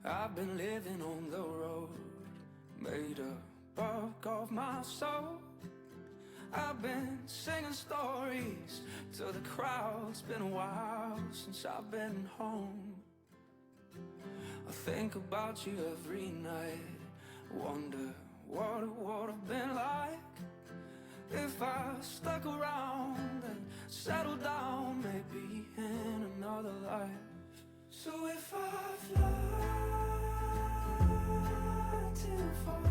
I've been living on the road, made a buck of my soul. I've been singing stories to the crowd. It's been a while since I've been home. I think about you every night, wonder what it would have been like if I stuck around and settled down, maybe in another life. So if I fly too far,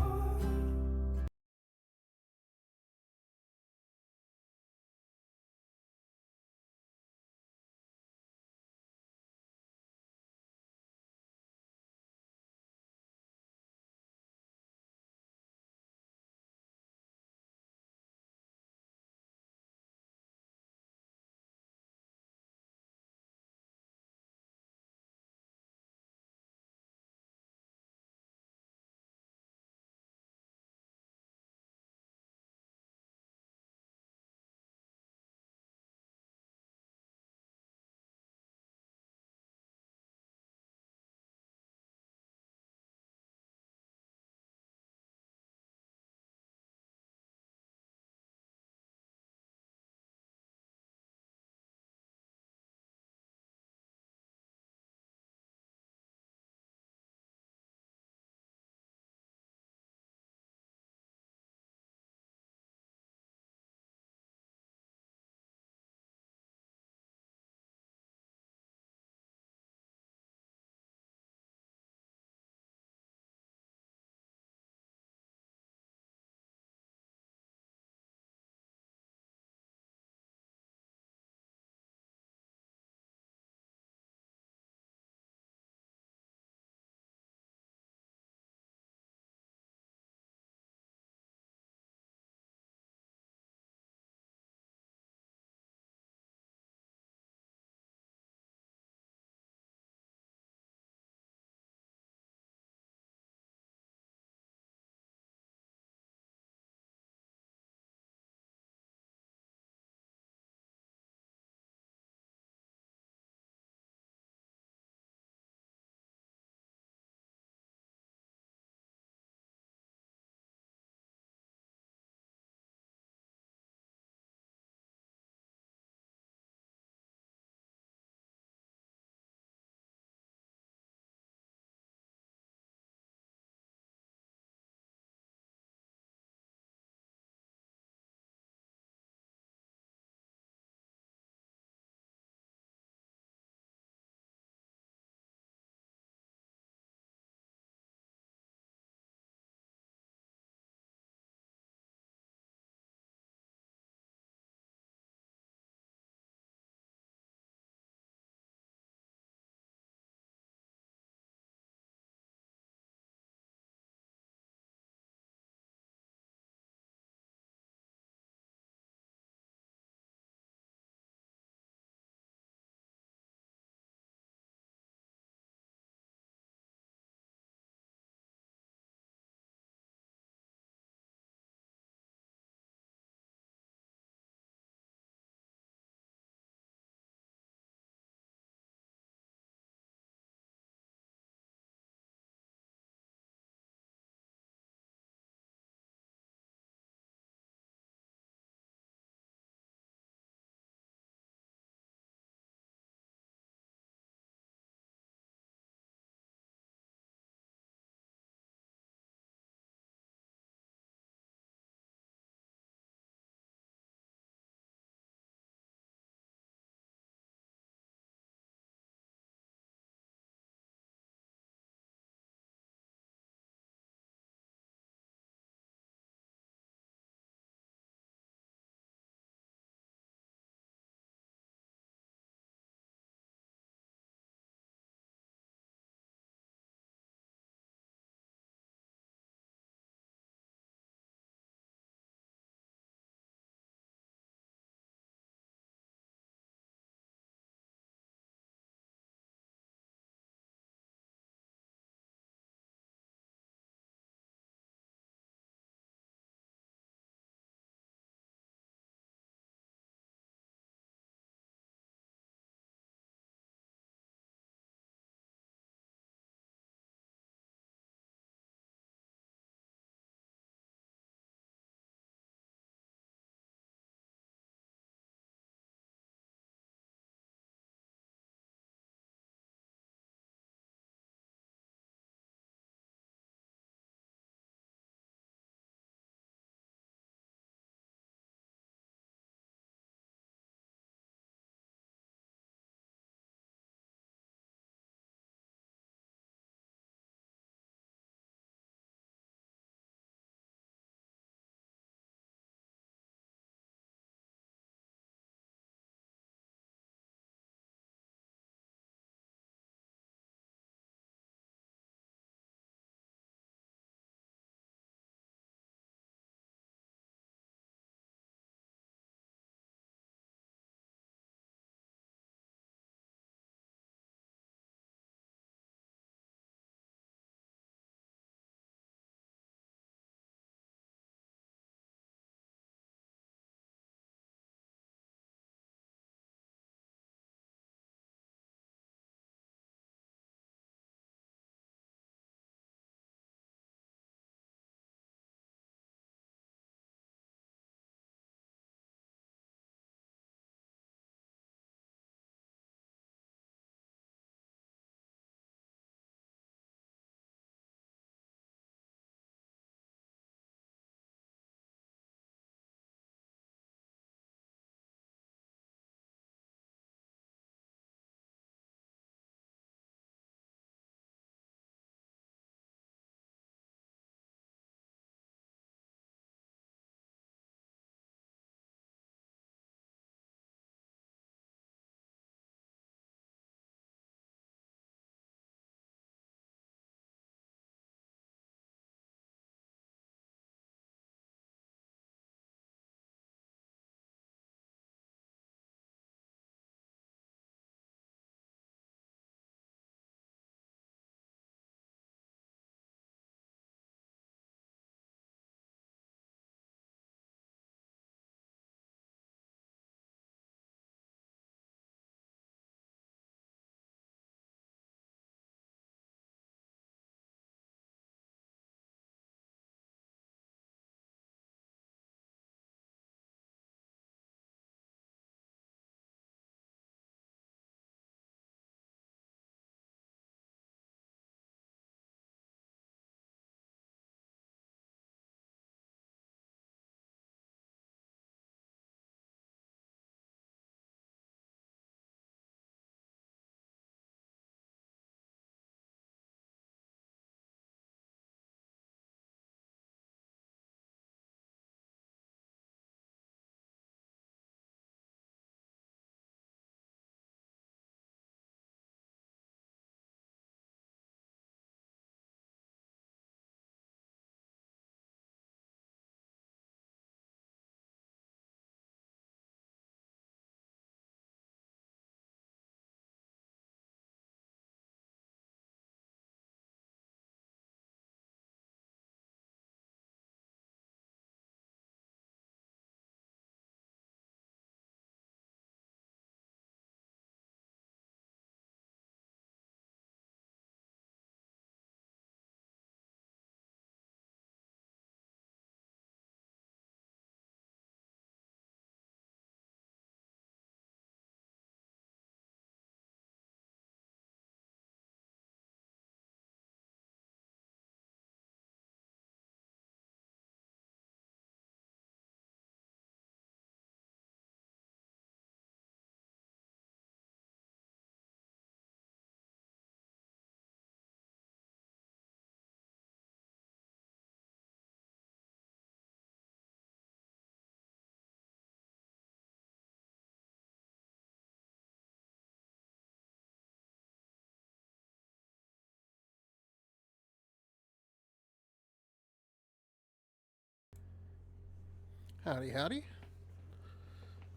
Howdy, howdy.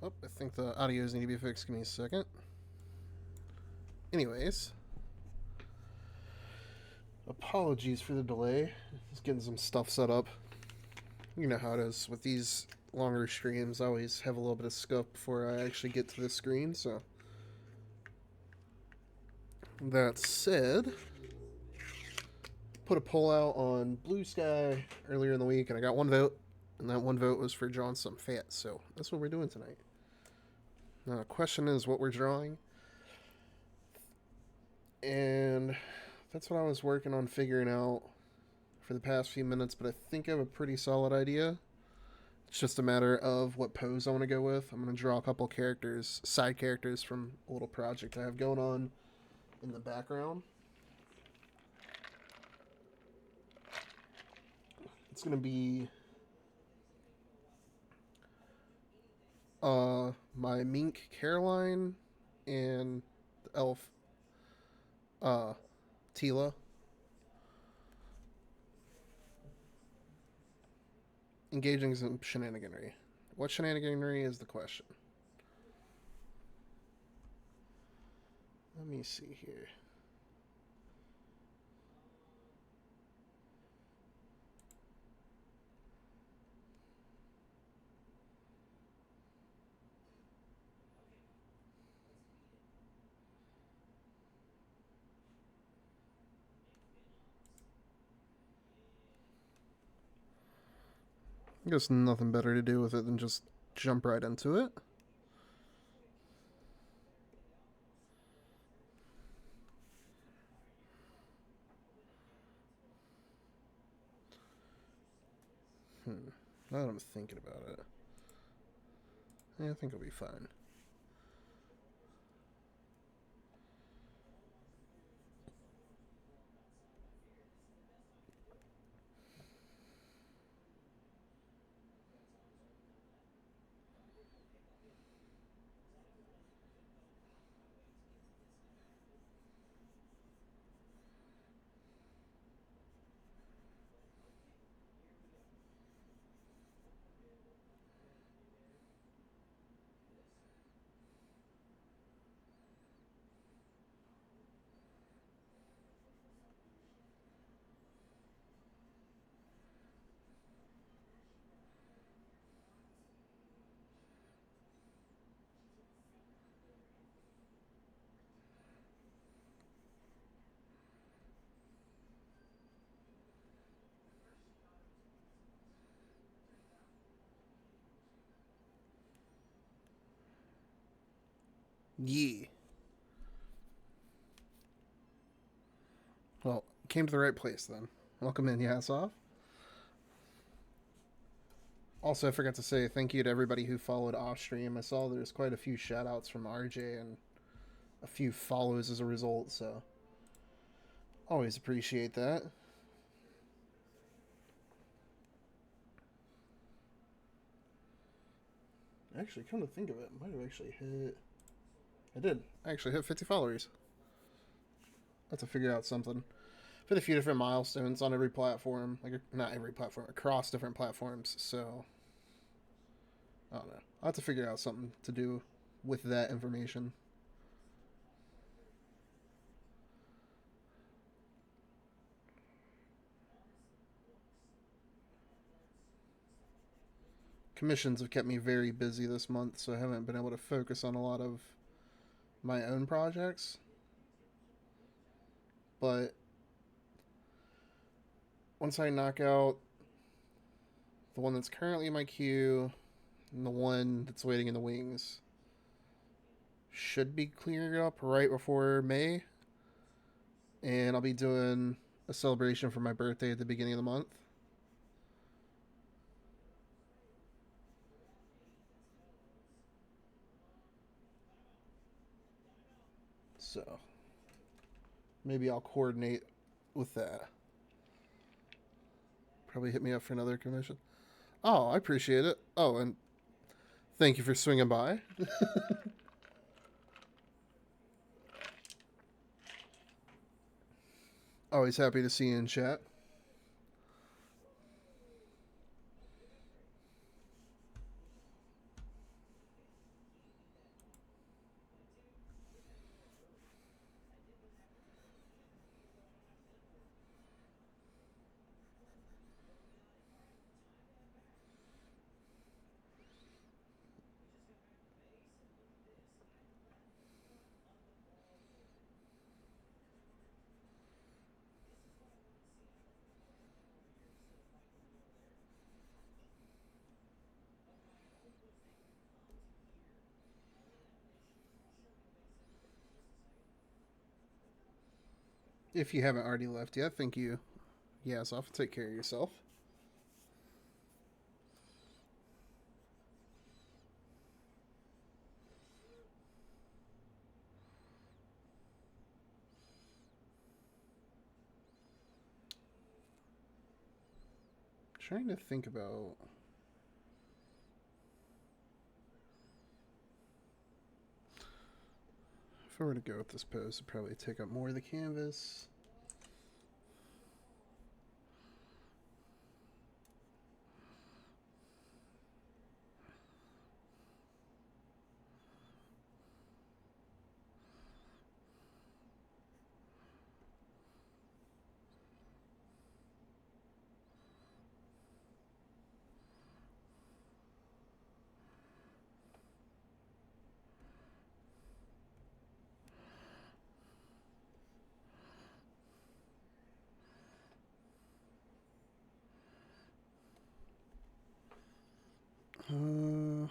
Oh, I think the audios need to be fixed. Give me a second. Anyways, apologies for the delay. Just getting some stuff set up. You know how it is with these longer streams. I always have a little bit of scuff before I actually get to the screen, so. That said, put a poll out on Blue Sky earlier in the week, and I got one vote, and that one vote was for drawing some fat, so that's what we're doing tonight. Now, the question is what we're drawing, and that's what I was working on figuring out for the past few minutes, but I think I have a pretty solid idea. It's just a matter of what pose I want to go with. I'm going to draw a couple characters, side characters from a little project I have going on in the background. It's going to be my mink Caroline and the elf Tila. Engaging in shenaniganry. What shenaniganry is the question? Let me see here. I guess nothing better to do with it than just jump right into it. Now that I'm thinking about it, I think it'll be fine. Yeah. Well, came to the right place then. Welcome in, yes off. Also, I forgot to say thank you to everybody who followed off stream. I saw there's quite a few shout outs from RJ and a few follows as a result, so always appreciate that. Actually, come to think of it, I might have actually hit. I did. I actually hit 50 followers. I have to figure out something. I've hit a few different milestones on every platform. Like, not every platform, across different platforms, so. I don't know. I'll have to figure out something to do with that information. Commissions have kept me very busy this month, so I haven't been able to focus on a lot of my own projects. But once I knock out the one that's currently in my queue and the one that's waiting in the wings, should be clearing up right before May. And I'll be doing a celebration for my birthday at the beginning of the month. So maybe I'll coordinate with that. Probably hit me up for another commission. Oh, I appreciate it. Oh, and thank you for swinging by. Always happy to see you in chat. If you haven't already left yet, thank you. Yes, off. Take care of yourself. Trying to think about. If I were to go with this pose, it'd probably take up more of the canvas. Uh,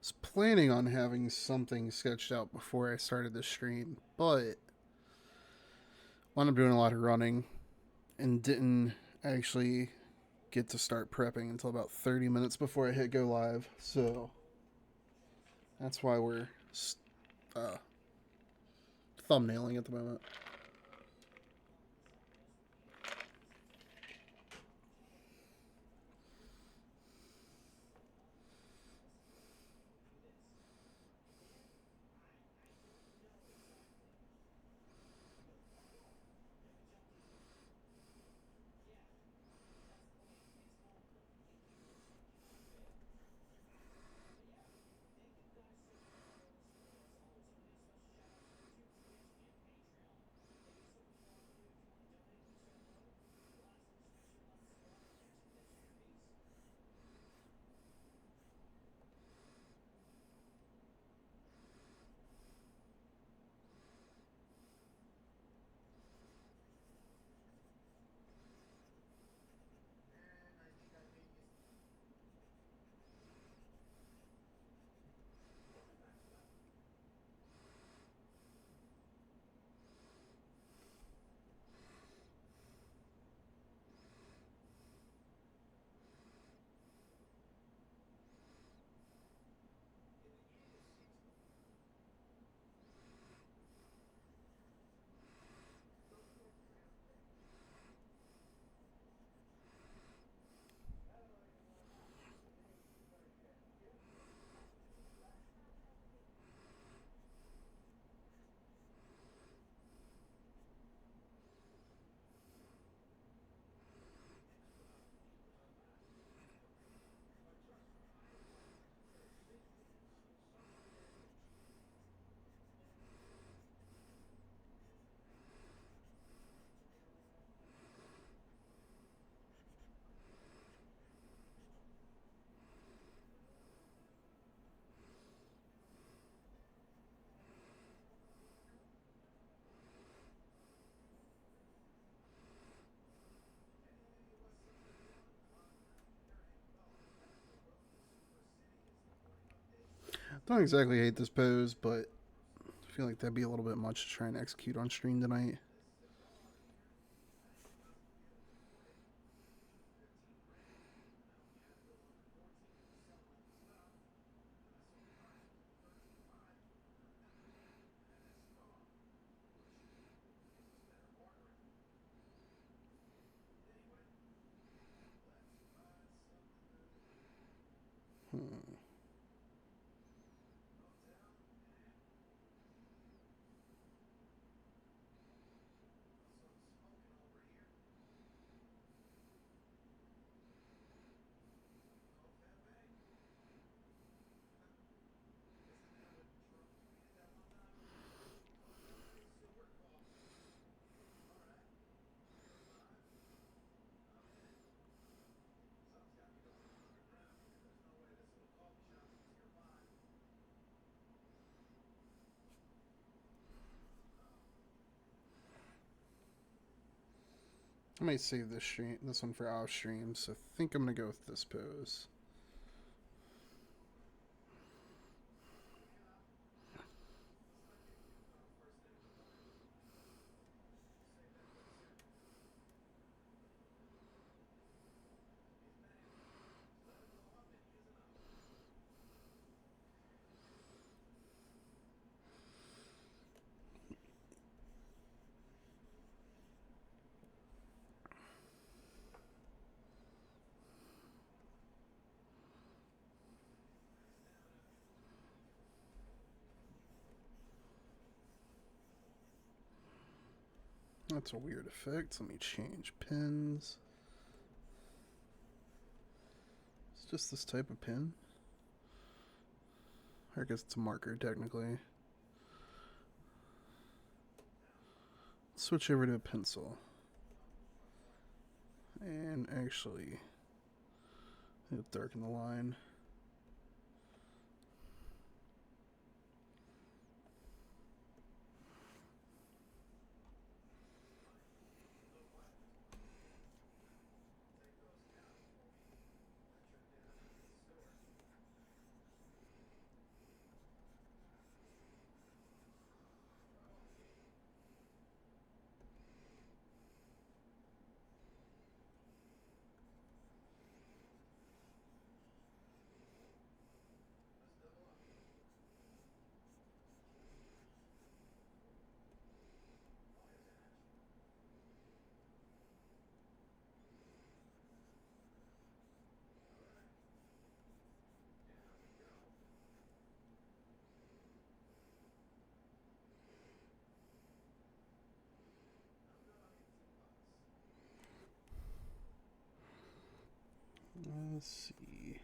was planning on having something sketched out before I started the stream, but wound up doing a lot of running and didn't actually get to start prepping until about 30 minutes before I hit go live. So that's why we're uh, thumbnailing at the moment. Don't exactly hate this pose, but I feel like that'd be a little bit much to try and execute on stream tonight. I might save this one for off stream, so I think I'm gonna go with this pose. That's a weird effect. Let me change pins. It's just this type of pin. I guess it's a marker, technically. Switch over to a pencil. And actually, it'll darken the line. Let's see.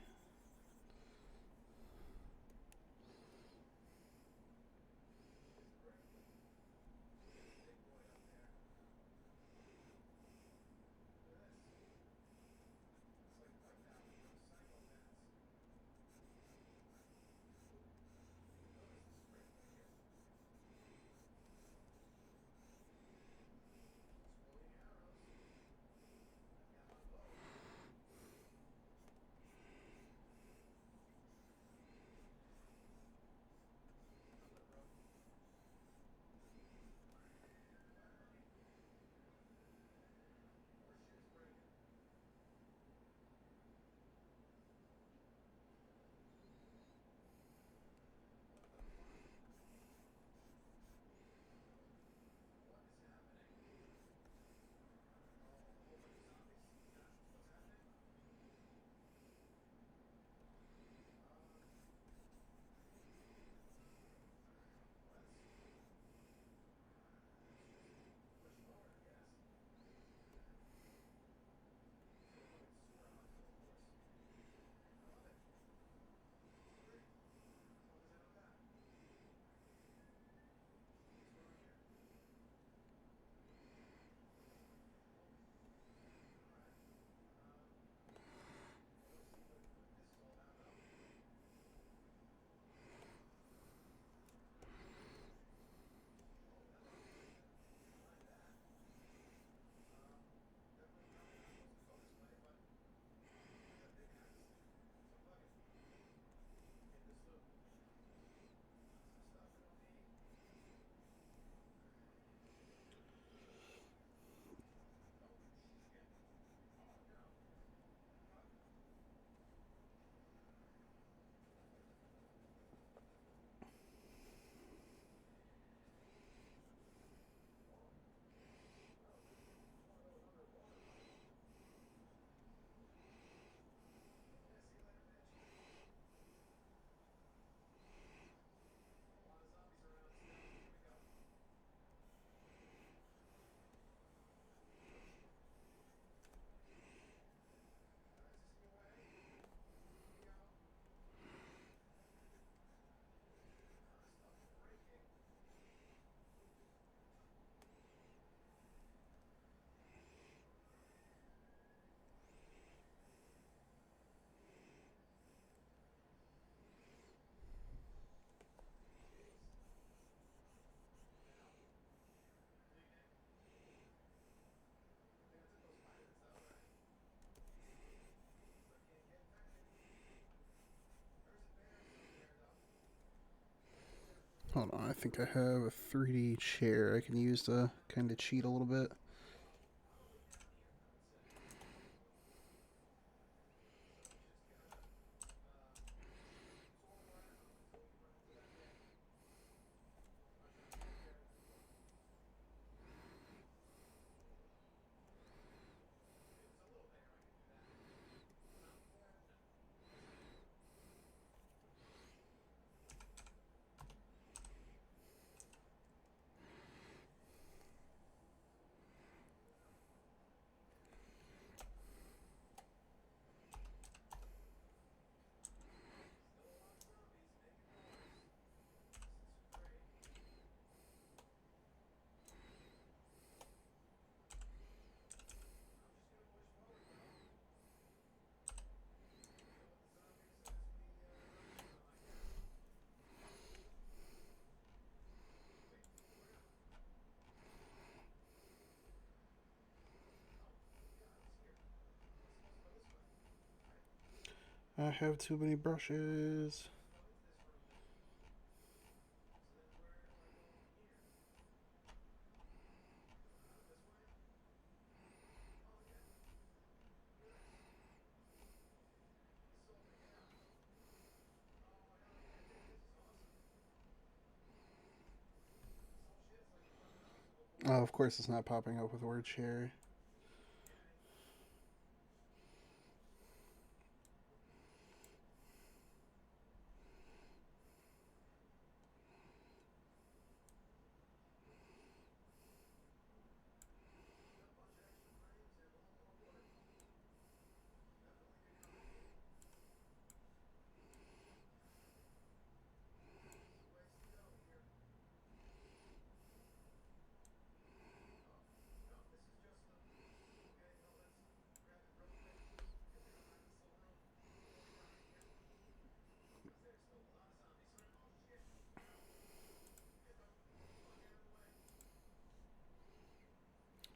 Hold on, I think I have a 3D chair I can use to kind of cheat a little bit. I have too many brushes. Oh, of course it's not popping up with the word chair.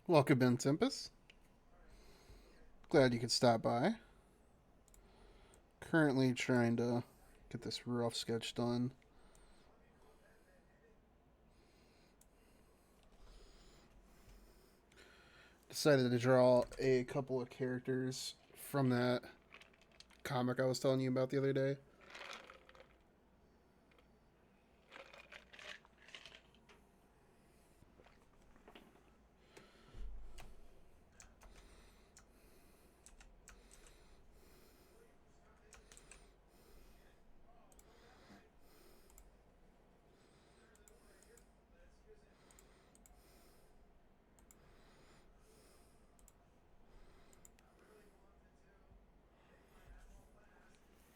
Welcome in, Tempest. Glad you could stop by. Currently trying to get this rough sketch done. Decided to draw a couple of characters from that comic I was telling you about the other day.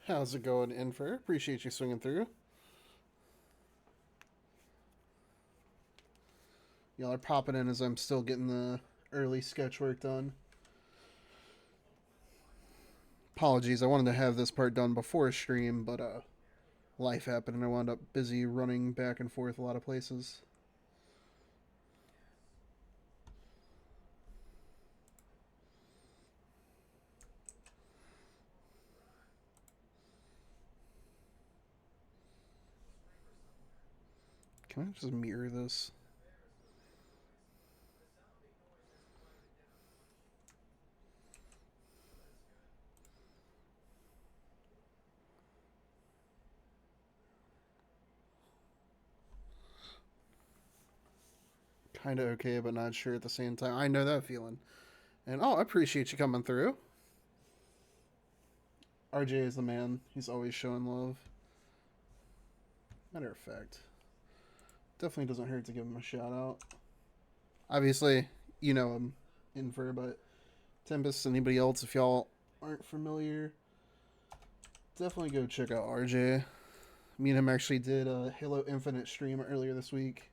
How's it going, Infer? Appreciate you swinging through. Y'all are popping in as I'm still getting the early sketch work done. Apologies, I wanted to have this part done before stream, but life happened and I wound up busy running back and forth a lot of places. Can I just mirror this? Kind of okay, but not sure at the same time. I know that feeling. And I appreciate you coming through. RJ is the man. He's always showing love. Matter of fact, definitely doesn't hurt to give him a shout out. Obviously, you know him, Infer, but Tempest, anybody else, if y'all aren't familiar, definitely go check out RJ. Me and him actually did a Halo Infinite stream earlier this week.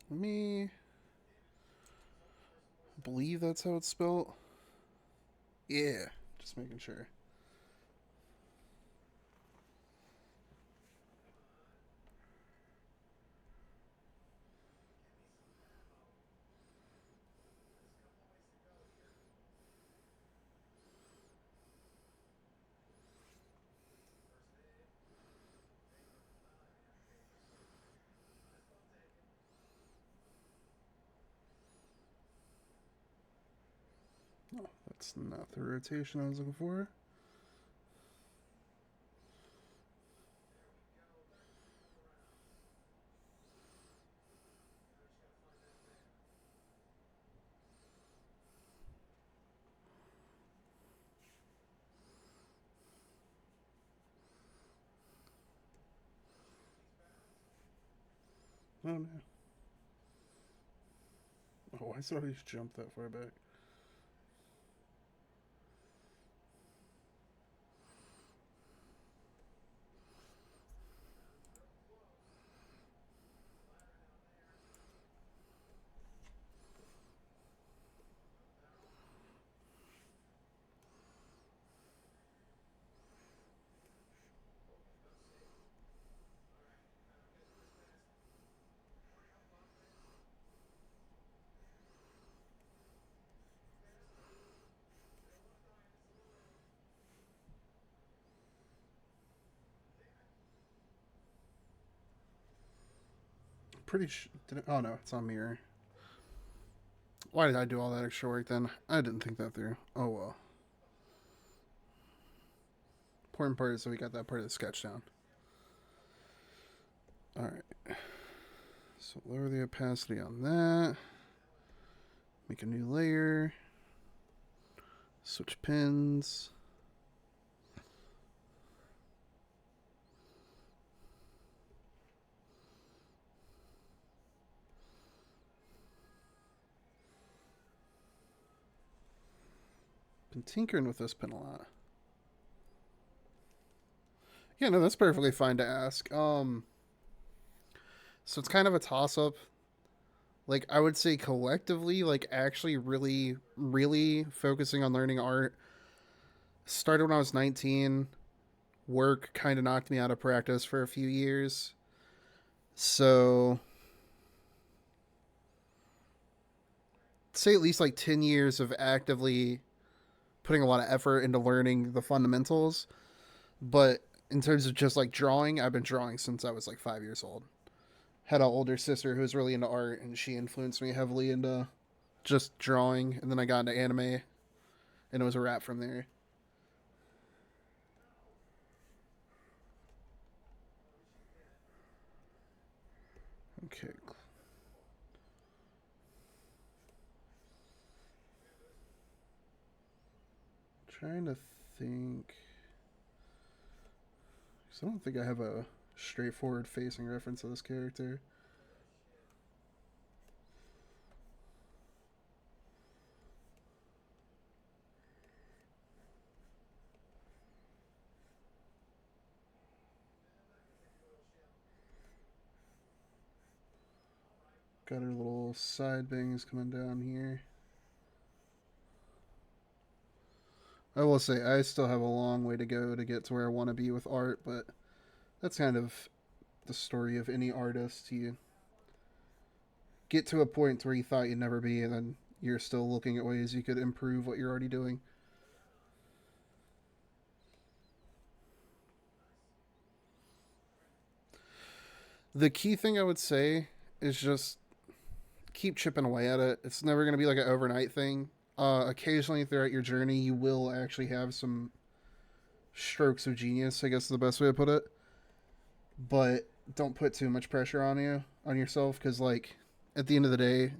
Let me believe that's how it's spelled. Yeah, just making sure. Oh, that's not the rotation I was looking for. Oh no. Oh, why did I always jump that far back? Pretty oh no, it's on mirror. Why did I do all that extra work then? I didn't think that through. Oh well. Important part is that we got that part of the sketch down. Alright. So lower the opacity on that. Make a new layer. Switch pins. Been tinkering with this pin a lot. Yeah, no, that's perfectly fine to ask. So it's kind of a toss up. Like I would say collectively, like actually really, really focusing on learning art started when I was 19. Work kind of knocked me out of practice for a few years. So say at least like 10 years of actively putting a lot of effort into learning the fundamentals. But in terms of just like drawing, I've been drawing since I was like 5 years old. Had an older sister who was really into art, and she influenced me heavily into just drawing. And then I got into anime, and it was a wrap from there. Okay. Trying to think. Because I don't think I have a straightforward facing reference of this character. Got her little side bangs coming down here. I will say I still have a long way to go to get to where I want to be with art, but that's kind of the story of any artist. You get to a point where you thought you'd never be, and then you're still looking at ways you could improve what you're already doing. The key thing I would say is just keep chipping away at it. It's never going to be like an overnight thing. Occasionally throughout your journey, you will actually have some strokes of genius, I guess is the best way to put it. But don't put too much pressure on yourself, because like at the end of the day,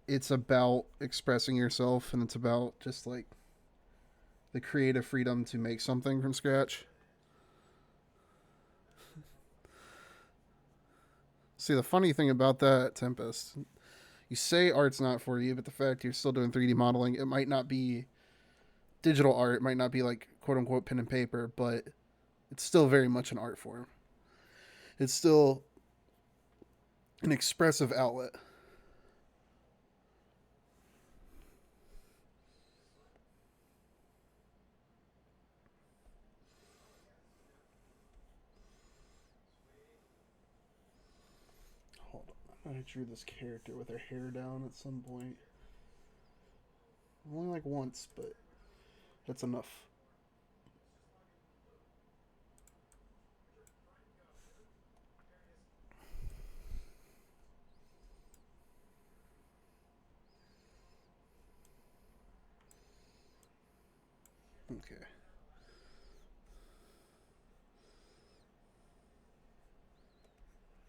it's about expressing yourself, and it's about just like the creative freedom to make something from scratch. See, the funny thing about that, Tempest, you say art's not for you, but the fact you're still doing 3D modeling, it might not be digital art, it might not be like quote unquote pen and paper, but it's still very much an art form. It's still an expressive outlet. Hold on. I drew this character with her hair down at some point. Only like once, but that's enough. Okay.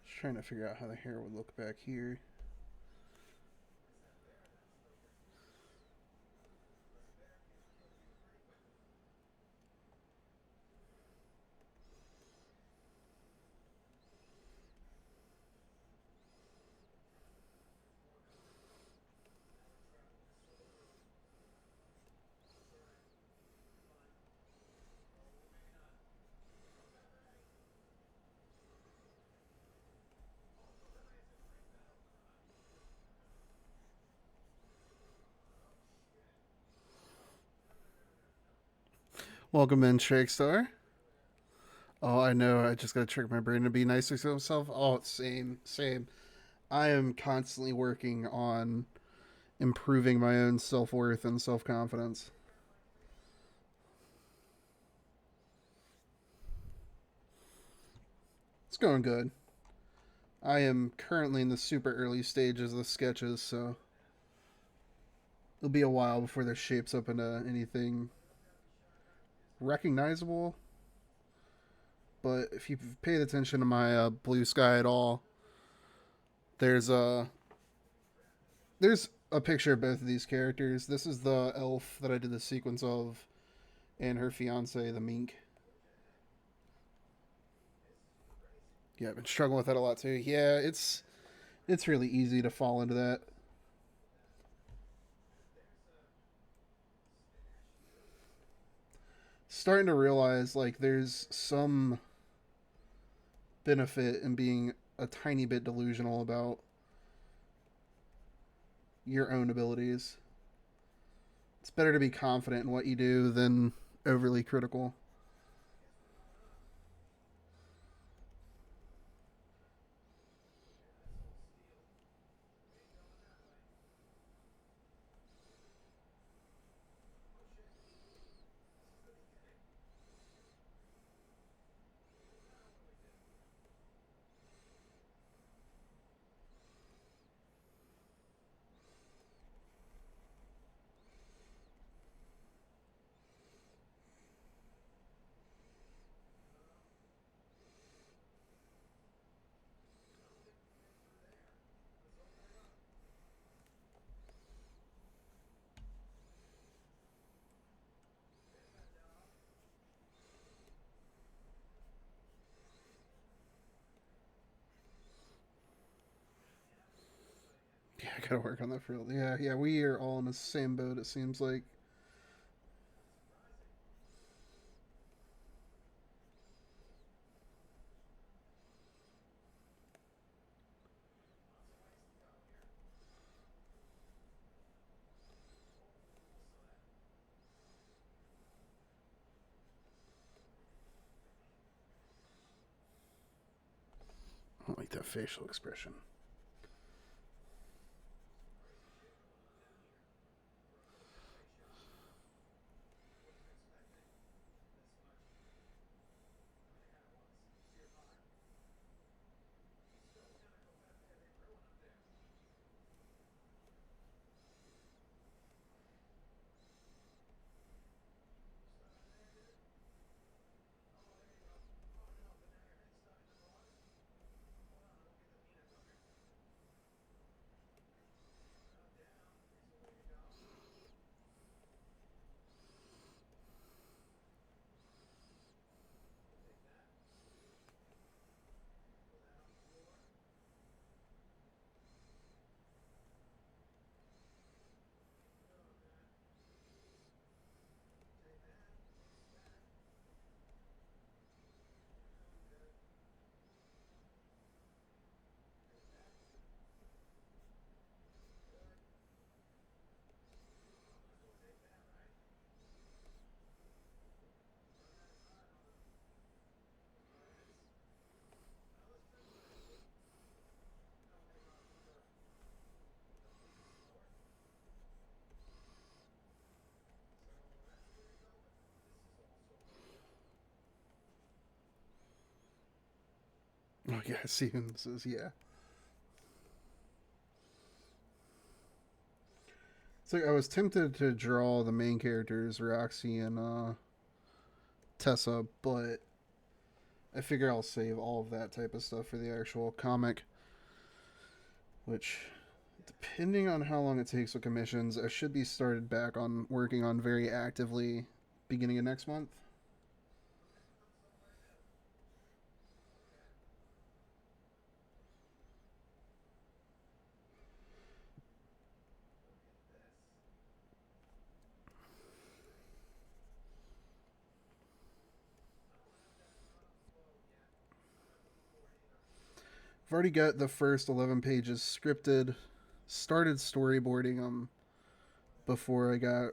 Just trying to figure out how the hair would look back here. Welcome in, Shakestar. Oh, I know. I just gotta trick my brain to be nicer to himself. Oh, same, same. I am constantly working on improving my own self worth and self confidence. It's going good. I am currently in the super early stages of the sketches, so it'll be a while before this shapes up into anything recognizable. But if you've paid attention to my blue sky at all, there's a there's a picture of both of these characters. This is the elf that I did the sequence of, and her fiance, the mink. Yeah, I've been struggling with that a lot too. Yeah, it's really easy to fall into that. Starting to realize like there's some benefit in being a tiny bit delusional about your own abilities. It's better to be confident in what you do than overly critical. Yeah, I gotta work on that field. Yeah, yeah, we are all in the same boat. It seems like. I don't like that facial expression. Oh yeah, I see who this is. Yeah, it's like I was tempted to draw the main characters, Roxy and Tessa, but I figure I'll save all of that type of stuff for the actual comic, which, depending on how long it takes with commissions, I should be started back on working on very actively beginning of next month. I've already got the first 11 pages scripted, started storyboarding them before I got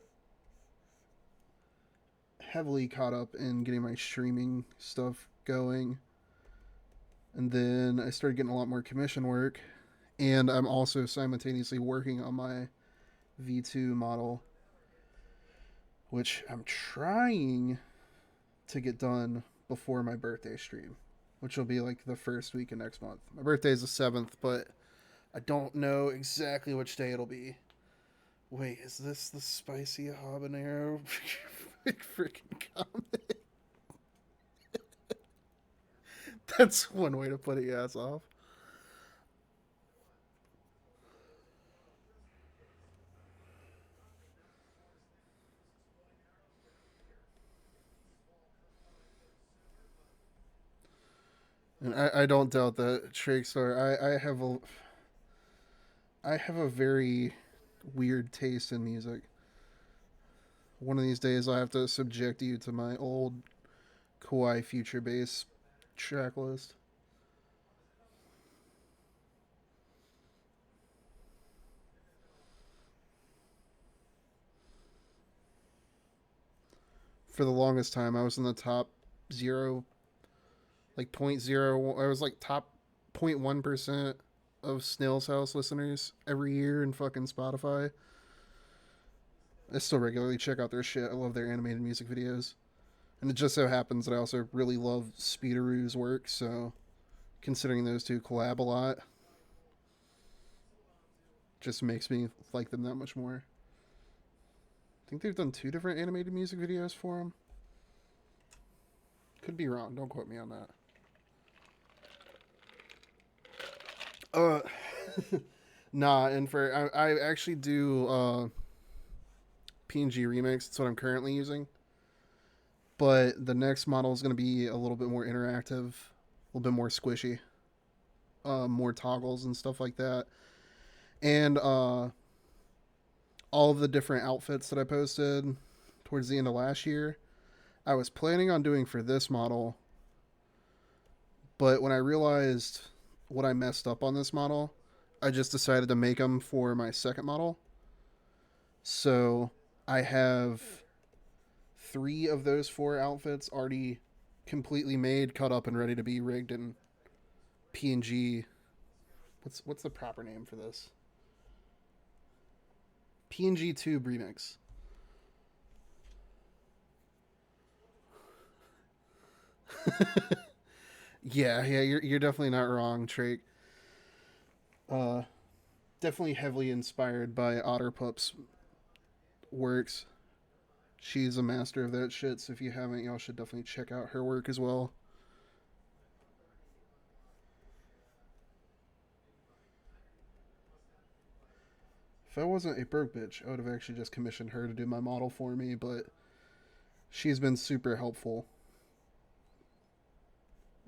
heavily caught up in getting my streaming stuff going. And then I started getting a lot more commission work. And I'm also simultaneously working on my V2 model, which I'm trying to get done before my birthday stream, which will be like the first week of next month. My birthday is the 7th, but I don't know exactly which day it'll be. Wait, is this the spicy habanero freaking comic? That's one way to put it, ass off. And I don't doubt that, Shakespeare. I have a very weird taste in music. One of these days, I have to subject you to my old Kawaii Future Bass track list. For the longest time, I was in the top zero, like point zero. I was like top 0.1% of Snail's House listeners every year in fucking Spotify. I still regularly check out their shit. I love their animated music videos. And it just so happens that I also really love Speederoo's work, so considering those two collab a lot just makes me like them that much more. I think they've done 2 different animated music videos for them. Could be wrong. Don't quote me on that. Nah, and for I actually do PNG remix. That's what I'm currently using. But the next model is going to be a little bit more interactive, a little bit more squishy, more toggles and stuff like that. And all of the different outfits that I posted towards the end of last year, I was planning on doing for this model. But when I realized what I messed up on this model, I just decided to make them for my second model. So I have 3 of those 4 outfits already completely made, cut up, and ready to be rigged in PNG. What's the proper name for this? PNG Tube Remix. Yeah, you're definitely not wrong, Trake. Uh, Definitely heavily inspired by Otter Pup's works. She's a master of that shit, so if you haven't, y'all should definitely check out her work as well. If I wasn't a broke bitch, I would have actually just commissioned her to do my model for me, but she's been super helpful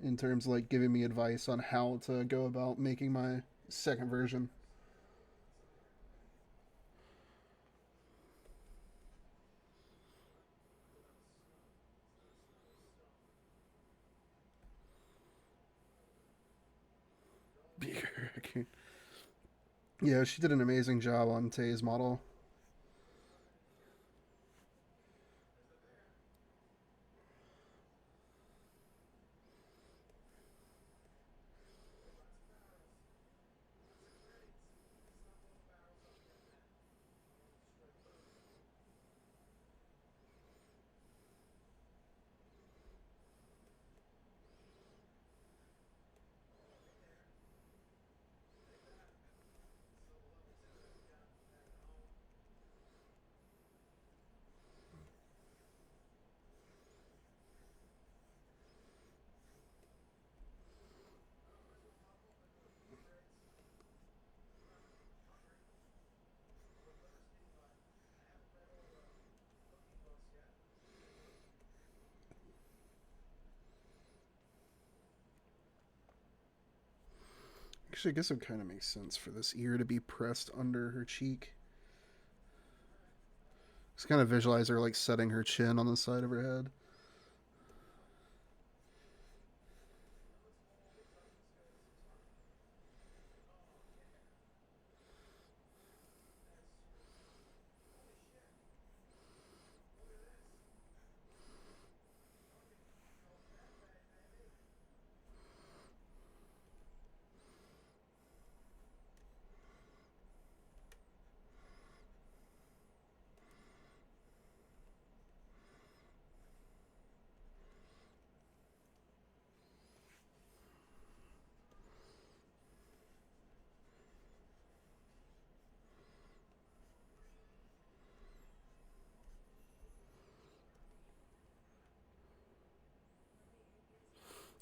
in terms of like giving me advice on how to go about making my second version. Yeah, she did an amazing job on Tay's model. Actually, I guess it kind of makes sense for this ear to be pressed under her cheek. Just kind of visualize her like setting her chin on the side of her head.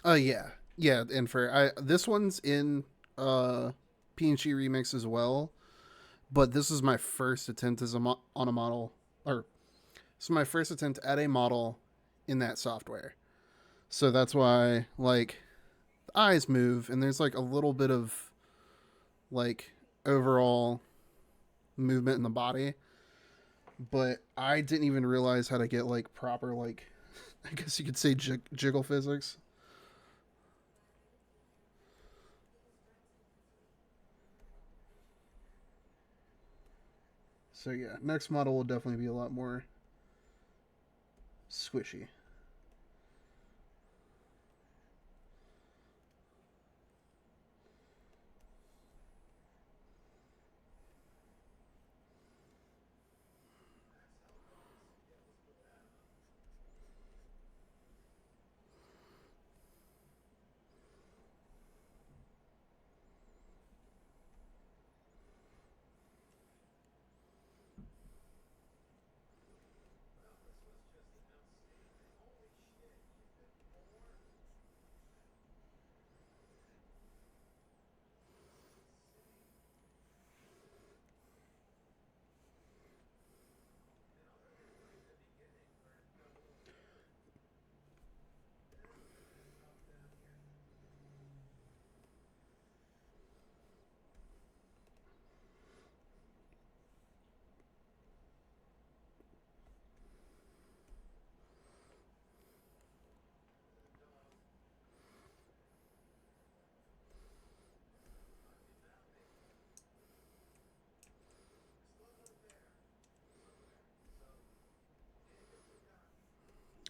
Yeah, yeah, and for this one's in PNG remix as well, but this is my first attempt as on a model, or this is my first attempt at a model in that software. So that's why like the eyes move, and there's like a little bit of like overall movement in the body, but I didn't even realize how to get like proper like I guess you could say jiggle physics. So yeah, next model will definitely be a lot more squishy.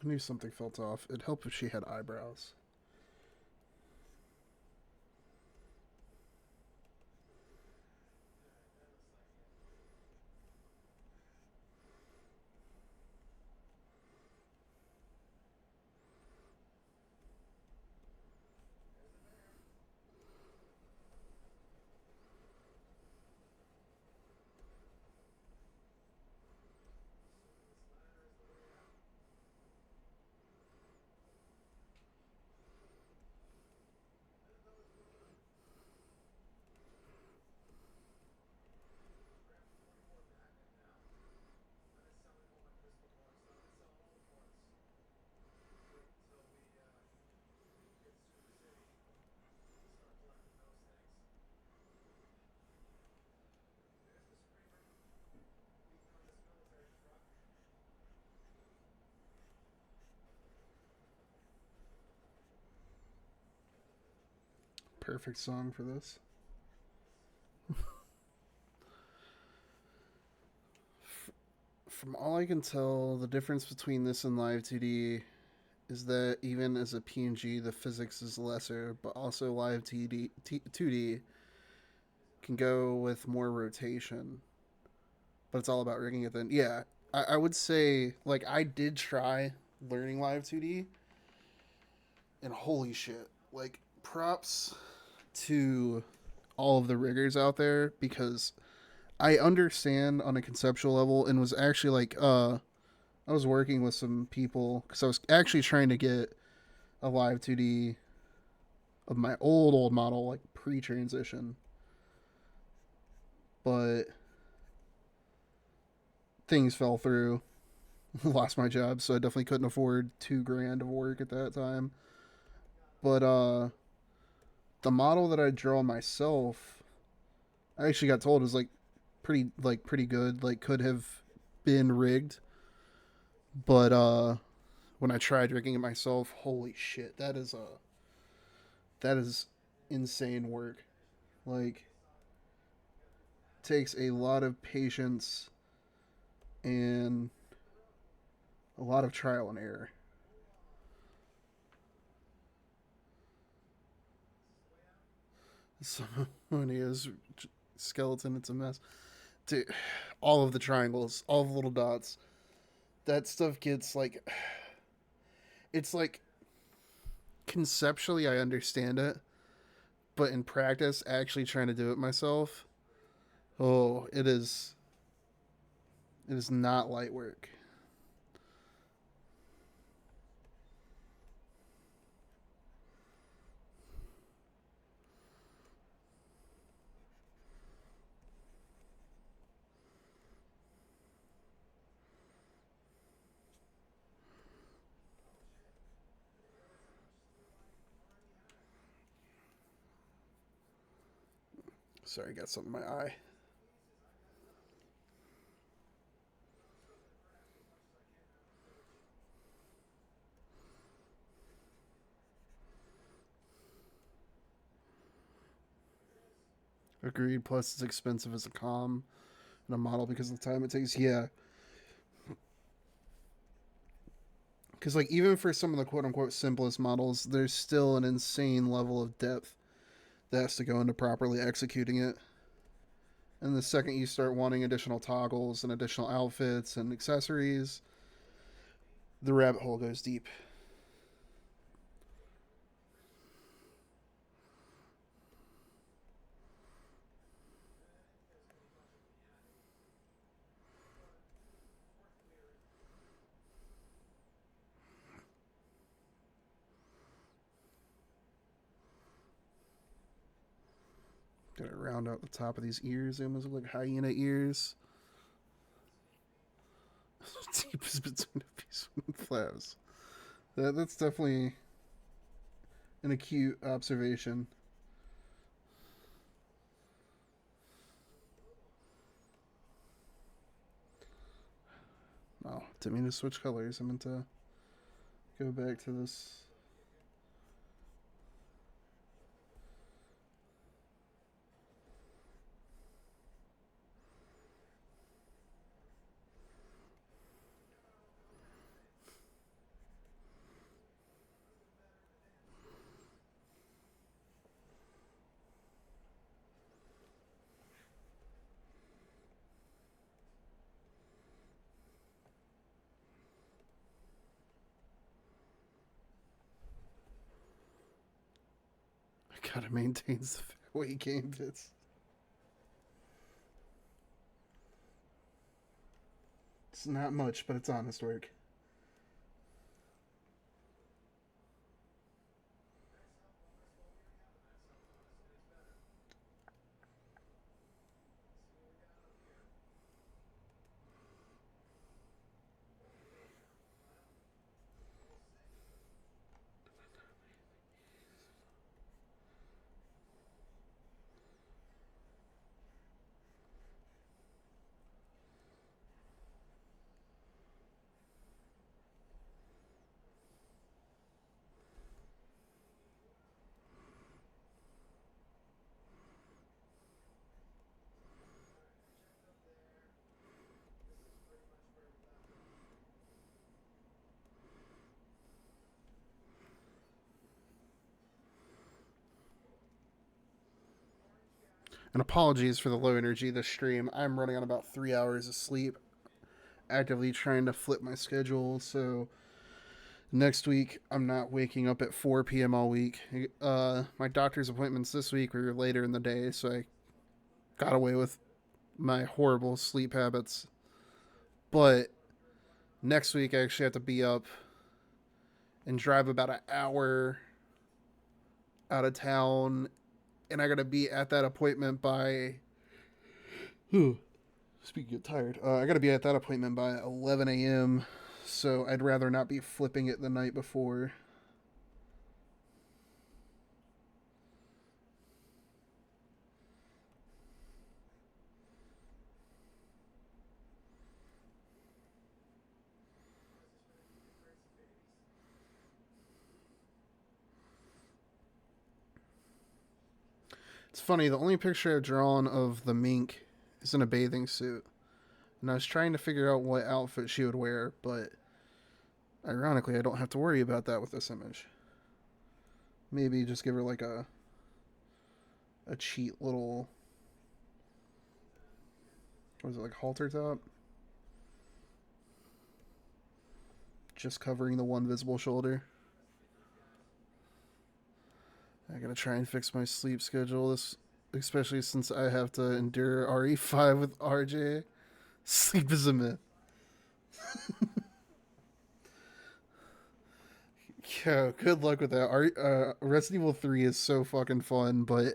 I knew something felt off. It'd help if she had eyebrows. Perfect song for this. From all I can tell, the difference between this and Live 2D is that even as a PNG, the physics is lesser, but also Live 2D can go with more rotation. But it's all about rigging it then. Yeah, I would say, like, I did try learning Live 2D, and holy shit. Like, props to all of the riggers out there because I understand on a conceptual level and was actually like I was working with some people because I was actually trying to get a live 2D of my old model like pre-transition, but things fell through. Lost my job, so I definitely couldn't afford $2,000 of work at that time. But the model that I draw myself, I actually got told is pretty good. Like could have been rigged, but when I tried rigging it myself, holy shit, that is insane work. Like takes a lot of patience and a lot of trial and error. Sonia's skeleton, it's a mess. Dude, all of the triangles, all of the little dots, that stuff gets like, it's like conceptually I understand it, but in practice, actually trying to do it myself, oh, it is not light work. Sorry, I got something in my eye. Agreed. Plus, it's expensive as a com and a model because of the time it takes. Yeah, because like even for some of the quote unquote simplest models, there's still an insane level of depth that has to go into properly executing it. And the second you start wanting additional toggles and additional outfits and accessories, the rabbit hole goes deep. Gotta round out the top of these ears. They almost look like hyena ears. Deep is between the piece and flaps. That's definitely an acute observation. Oh, didn't mean to switch colors. I meant to go back to this. I gotta maintains the fairway game bits. It's not much, but it's honest work. And apologies for the low energy this stream. I'm running on about 3 hours of sleep, actively trying to flip my schedule. So next week, I'm not waking up at 4 p.m. all week. My doctor's appointments this week were later in the day, so I got away with my horrible sleep habits. But next week, I actually have to be up and drive about an hour out of town, and I gotta be at that appointment by. Speaking of tired, I gotta be at that appointment by 11 a.m. So I'd rather not be flipping it the night before. It's funny, the only picture I've drawn of the mink is in a bathing suit. And I was trying to figure out what outfit she would wear, but ironically, I don't have to worry about that with this image. Maybe just give her like a cheat little, what is it, like halter top? Just covering the one visible shoulder. I gotta try and fix my sleep schedule, this, especially since I have to endure RE5 with RJ. Sleep is a myth. Yo, good luck with that. Resident Evil 3 is so fucking fun, but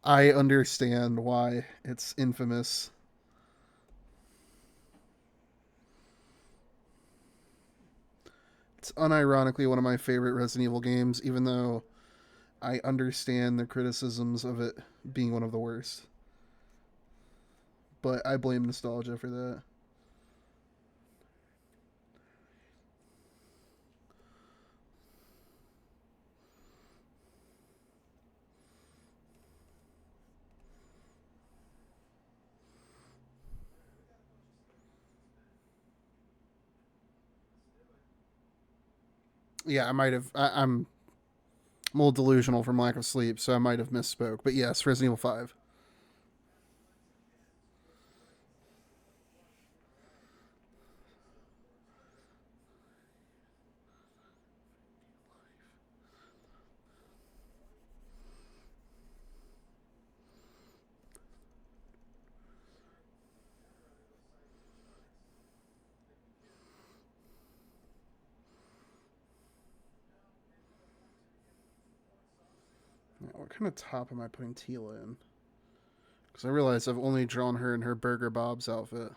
I understand why it's infamous. It's unironically one of my favorite Resident Evil games, even though I understand the criticisms of it being one of the worst. But I blame nostalgia for that. Yeah, I might have. I'm a little delusional from lack of sleep, so I might have misspoke. But yes, Resident Evil 5. Now, what kind of top am I putting Tila in? Because I realize I've only drawn her in her Burger Bob's outfit.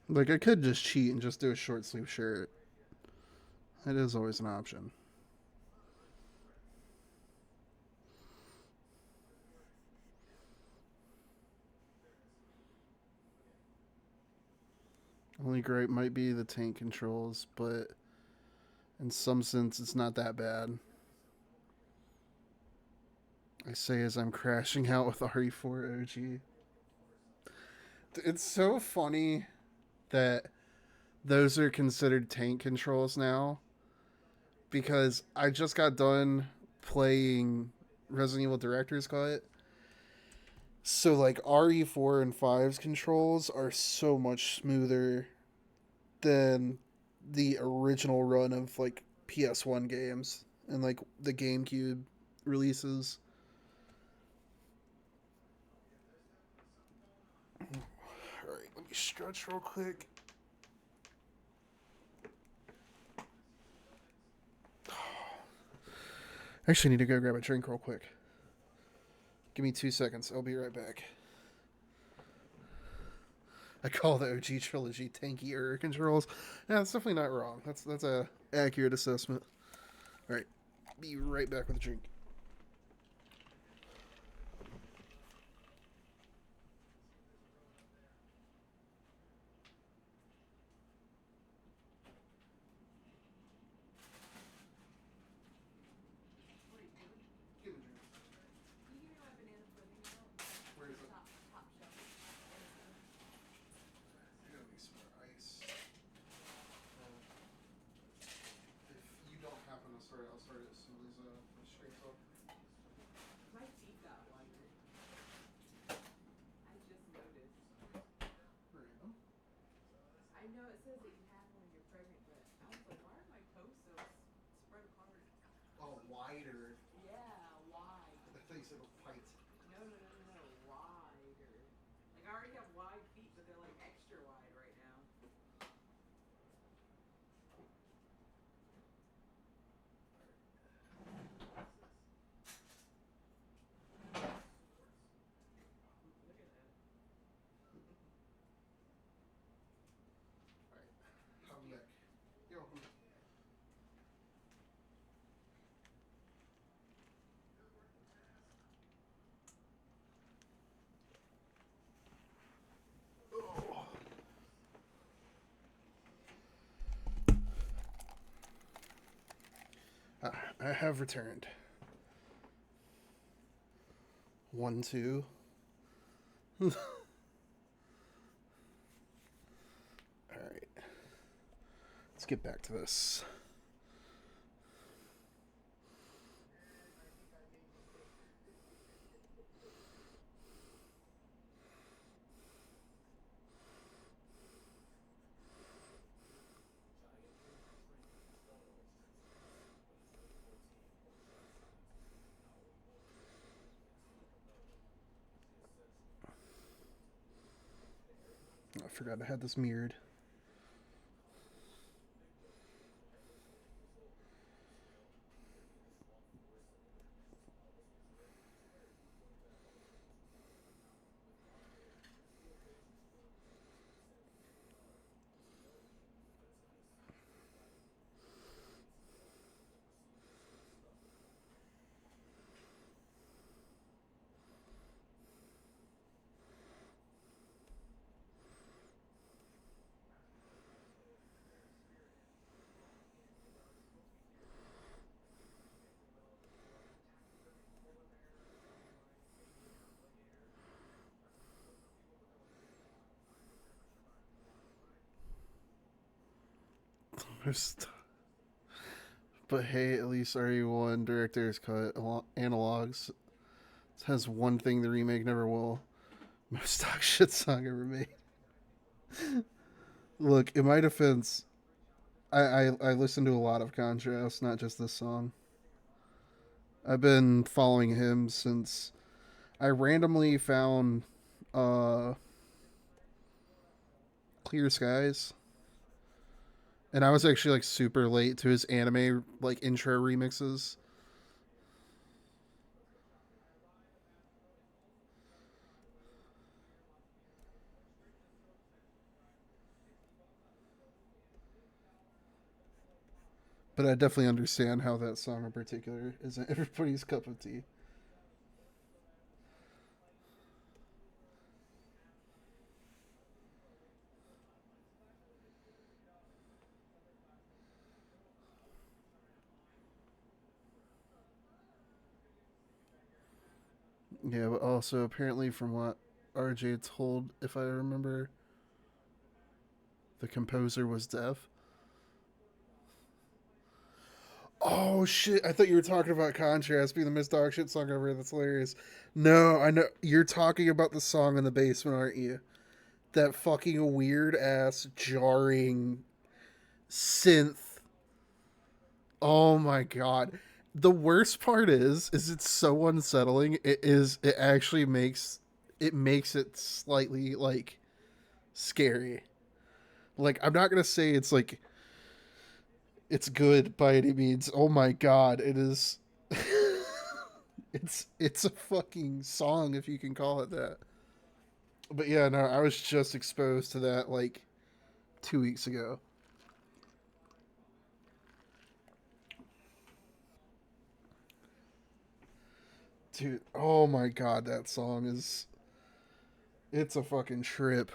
Like, I could just cheat and just do a short sleeve shirt. It is always an option. Only gripe might be the tank controls, but in some sense, it's not that bad. I say as I'm crashing out with RE4 OG. It's so funny that those are considered tank controls now, because I just got done playing Resident Evil Director's Cut. So, like, RE4 and 5's controls are so much smoother than the original run of, like, PS1 games and, like, the GameCube releases. Alright, let me stretch real quick. I actually need to go grab a drink real quick. Give me 2 seconds. I'll be right back. I call the OG trilogy tanky error controls. Yeah, that's definitely not wrong. That's a accurate assessment. All right, be right back with a drink. I'll start it as soon as the stream's up. My feet got whiter. I just noticed. Random. I know it says that you have when you're pregnant, but I was like, why are my toes so spread apart? Oh, wider. Yeah, wide. I thought you said height. No, wider. Like I already have wide feet, but they're like extra wide right now. I have returned. 1, 2. All right. Let's get back to this. I forgot I had this mirrored. But hey, at least RE1 Director's Cut Analogs has one thing the remake never will. Most dog shit song ever made. Look, in my defense, I listen to a lot of Contrast, not just this song. I've been following him since I randomly found Clear Skies. And I was actually like super late to his anime like intro remixes. But I definitely understand how that song in particular isn't everybody's cup of tea. Yeah, but also apparently from what RJ told, if I remember, the composer was deaf. Oh shit! I thought you were talking about Contrast being the Miss Dog Shit song ever. That's hilarious. No, I know you're talking about the song in the basement, aren't you? That fucking weird ass jarring synth. Oh my god. The worst part is it's so unsettling. It actually makes it slightly like scary. Like I'm not gonna say it's like it's good by any means. Oh my god, it is. It's a fucking song if you can call it that. But yeah, no, I was just exposed to that like 2 weeks ago. Dude, oh my god, that song is it's a fucking trip.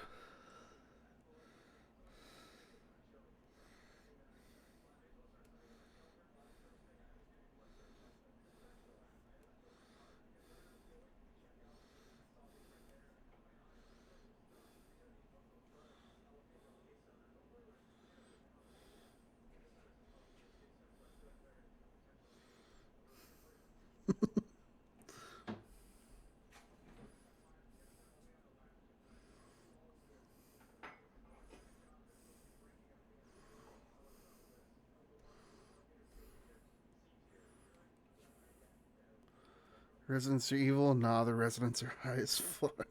Residents are evil? Nah, the residents are high as fuck.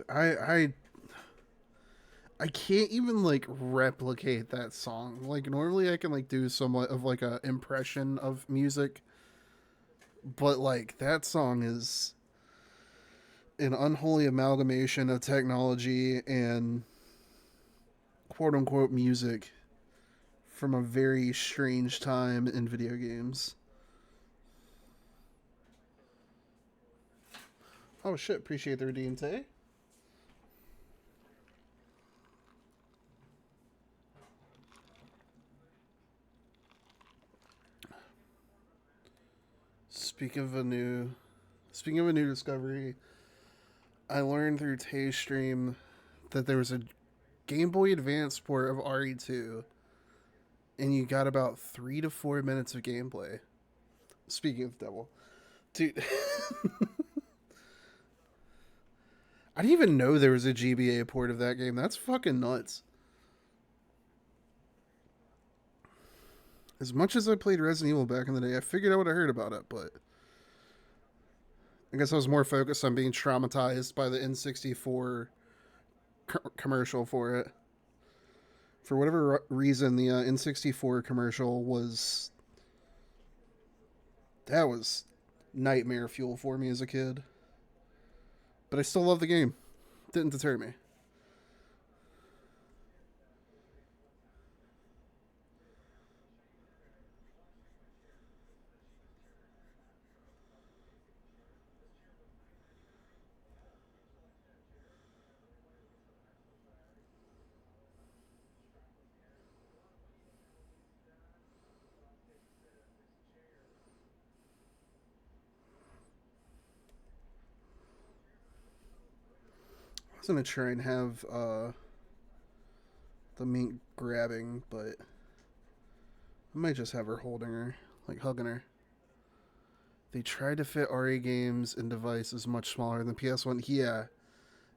I I can't even like replicate that song. Like normally I can like do somewhat of like a impression of music, but like that song is an unholy amalgamation of technology and quote unquote music from a very strange time in video games. Oh shit, appreciate the redeem today. Speaking of a new discovery, I learned through Tay's stream that there was a Game Boy Advance port of RE2, and you got about 3 to 4 minutes of gameplay. Speaking of the devil, dude, I didn't even know there was a GBA port of that game. That's fucking nuts. As much as I played Resident Evil back in the day, I figured I would have heard about it, but I guess I was more focused on being traumatized by the N64 commercial for it. For whatever reason, the N64 commercial was nightmare fuel for me as a kid. But I still love the game. Didn't deter me. I was gonna try and have the mink grabbing, but I might just have her holding her, like hugging her. They tried to fit RE games in devices much smaller than PS1. Yeah,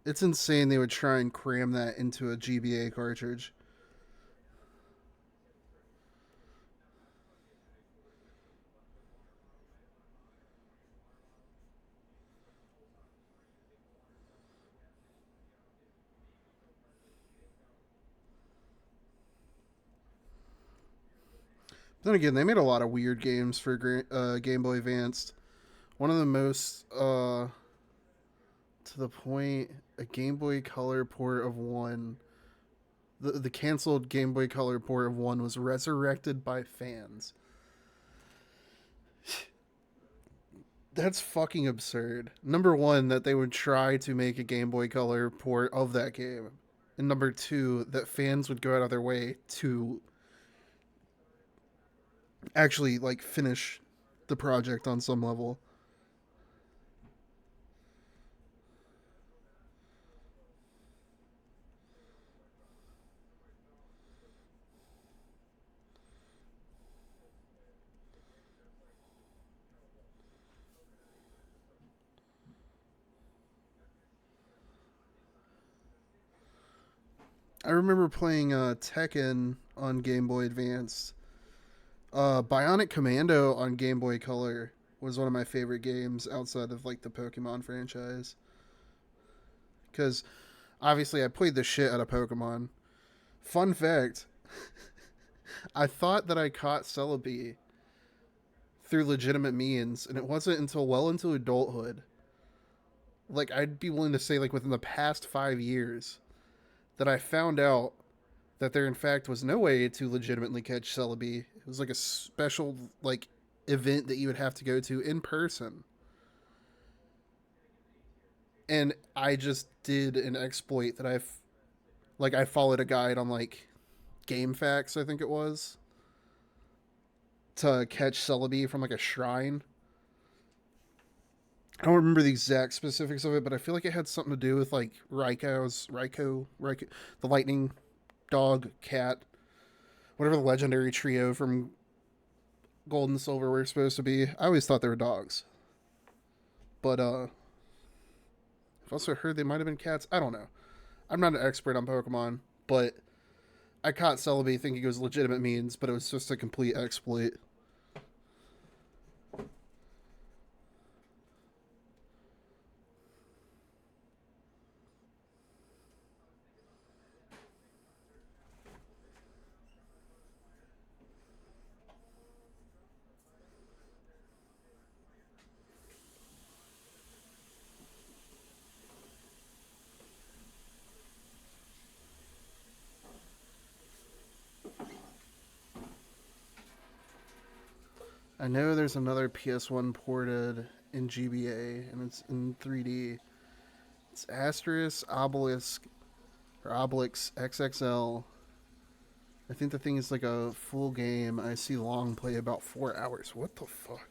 it's insane they would try and cram that into a GBA cartridge. Then again, they made a lot of weird games for Game Boy Advance. One of the most, to the point, a Game Boy Color port of one. The canceled Game Boy Color port of one was resurrected by fans. That's fucking absurd. Number one, that they would try to make a Game Boy Color port of that game. And number two, that fans would go out of their way to actually like finish the project on some level. I remember playing Tekken on Game Boy Advance. Bionic Commando on Game Boy Color was one of my favorite games outside of like the Pokemon franchise. Because obviously I played the shit out of Pokemon. Fun fact, I thought that I caught Celebi through legitimate means, and it wasn't until well into adulthood. Like, I'd be willing to say, like, within the past 5 years, that I found out that there, in fact, was no way to legitimately catch Celebi. It was like a special, like, event that you would have to go to in person. And I just did an exploit that I followed a guide on, like, Game Facts, I think it was, to catch Celebi from, like, a shrine. I don't remember the exact specifics of it, but I feel like it had something to do with, like, Raikou, the lightning dog, cat, whatever the legendary trio from Gold and Silver were supposed to be. I always thought they were dogs. But, I've also heard they might have been cats. I don't know. I'm not an expert on Pokemon, but I caught Celebi thinking it was legitimate means, but it was just a complete exploit. I know there's another PS1 ported in GBA, and it's in 3D. It's Asterisk Obelisk, or Obelix XXL. I think the thing is like a full game. I see long play about 4 hours. What the fuck?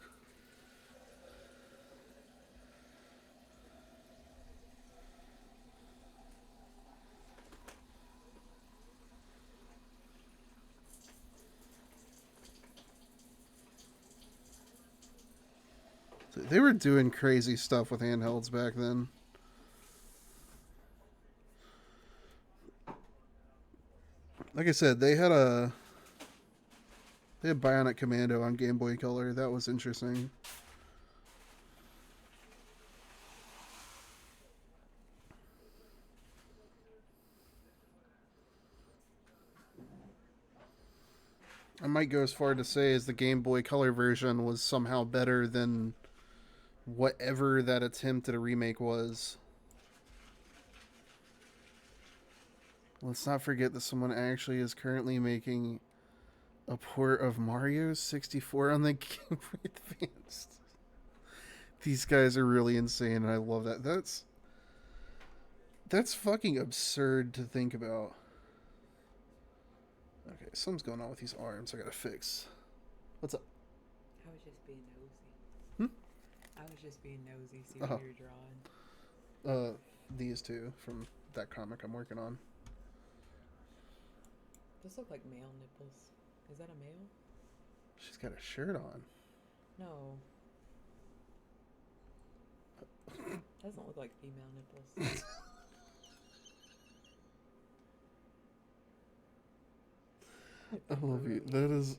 They were doing crazy stuff with handhelds back then. Like I said, they had Bionic Commando on Game Boy Color. That was interesting. I might go as far to say as the Game Boy Color version was somehow better than whatever that attempt at a remake was. Let's not forget that someone actually is currently making a port of Mario 64 on the Game Boy Advance. These guys are really insane, and I love that. That's fucking absurd to think about. Okay, something's going on with these arms I gotta fix. What's up? I was just being nosy. Hmm? I was just being nosy, see what you're drawing. These two from that comic I'm working on. Those look like male nipples. Is that a male? She's got a shirt on. No. Doesn't look like female nipples. I love you. That is.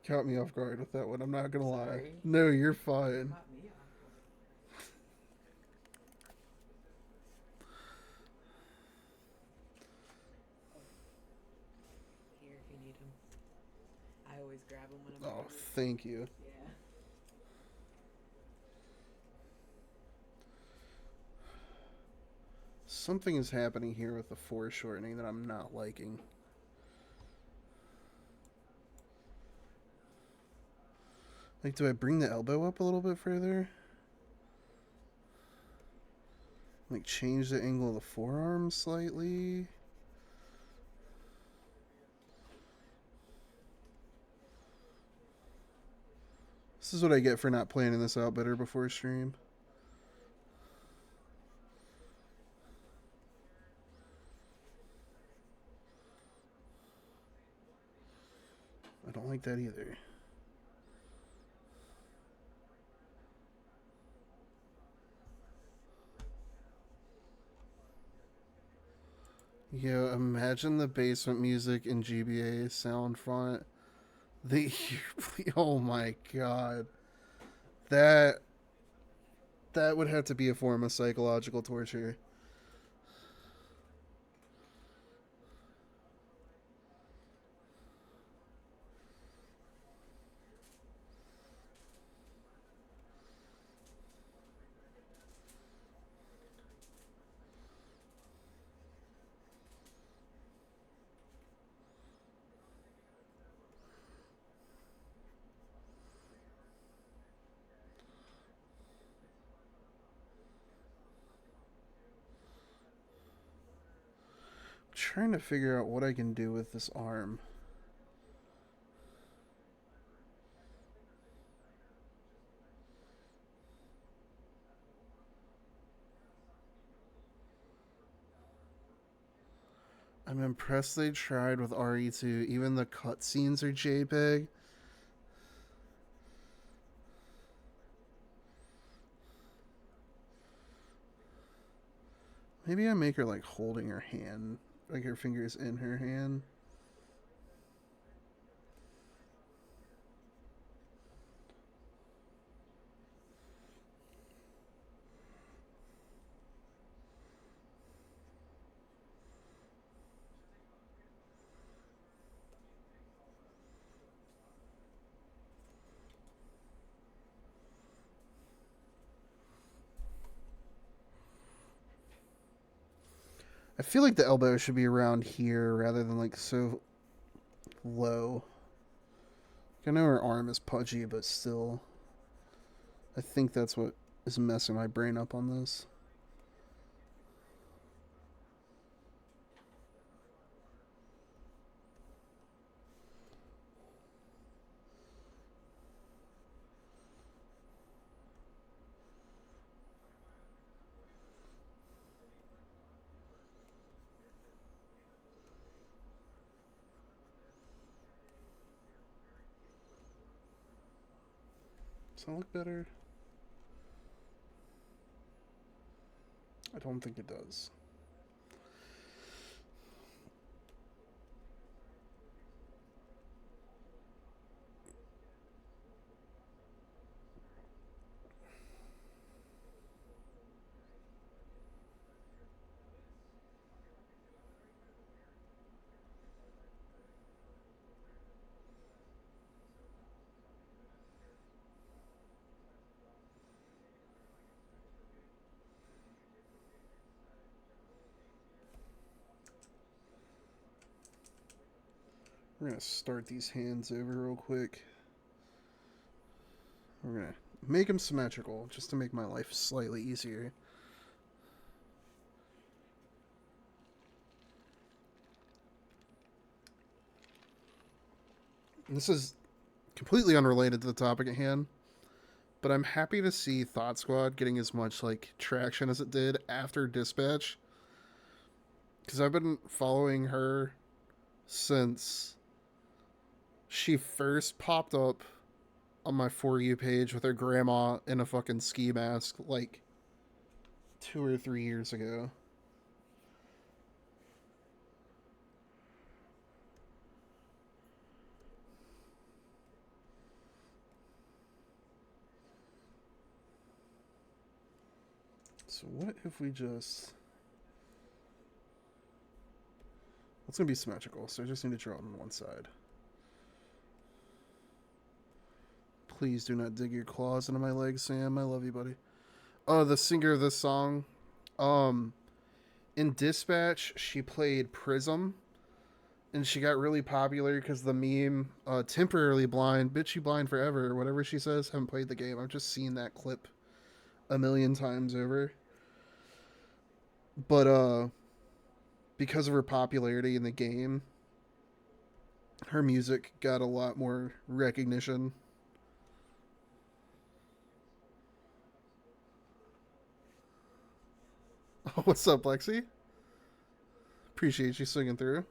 Caught me off guard with that one. I'm not gonna lie. Sorry. No, you're fine. Caught me off guard. Here, if you need them. I always grab them when I'm Oh, bored. thank you. Yeah. Something is happening here with the foreshortening that I'm not liking. Like, do I bring the elbow up a little bit further? Like, change the angle of the forearm slightly? This is what I get for not planning this out better before stream. I don't like that either. Yeah, imagine the basement music in GBA sound font. Oh my god. That would have to be a form of psychological torture. Trying to figure out what I can do with this arm. I'm impressed they tried with RE2. Even the cutscenes are JPEG. Maybe I make her like holding her hand, like her fingers in her hand. I feel like the elbow should be around here rather than like so low. I know her arm is pudgy, but still. I think that's what is messing my brain up on this. Does that look better? I don't think it does. We're going to start these hands over real quick. We're going to make them symmetrical just to make my life slightly easier. And this is completely unrelated to the topic at hand, but I'm happy to see Thought Squad getting as much like traction as it did after Dispatch, because I've been following her since she first popped up on my For You page with her grandma in a fucking ski mask like 2 or 3 years ago. So what if we just... It's going to be symmetrical, so I just need to draw it on one side. Please do not dig your claws into my legs, Sam. I love you, buddy. Oh, the singer of this song. In Dispatch, she played Prism, and she got really popular because the meme, temporarily blind, bitch you blind forever, or whatever she says. Haven't played the game. I've just seen that clip a million times over. But, because of her popularity in the game, her music got a lot more recognition. Oh, what's up, Lexi? Appreciate you swinging through.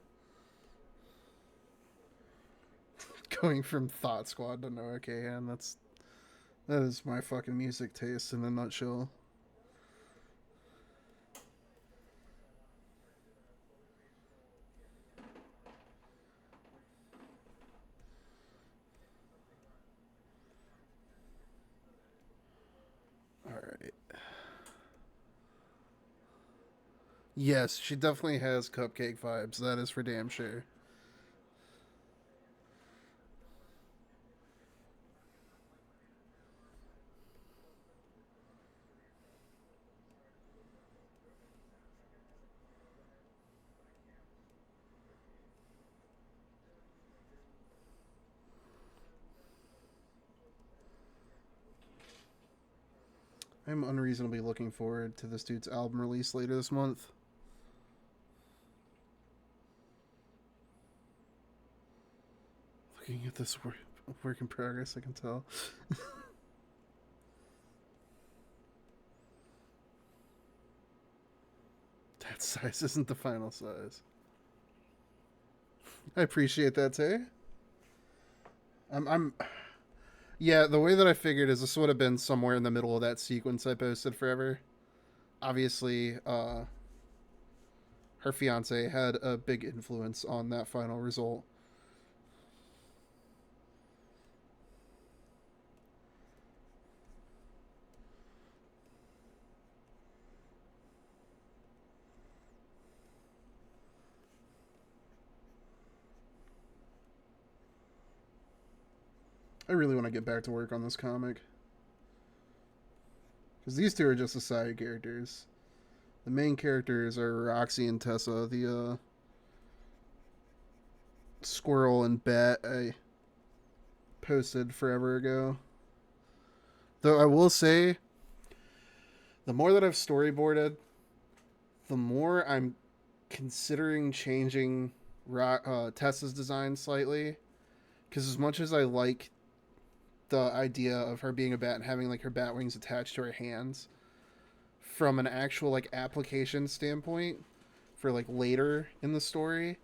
Going from Thought Squad to No Okay Hand, that is my fucking music taste in a nutshell. Alright. Yes, she definitely has cupcake vibes. That is for damn sure. I'm unreasonably looking forward to this dude's album release later this month. Looking at this work in progress, I can tell. That size isn't the final size. I appreciate that, Tay. Yeah, the way that I figured is this would have been somewhere in the middle of that sequence I posted forever. Obviously, her fiance had a big influence on that final result. I really want to get back to work on this comic. Because these two are just the side characters. The main characters are Roxy and Tessa, the squirrel and bat I posted forever ago. Though I will say, the more that I've storyboarded, the more I'm considering changing Tessa's design slightly. Because as much as I like the idea of her being a bat and having like her bat wings attached to her hands, from an actual like application standpoint for like later in the story,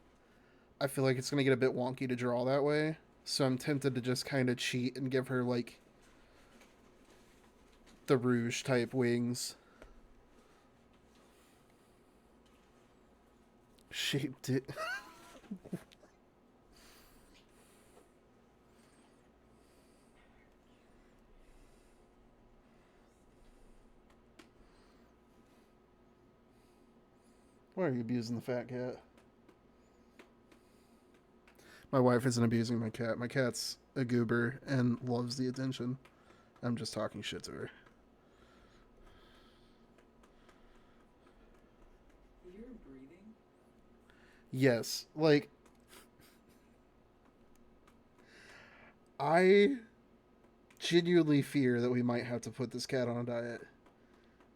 I feel like it's gonna get a bit wonky to draw that way. So I'm tempted to just kind of cheat and give her like the Rouge type wings. Shaped it. Why are you abusing the fat cat? My wife isn't abusing my cat. My cat's a goober and loves the attention. I'm just talking shit to her. You hear him breathing? Yes, like I genuinely fear that we might have to put this cat on a diet.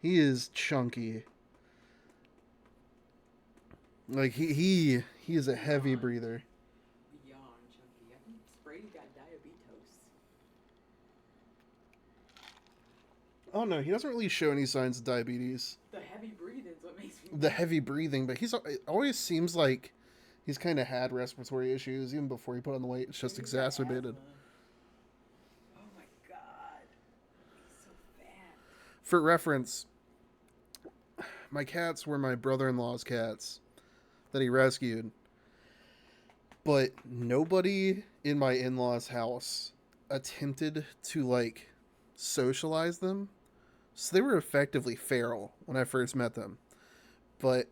He is chunky. Like he is a heavy breather. Beyond chunky. I think Brady got diabetes. Oh no, he doesn't really show any signs of diabetes. The heavy breathing's what makes me. The heavy breathing, but it always seems like he's kind of had respiratory issues even before he put on the weight. It's just Maybe he's got exacerbated. asthma. Oh my god. He's so fat. For reference, my cats were my brother-in-law's cats that he rescued. But nobody in my in-laws' house attempted to, like, socialize them. So they were effectively feral when I first met them. But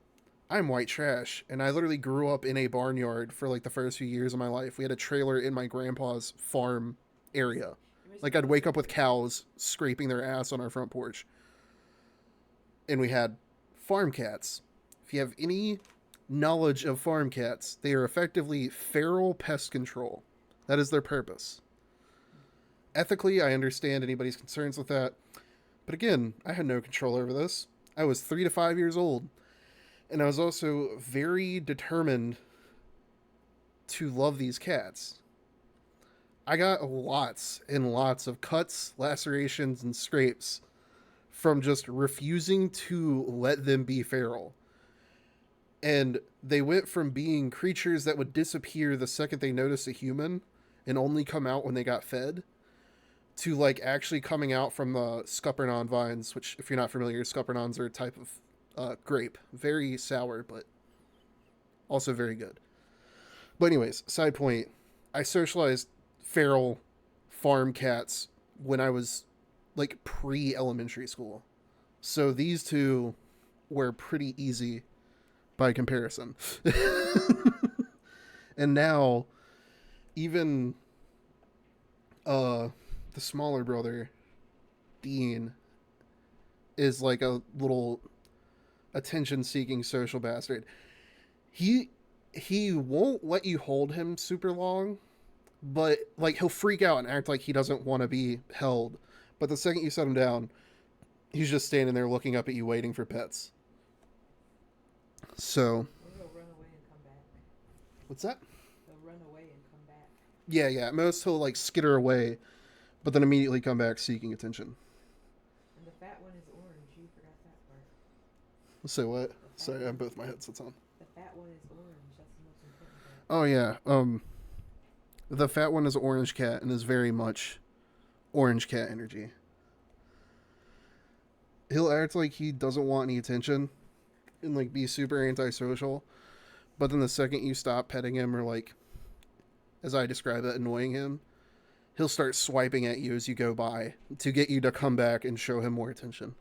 I'm white trash, and I literally grew up in a barnyard for, like, the first few years of my life. We had a trailer in my grandpa's farm area. Like, I'd wake up with cows scraping their ass on our front porch. And we had farm cats. If you have any knowledge of farm cats, they are effectively feral pest control. That is their purpose. Ethically, I understand anybody's concerns with that. But again, I had no control over this. I was 3 to 5 years old. And I was also very determined to love these cats. I got lots and lots of cuts, lacerations, and scrapes from just refusing to let them be feral. And they went from being creatures that would disappear the second they noticed a human and only come out when they got fed, to like actually coming out from the scuppernong vines, which, if you're not familiar, scuppernongs are a type of grape. Very sour, but also very good. But anyways, side point, I socialized feral farm cats when I was like pre-elementary school. So these two were pretty easy by comparison. And now even the smaller brother, Dean, is like a little attention-seeking social bastard. He won't let you hold him super long, but like he'll freak out and act like he doesn't want to be held. But the second you set him down, he's just standing there looking up at you waiting for pets. So Maybe he'll run away and come back. what's that? He'll run away and come back. Yeah. At most he'll like skitter away, but then immediately come back seeking attention. And the fat one is orange. You forgot that part. Say what? Sorry, I have both my headsets on. The fat one is orange. That's the most important part. Oh yeah. The fat one is an orange cat and is very much orange cat energy. He'll act like he doesn't want any attention and like be super antisocial, but then the second you stop petting him or like, as I describe it, annoying him, he'll start swiping at you as you go by to get you to come back and show him more attention.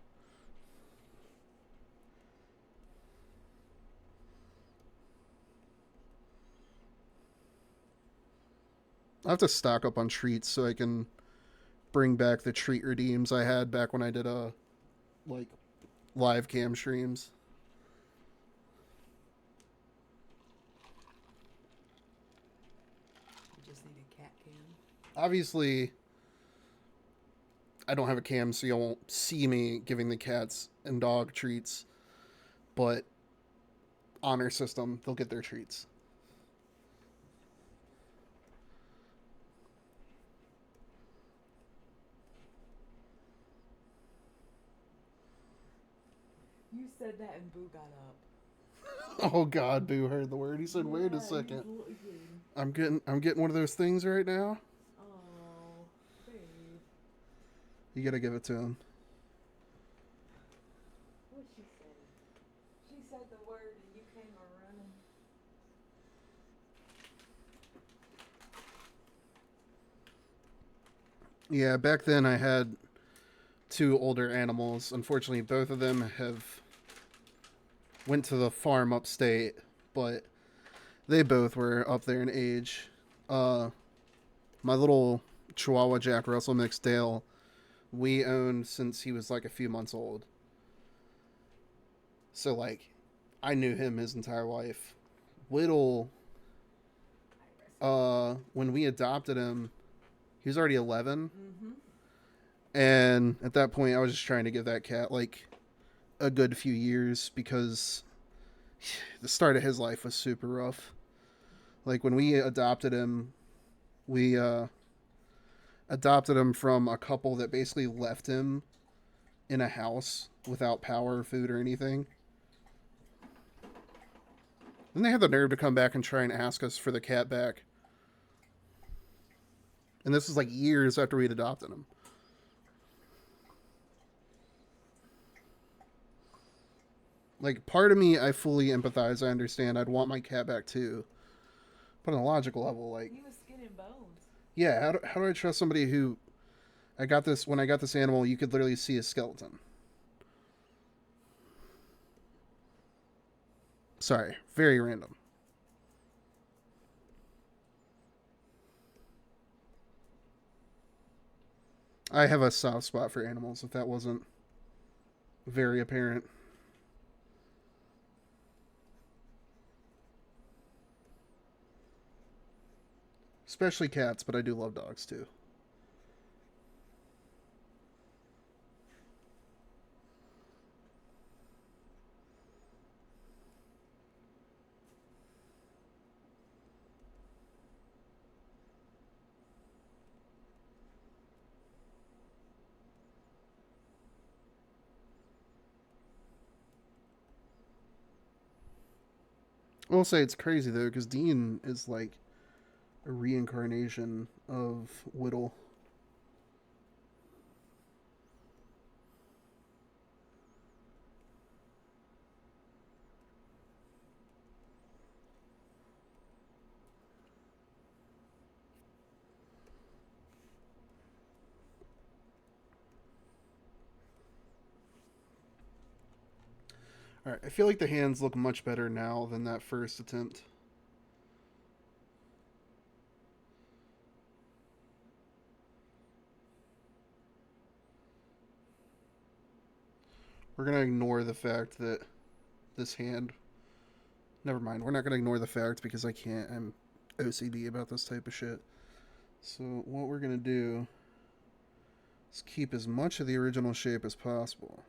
I have to stock up on treats so I can bring back the treat redeems I had back when I did like live cam streams. You just need a cat cam. Obviously, I don't have a cam, so you won't see me giving the cats and dog treats, but honor system, they'll get their treats. You said that and Boo got up. Oh God, Boo heard the word. He said, "Wait a second. I'm getting one of those things right now." Oh, babe. You gotta give it to him. Yeah, back then I had two older animals. Unfortunately, both of them have went to the farm upstate, but they both were up there in age. My little Chihuahua Jack Russell mixed Dale, we owned since he was like a few months old. So like, I knew him his entire life. Whittle, when we adopted him, he was already 11, Mm-hmm. and at that point, I was just trying to give that cat like a good few years because the start of his life was super rough. Like when we adopted him, we adopted him from a couple that basically left him in a house without power, food, or anything. Then they had the nerve to come back and try and ask us for the cat back. And this was like years after we'd adopted him. Like, part of me, I fully empathize. I understand. I'd want my cat back too. But on a logical level, like, He was skin and bones. yeah, how do I trust somebody who when I got this animal, you could literally see a skeleton. Sorry, very random. I have a soft spot for animals, if that wasn't very apparent. Especially cats, but I do love dogs too. I will say it's crazy though, because Dean is like a reincarnation of Whittle. All right, I feel like the hands look much better now than that first attempt. We're gonna ignore the fact that this hand. Never mind. We're not gonna ignore the fact because I can't. I'm OCD about this type of shit. So what we're gonna do is keep as much of the original shape as possible,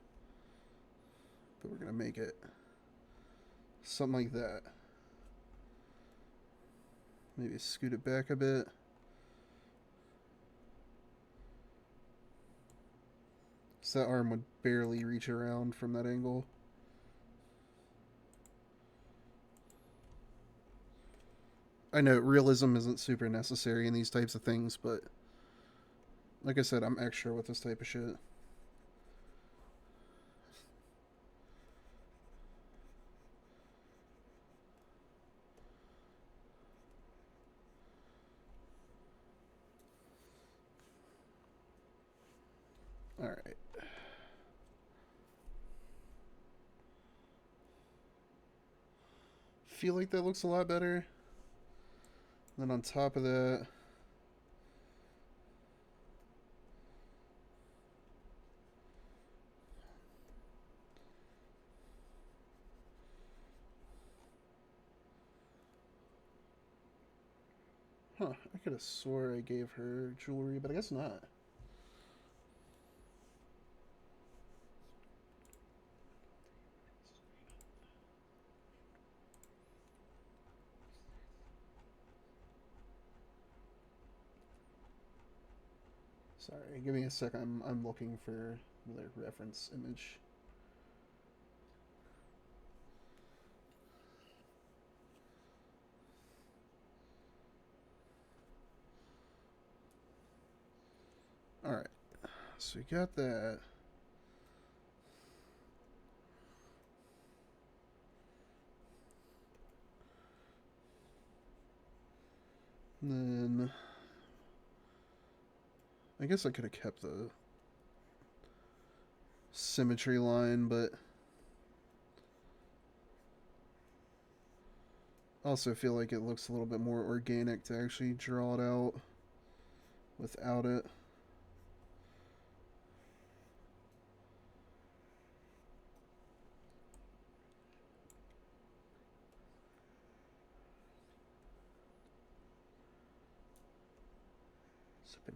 but we're gonna make it something like that. Maybe scoot it back a bit. So that arm would barely reach around from that angle. I know realism isn't super necessary in these types of things, but like I said, I'm extra with this type of shit. Alright. Feel like that looks a lot better. Then on top of that, I could have swore I gave her jewelry, but I guess not. Sorry, give me a sec. I'm looking for the reference image. All right, so we got that. And then I guess I could have kept the symmetry line, but I also feel like it looks a little bit more organic to actually draw it out without it.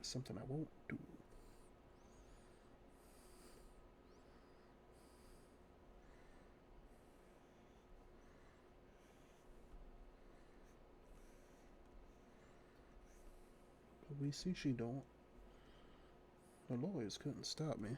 Something I won't do. But we see she don't. The lawyers couldn't stop me.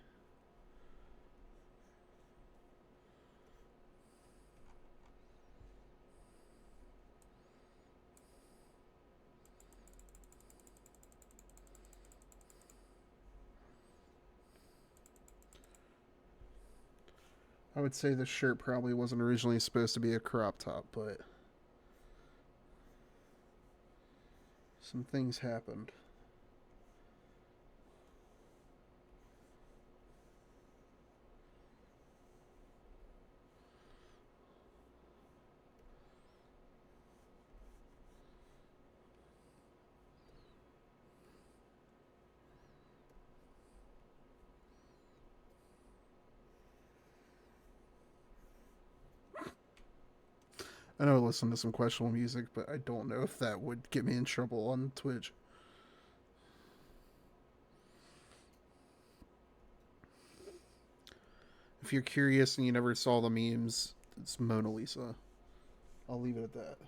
I would say this shirt probably wasn't originally supposed to be a crop top, but some things happened. I know I listen to some questionable music, but I don't know if that would get me in trouble on Twitch. If you're curious and you never saw the memes, it's Mona Lisa. I'll leave it at that.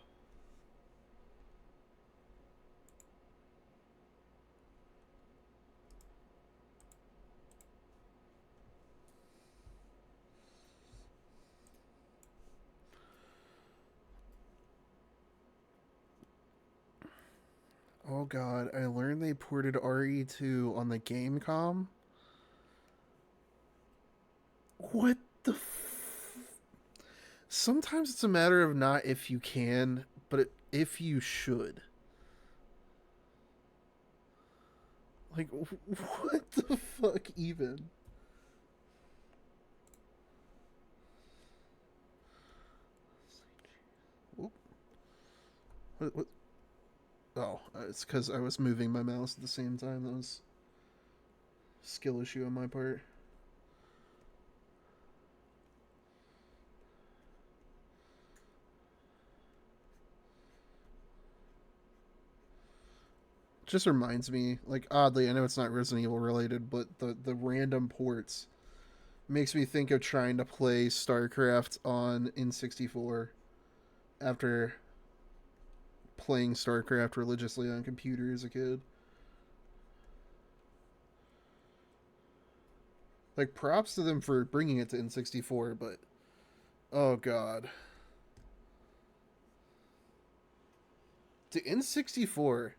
Oh god, I learned they ported RE2 on the Gamecom. What the Sometimes it's a matter of not if you can, but if you should. Like, what the fuck even? Whoop. What? Oh, it's because I was moving my mouse at the same time. That was a skill issue on my part. Just reminds me, like, oddly, I know it's not Resident Evil related, but the random ports makes me think of trying to play StarCraft on N64 after playing StarCraft religiously on computer as a kid. Like, props to them for bringing it to N64, but oh god. To N64,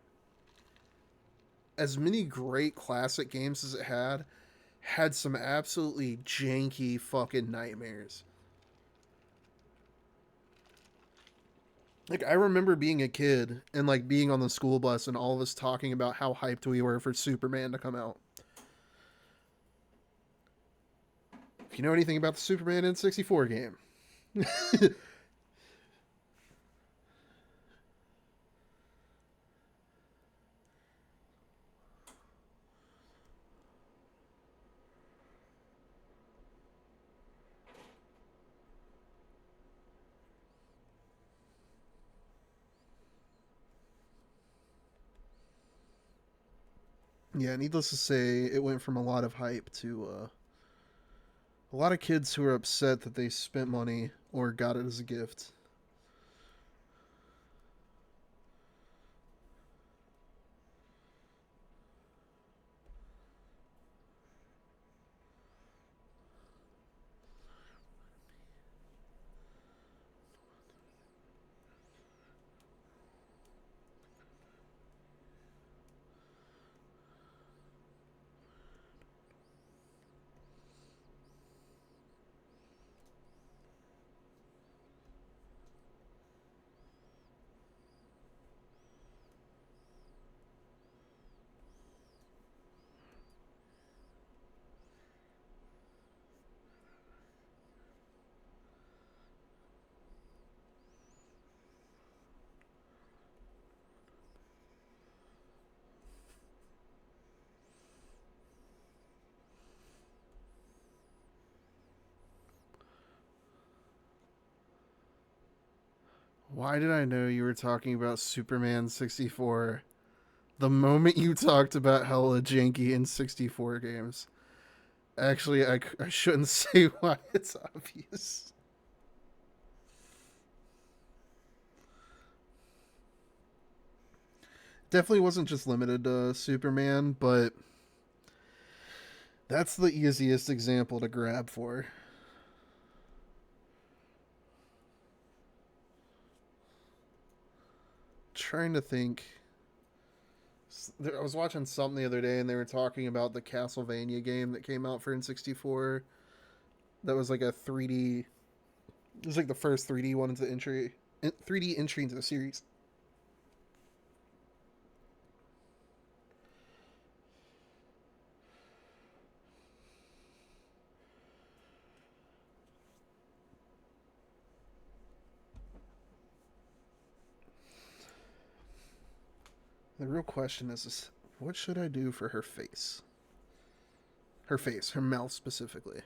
as many great classic games as it had some absolutely janky fucking nightmares. Like, I remember being a kid and, like, being on the school bus and all of us talking about how hyped we were for Superman to come out. If you know anything about the Superman N64 game. Yeah, needless to say, it went from a lot of hype to a lot of kids who are upset that they spent money or got it as a gift. Why did I know you were talking about Superman 64 the moment you talked about hella janky in 64 games? Actually, I shouldn't say why, it's obvious. Definitely wasn't just limited to Superman, but that's the easiest example to grab for. Trying to think. I was watching something the other day and they were talking about the Castlevania game that came out for N64. That was like a 3D. It was like the first 3D one into entry, 3D entry into the series. The real question is what should I do for her face? Her face, her mouth specifically.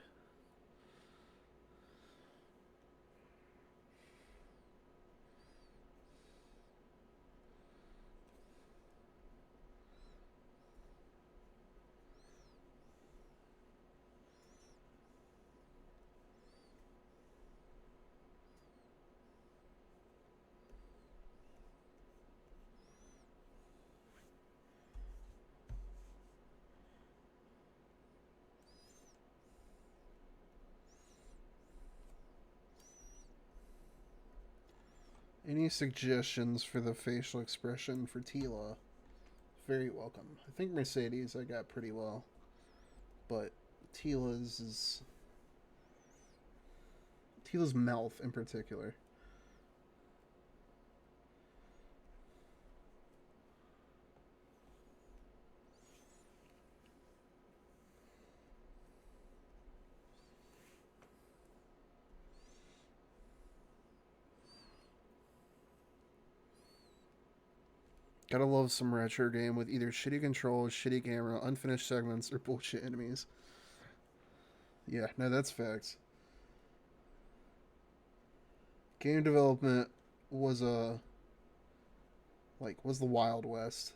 Any suggestions for the facial expression for Tila? Very welcome. I think Mercedes I got pretty well, but Tila's mouth in particular. Gotta love some retro game with either shitty controls, shitty camera, unfinished segments, or bullshit enemies. Yeah, no, that's facts. Game development was was the Wild West.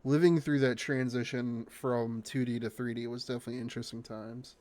Living through that transition from 2D to 3D was definitely interesting times.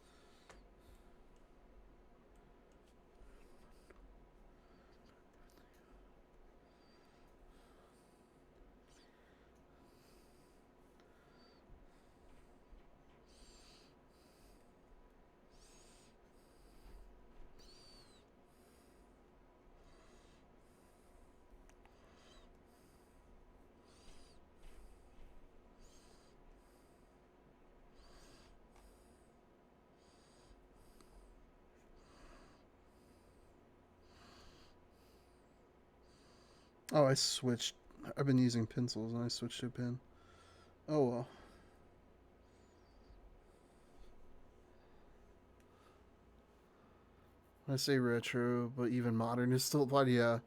Oh, I switched. I've been using pencils and I switched to a pen. Oh well. I say retro, but even modern is still applied. Yeah.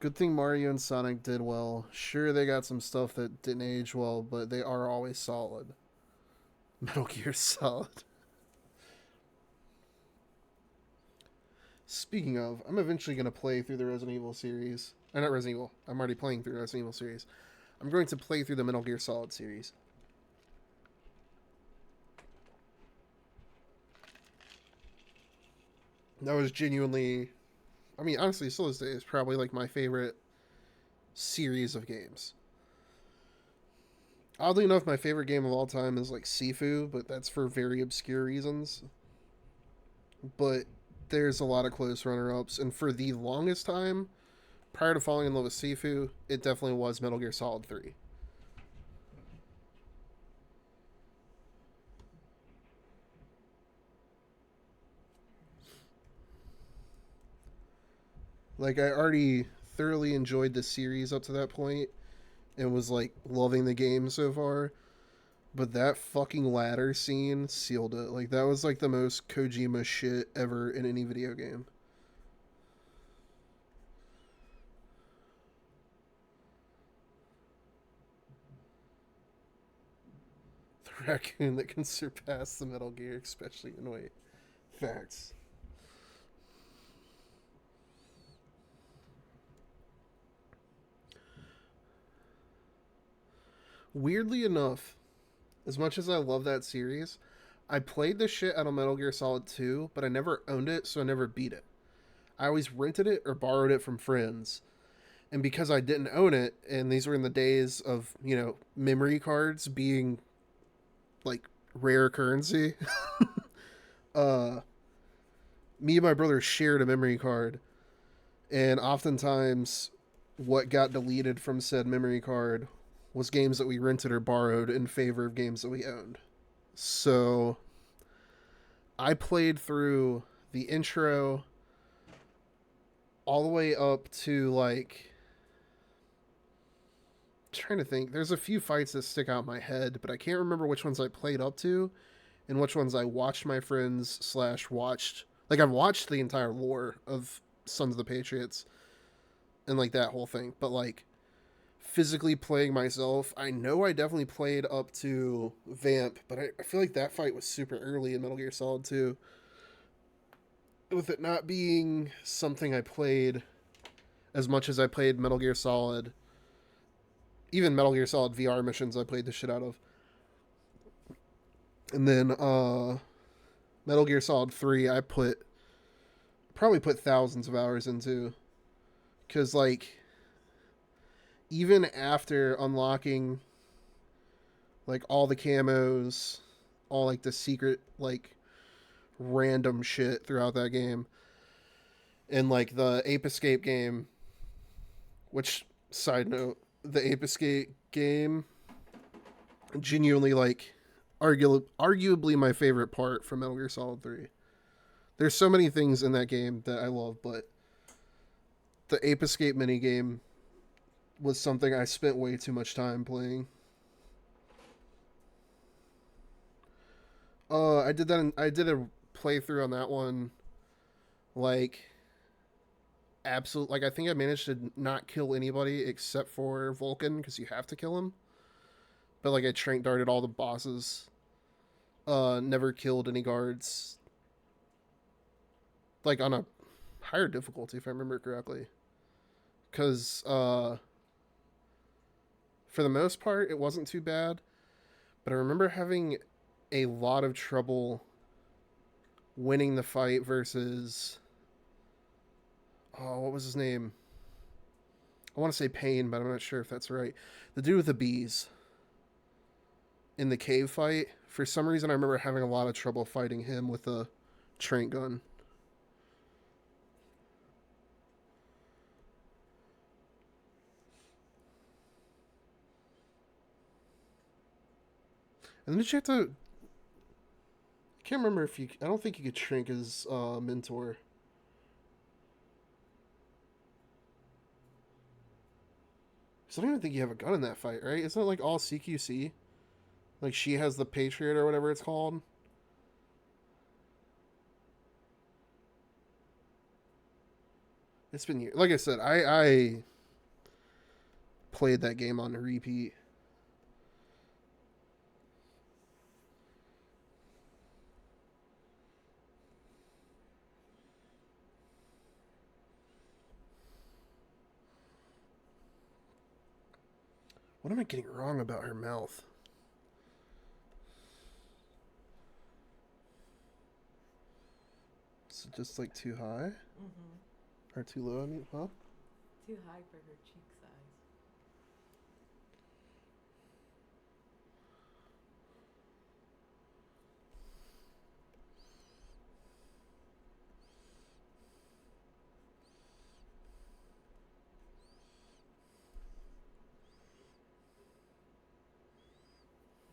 Good thing Mario and Sonic did well. Sure, they got some stuff that didn't age well, but they are always solid. Metal Gear Solid. Speaking of, I'm eventually going to play through the Resident Evil series. Not Resident Evil. I'm already playing through the Resident Evil series. I'm going to play through the Metal Gear Solid series. That was genuinely, I mean, honestly, still this day is probably like my favorite series of games. Oddly enough, my favorite game of all time is like Sifu, but that's for very obscure reasons. But there's a lot of close runner-ups, and for the longest time, prior to falling in love with Sifu, it definitely was Metal Gear Solid 3. Like, I already thoroughly enjoyed the series up to that point and was like loving the game so far. But that fucking ladder scene sealed it. Like, that was like the most Kojima shit ever in any video game. The raccoon that can surpass the Metal Gear, especially in weight. Facts. Weirdly enough, as much as I love that series, I played the shit out of Metal Gear Solid 2, but I never owned it, so I never beat it. I always rented it or borrowed it from friends. And because I didn't own it, and these were in the days of, memory cards being like rare currency, uh, me and my brother shared a memory card. And oftentimes, what got deleted from said memory card was games that we rented or borrowed in favor of games that we owned. So I played through the intro all the way up to like, trying to think. There's a few fights that stick out in my head, but I can't remember which ones I played up to and which ones I watched my friends / watched. Like I've watched the entire lore of Sons of the Patriots and like that whole thing, but like physically playing myself, I know I definitely played up to Vamp, but I feel like that fight was super early in Metal Gear Solid 2. With it not being something I played as much as I played Metal Gear Solid, even Metal Gear Solid VR missions I played the shit out of. And then Metal Gear Solid 3 I probably put thousands of hours into, cuz like even after unlocking like all the camos, all like the secret like random shit throughout that game, and like the Ape Escape game, which side note, the Ape Escape game genuinely like arguably my favorite part from Metal Gear Solid 3. There's so many things in that game that I love, but the Ape Escape minigame was something I spent way too much time playing. I did that. I did a playthrough on that one. Like, absolute. Like, I think I managed to not kill anybody except for Vulcan because you have to kill him. But like, I trank darted all the bosses. Never killed any guards. Like on a higher difficulty, if I remember correctly. Because for the most part, it wasn't too bad. But I remember having a lot of trouble winning the fight versus, oh, what was his name? I want to say Pain, but I'm not sure if that's right. The dude with the bees in the cave fight. For some reason, I remember having a lot of trouble fighting him with a trank gun. And then did you have to? I can't remember if you. I don't think you could shrink his mentor. Because I don't even think you have a gun in that fight, right? Isn't it like all CQC? Like she has the Patriot or whatever it's called. It's been years. Like I said, I played that game on repeat. What am I getting wrong about her mouth? Is it just like too high? Or too low, I mean, huh? Too high for her cheek size.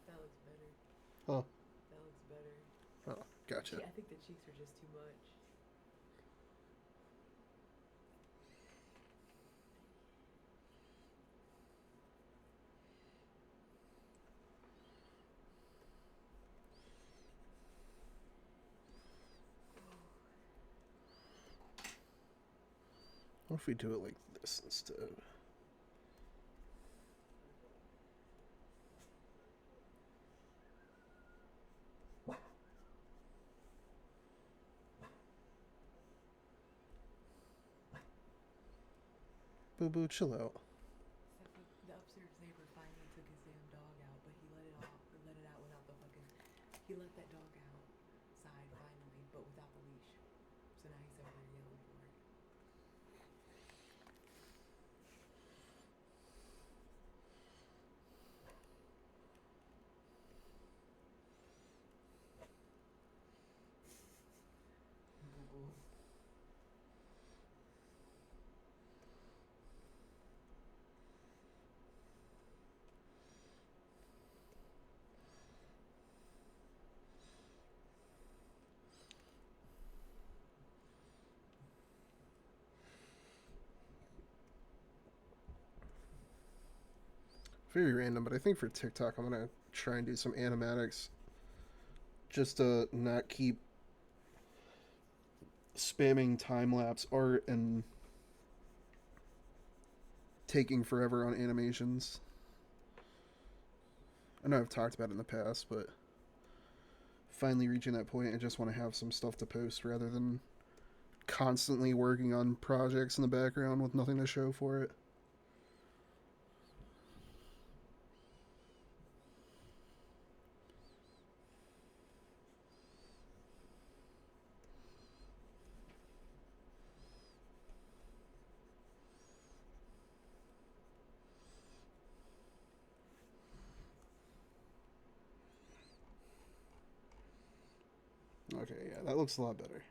That looks better. Huh. That looks better. Oh, gotcha. I think the cheeks are just too much. What if we do it like this instead? Boo boo, chill out. Except the upstairs neighbor finally took his damn dog He let that dog outside finally, but without the leash. So now he's over there yelling for it. Boo-boo. Very random, but I think for TikTok I'm gonna try and do some animatics just to not keep spamming time-lapse art and taking forever on animations. I know I've talked about it in the past, but finally reaching that point, I just want to have some stuff to post rather than constantly working on projects in the background with nothing to show for it. Okay, yeah, that looks a lot better.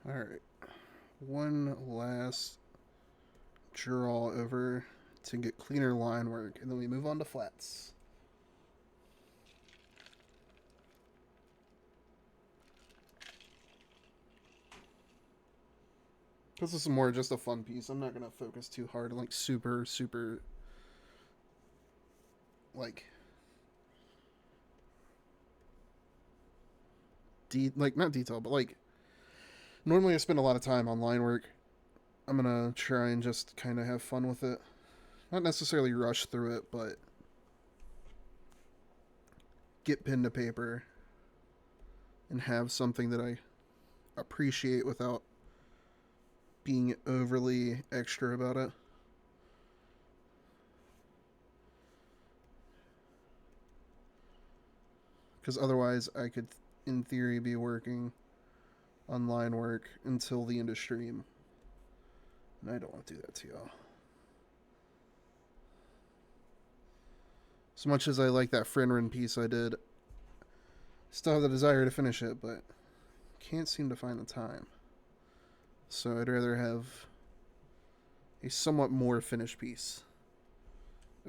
Alright. One last draw over to get cleaner line work, and then we move on to flats. This is more just a fun piece. I'm not going to focus too hard on, like, super, like, not detail, but, like, normally I spend a lot of time on line work. I'm going to try and just kind of have fun with it. Not necessarily rush through it, but get pen to paper and have something that I appreciate without being overly extra about it. Because otherwise I could, in theory, be working on line work until the end of stream. And I don't want to do that to y'all. As much as I like that Frinrin piece I did, still have the desire to finish it, but can't seem to find the time. So I'd rather have a somewhat more finished piece.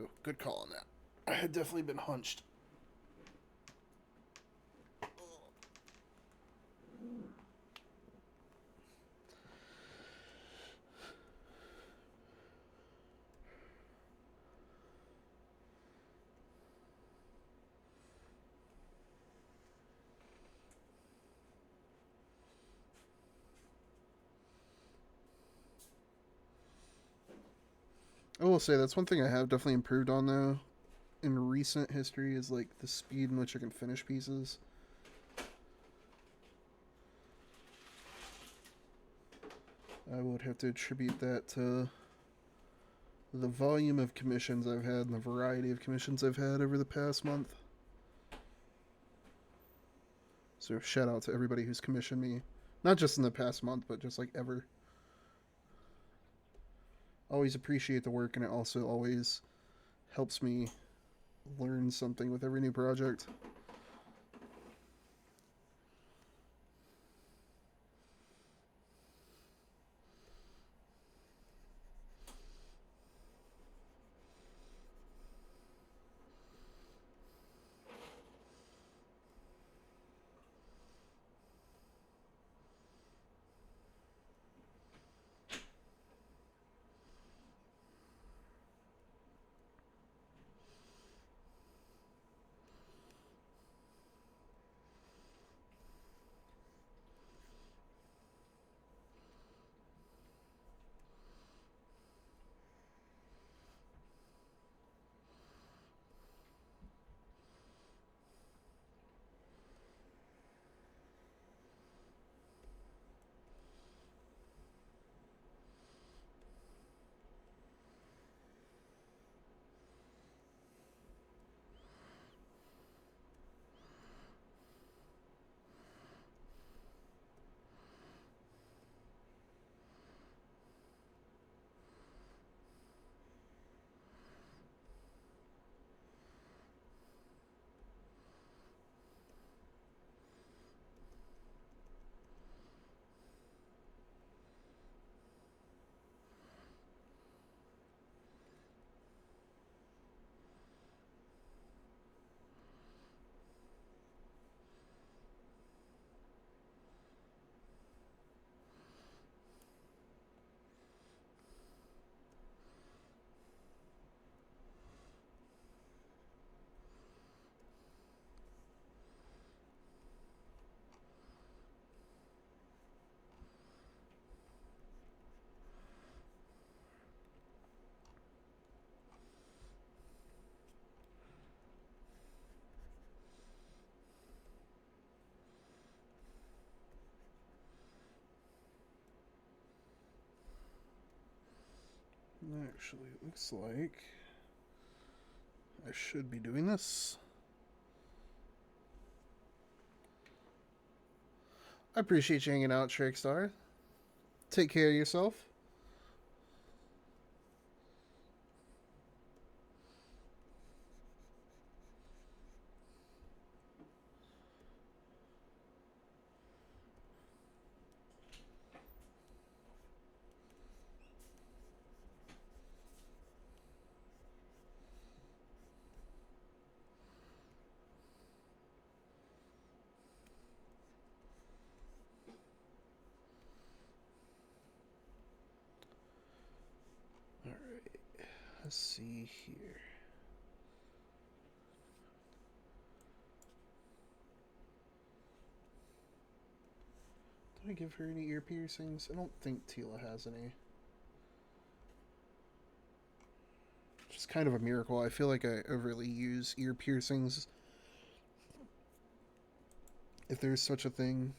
Oh, good call on that. I had definitely been hunched. I will say that's one thing I have definitely improved on though in recent history is like the speed in which I can finish pieces. I would have to attribute that to the volume of commissions I've had and the variety of commissions I've had over the past month. So shout out to everybody who's commissioned me. Not just in the past month, but just like ever. Always appreciate the work, and it also always helps me learn something with every new project. Actually, it looks like I should be doing this. I appreciate you hanging out, Trickstar. Take care of yourself. Alright, let's see here. Did I give her any ear piercings? I don't think Tila has any. Which is kind of a miracle. I feel like I overly use ear piercings, if there's such a thing.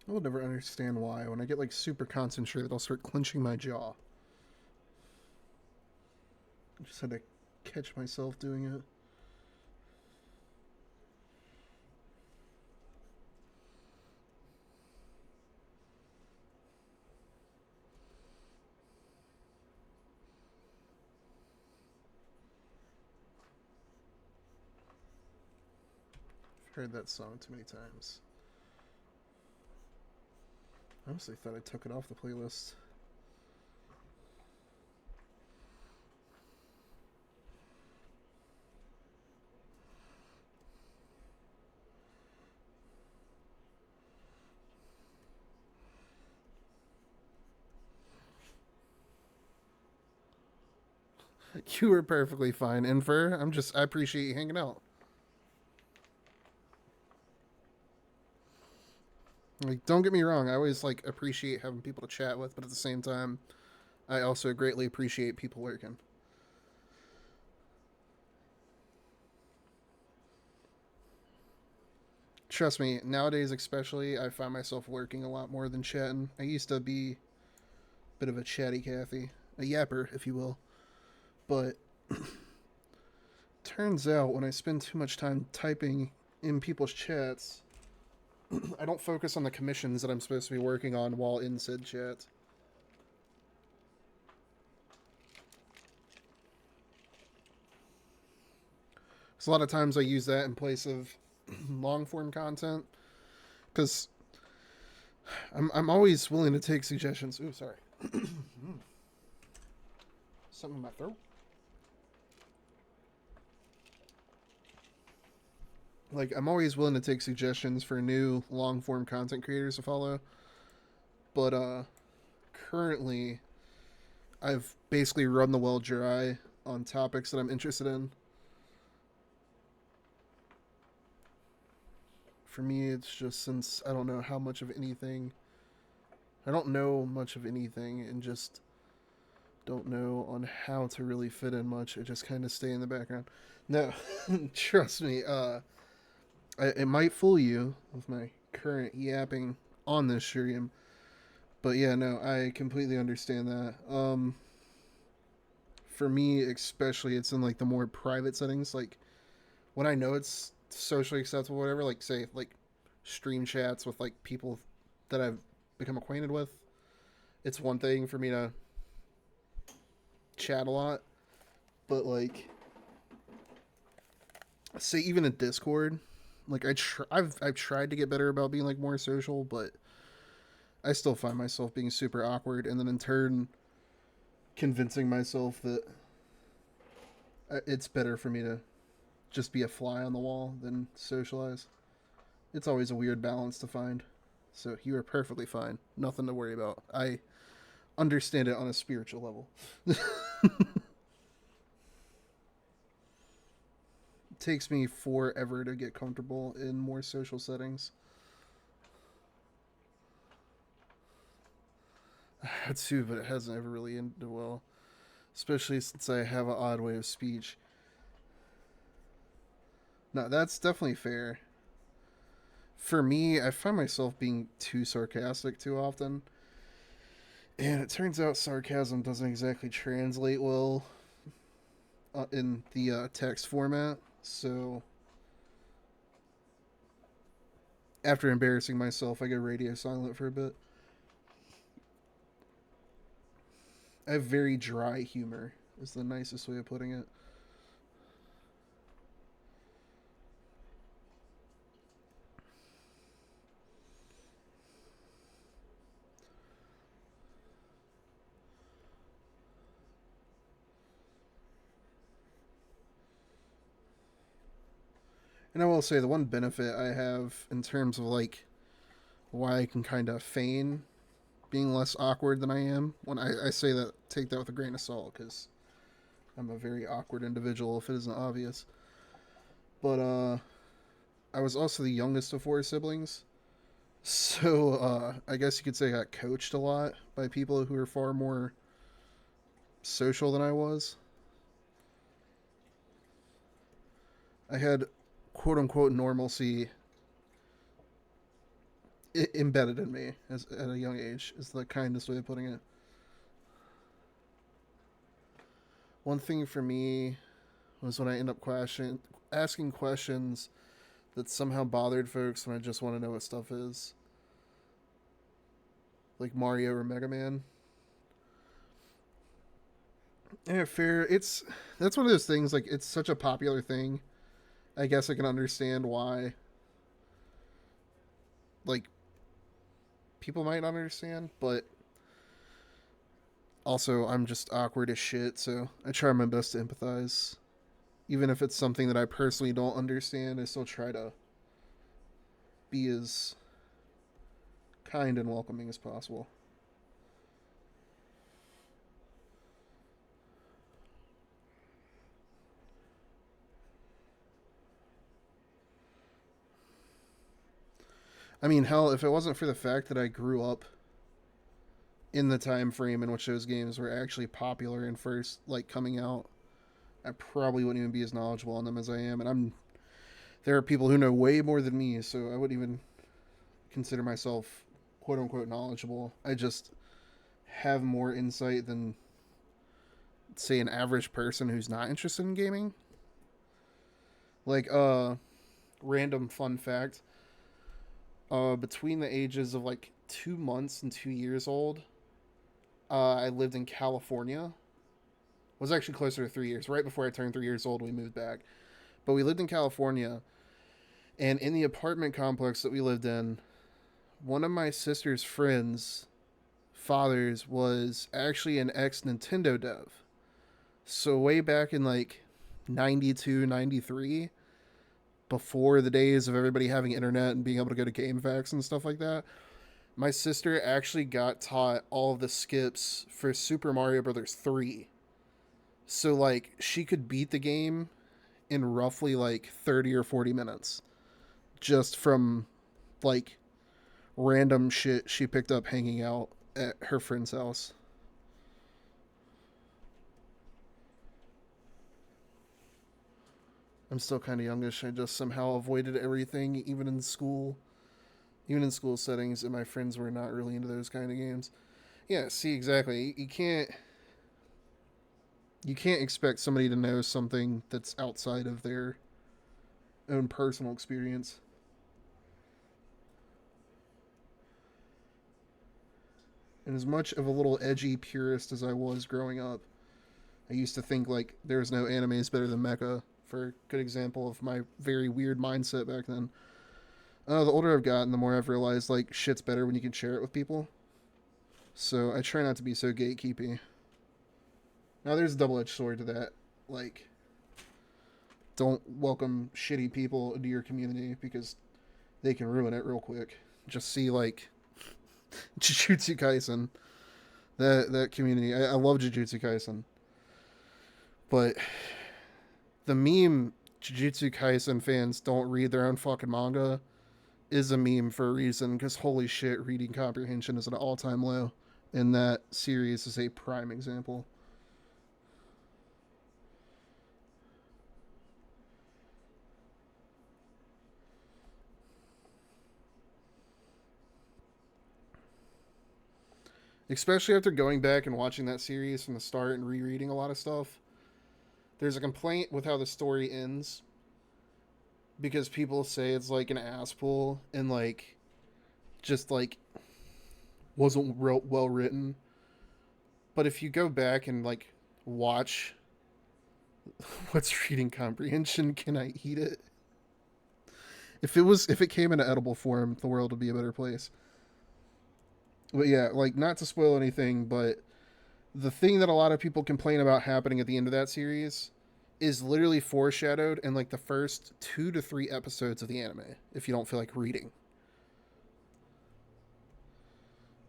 I will never understand why. When I get like super concentrated, I'll start clenching my jaw. I just had to catch myself doing it. I've heard that song too many times. I honestly thought I took it off the playlist. You were perfectly fine, Infer. I appreciate you hanging out. Like, don't get me wrong, I always like appreciate having people to chat with, but at the same time, I also greatly appreciate people working. Trust me, nowadays especially, I find myself working a lot more than chatting. I used to be a bit of a chatty Cathy, a yapper, if you will. But turns out when I spend too much time typing in people's chats, I don't focus on the commissions that I'm supposed to be working on while in said chat. So a lot of times I use that in place of long form content because I'm always willing to take suggestions. Ooh, sorry. Something in my throat. Like, I'm always willing to take suggestions for new long form content creators to follow. But currently I've basically run the well dry on topics that I'm interested in. For me, it's just since I don't know how much of anything. I don't know much of anything and just don't know on how to really fit in much. I just kind of stay in the background. No, trust me. It might fool you with my current yapping on this stream, but yeah, no, I completely understand that. For me, especially, it's in like the more private settings, like when I know it's socially acceptable, whatever. Like say, like stream chats with like people that I've become acquainted with. It's one thing for me to chat a lot, but like say even in Discord, like I've tried to get better about being like more social, but I still find myself being super awkward, and then in turn convincing myself that it's better for me to just be a fly on the wall than socialize. It's always a weird balance to find. So you are perfectly fine. Nothing to worry about. I understand it on a spiritual level. It takes me forever to get comfortable in more social settings. I had to, but it hasn't ever really ended well. Especially since I have an odd way of speech. No, that's definitely fair. For me, I find myself being too sarcastic too often. And it turns out sarcasm doesn't exactly translate well in the text format. So after embarrassing myself, I go radio silent for a bit. I have very dry humor, is the nicest way of putting it. And I will say the one benefit I have in terms of like why I can kind of feign being less awkward than I am. When I say that, take that with a grain of salt because I'm a very awkward individual if it isn't obvious. But I was also the youngest of four siblings. So I guess you could say I got coached a lot by people who are far more social than I was. I had quote unquote normalcy embedded in me as at a young age is the kindest way of putting it. One thing for me was when I end up asking questions that somehow bothered folks when I just want to know what stuff is, like Mario or Mega Man. Yeah, fair. That's one of those things. Like, it's such a popular thing. I guess I can understand why. Like, people might not understand, but also I'm just awkward as shit. So I try my best to empathize, even if it's something that I personally don't understand. I still try to be as kind and welcoming as possible. I mean, hell, if it wasn't for the fact that I grew up in the time frame in which those games were actually popular and first like coming out, I probably wouldn't even be as knowledgeable on them as I am. And there are people who know way more than me, so I wouldn't even consider myself quote unquote knowledgeable. I just have more insight than say an average person who's not interested in gaming. Like random fun fact. Between the ages of like 2 months and 2 years old, I lived in California. Was actually closer to 3 years. Right before I turned 3 years old, we moved back. But we lived in California, and in the apartment complex that we lived in, one of my sister's friends' fathers was actually an ex Nintendo dev. So way back in like 92, 93, before the days of everybody having internet and being able to go to GameFAQs and stuff like that, my sister actually got taught all of the skips for Super Mario Brothers 3. So like she could beat the game in roughly like 30 or 40 minutes just from like random shit she picked up hanging out at her friend's house. I'm still kind of youngish. I just somehow avoided everything, even in school settings, and my friends were not really into those kind of games. Yeah, see, exactly. You can't expect somebody to know something that's outside of their own personal experience. And as much of a little edgy purist as I was growing up, I used to think like there was no animes better than Mecha, for a good example of my very weird mindset back then. The older I've gotten, the more I've realized like shit's better when you can share it with people. So I try not to be so gatekeepy. Now there's a double-edged sword to that. Like, don't welcome shitty people into your community because they can ruin it real quick. Just see like Jujutsu Kaisen, that community. I love Jujutsu Kaisen, but the meme Jujutsu Kaisen fans don't read their own fucking manga is a meme for a reason, because holy shit, reading comprehension is at an all-time low, and that series is a prime example. Especially after going back and watching that series from the start and rereading a lot of stuff, there's a complaint with how the story ends because people say it's like an ass pull and like just like wasn't well written. But if you go back and like watch what's reading comprehension, can I eat it? If it came in an edible form, the world would be a better place. But yeah, like not to spoil anything, but the thing that a lot of people complain about happening at the end of that series is literally foreshadowed in like the first 2 to 3 episodes of the anime if you don't feel like reading.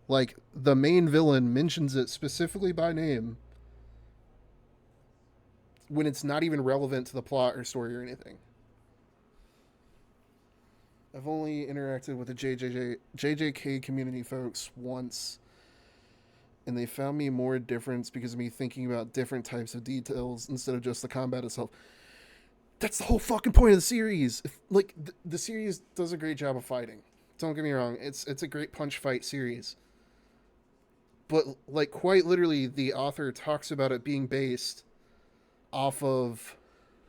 Like the main villain mentions it specifically by name when it's not even relevant to the plot or story or anything. I've only interacted with the JJK community folks once, and they found me more difference because of me thinking about different types of details instead of just the combat itself. That's the whole fucking point of the series. If, like, the series does a great job of fighting. Don't get me wrong, it's a great punch fight series. But like quite literally the author talks about it being based off of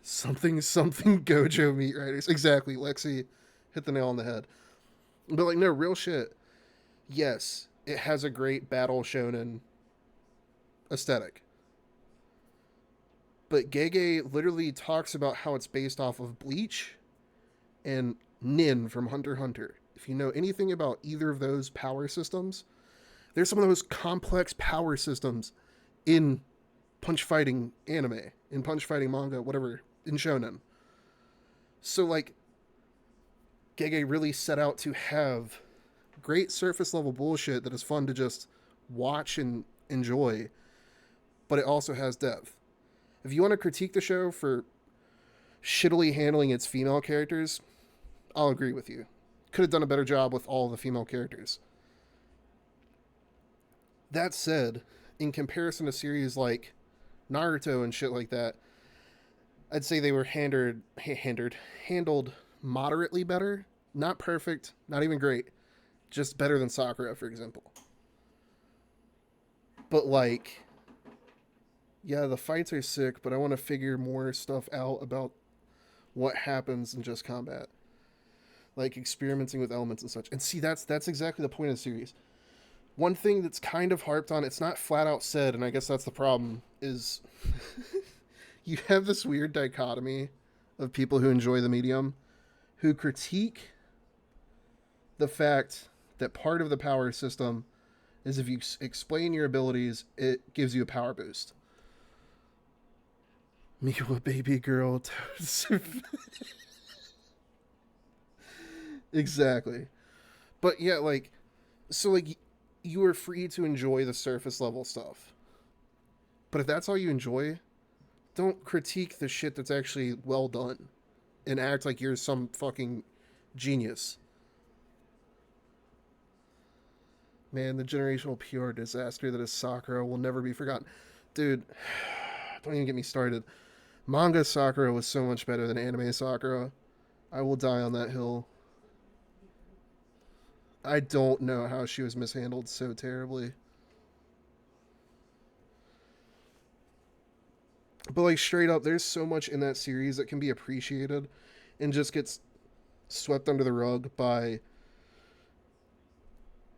something Gojo Meat Riders. Exactly, Lexi hit the nail on the head. But like no real shit. Yes, it has a great battle shonen aesthetic. But Gege literally talks about how it's based off of Bleach and Nin from Hunter x Hunter. If you know anything about either of those power systems, there's some of the most complex power systems in punch fighting anime, in punch fighting manga, whatever, in shonen. So like Gege really set out to have great surface level bullshit that is fun to just watch and enjoy, but it also has depth. If you want to critique the show for shittily handling its female characters, I'll agree with you. Could have done a better job with all the female characters. That said, in comparison to series like Naruto and shit like that, I'd say they were handled moderately better. Not perfect, not even great. Just better than Sakura, for example. But like, yeah, the fights are sick, but I want to figure more stuff out about what happens in just combat. Like experimenting with elements and such. And see, that's exactly the point of the series. One thing that's kind of harped on, it's not flat out said, and I guess that's the problem, is you have this weird dichotomy of people who enjoy the medium who critique the fact that part of the power system is if you explain your abilities, it gives you a power boost. Miwa baby girl. Exactly. But yeah, like, so like you are free to enjoy the surface level stuff. But if that's all you enjoy, don't critique the shit that's actually well done and act like you're some fucking genius. Man, the generational PR disaster that is Sakura will never be forgotten. Dude, don't even get me started. Manga Sakura was so much better than anime Sakura. I will die on that hill. I don't know how she was mishandled so terribly. But like straight up, there's so much in that series that can be appreciated and just gets swept under the rug by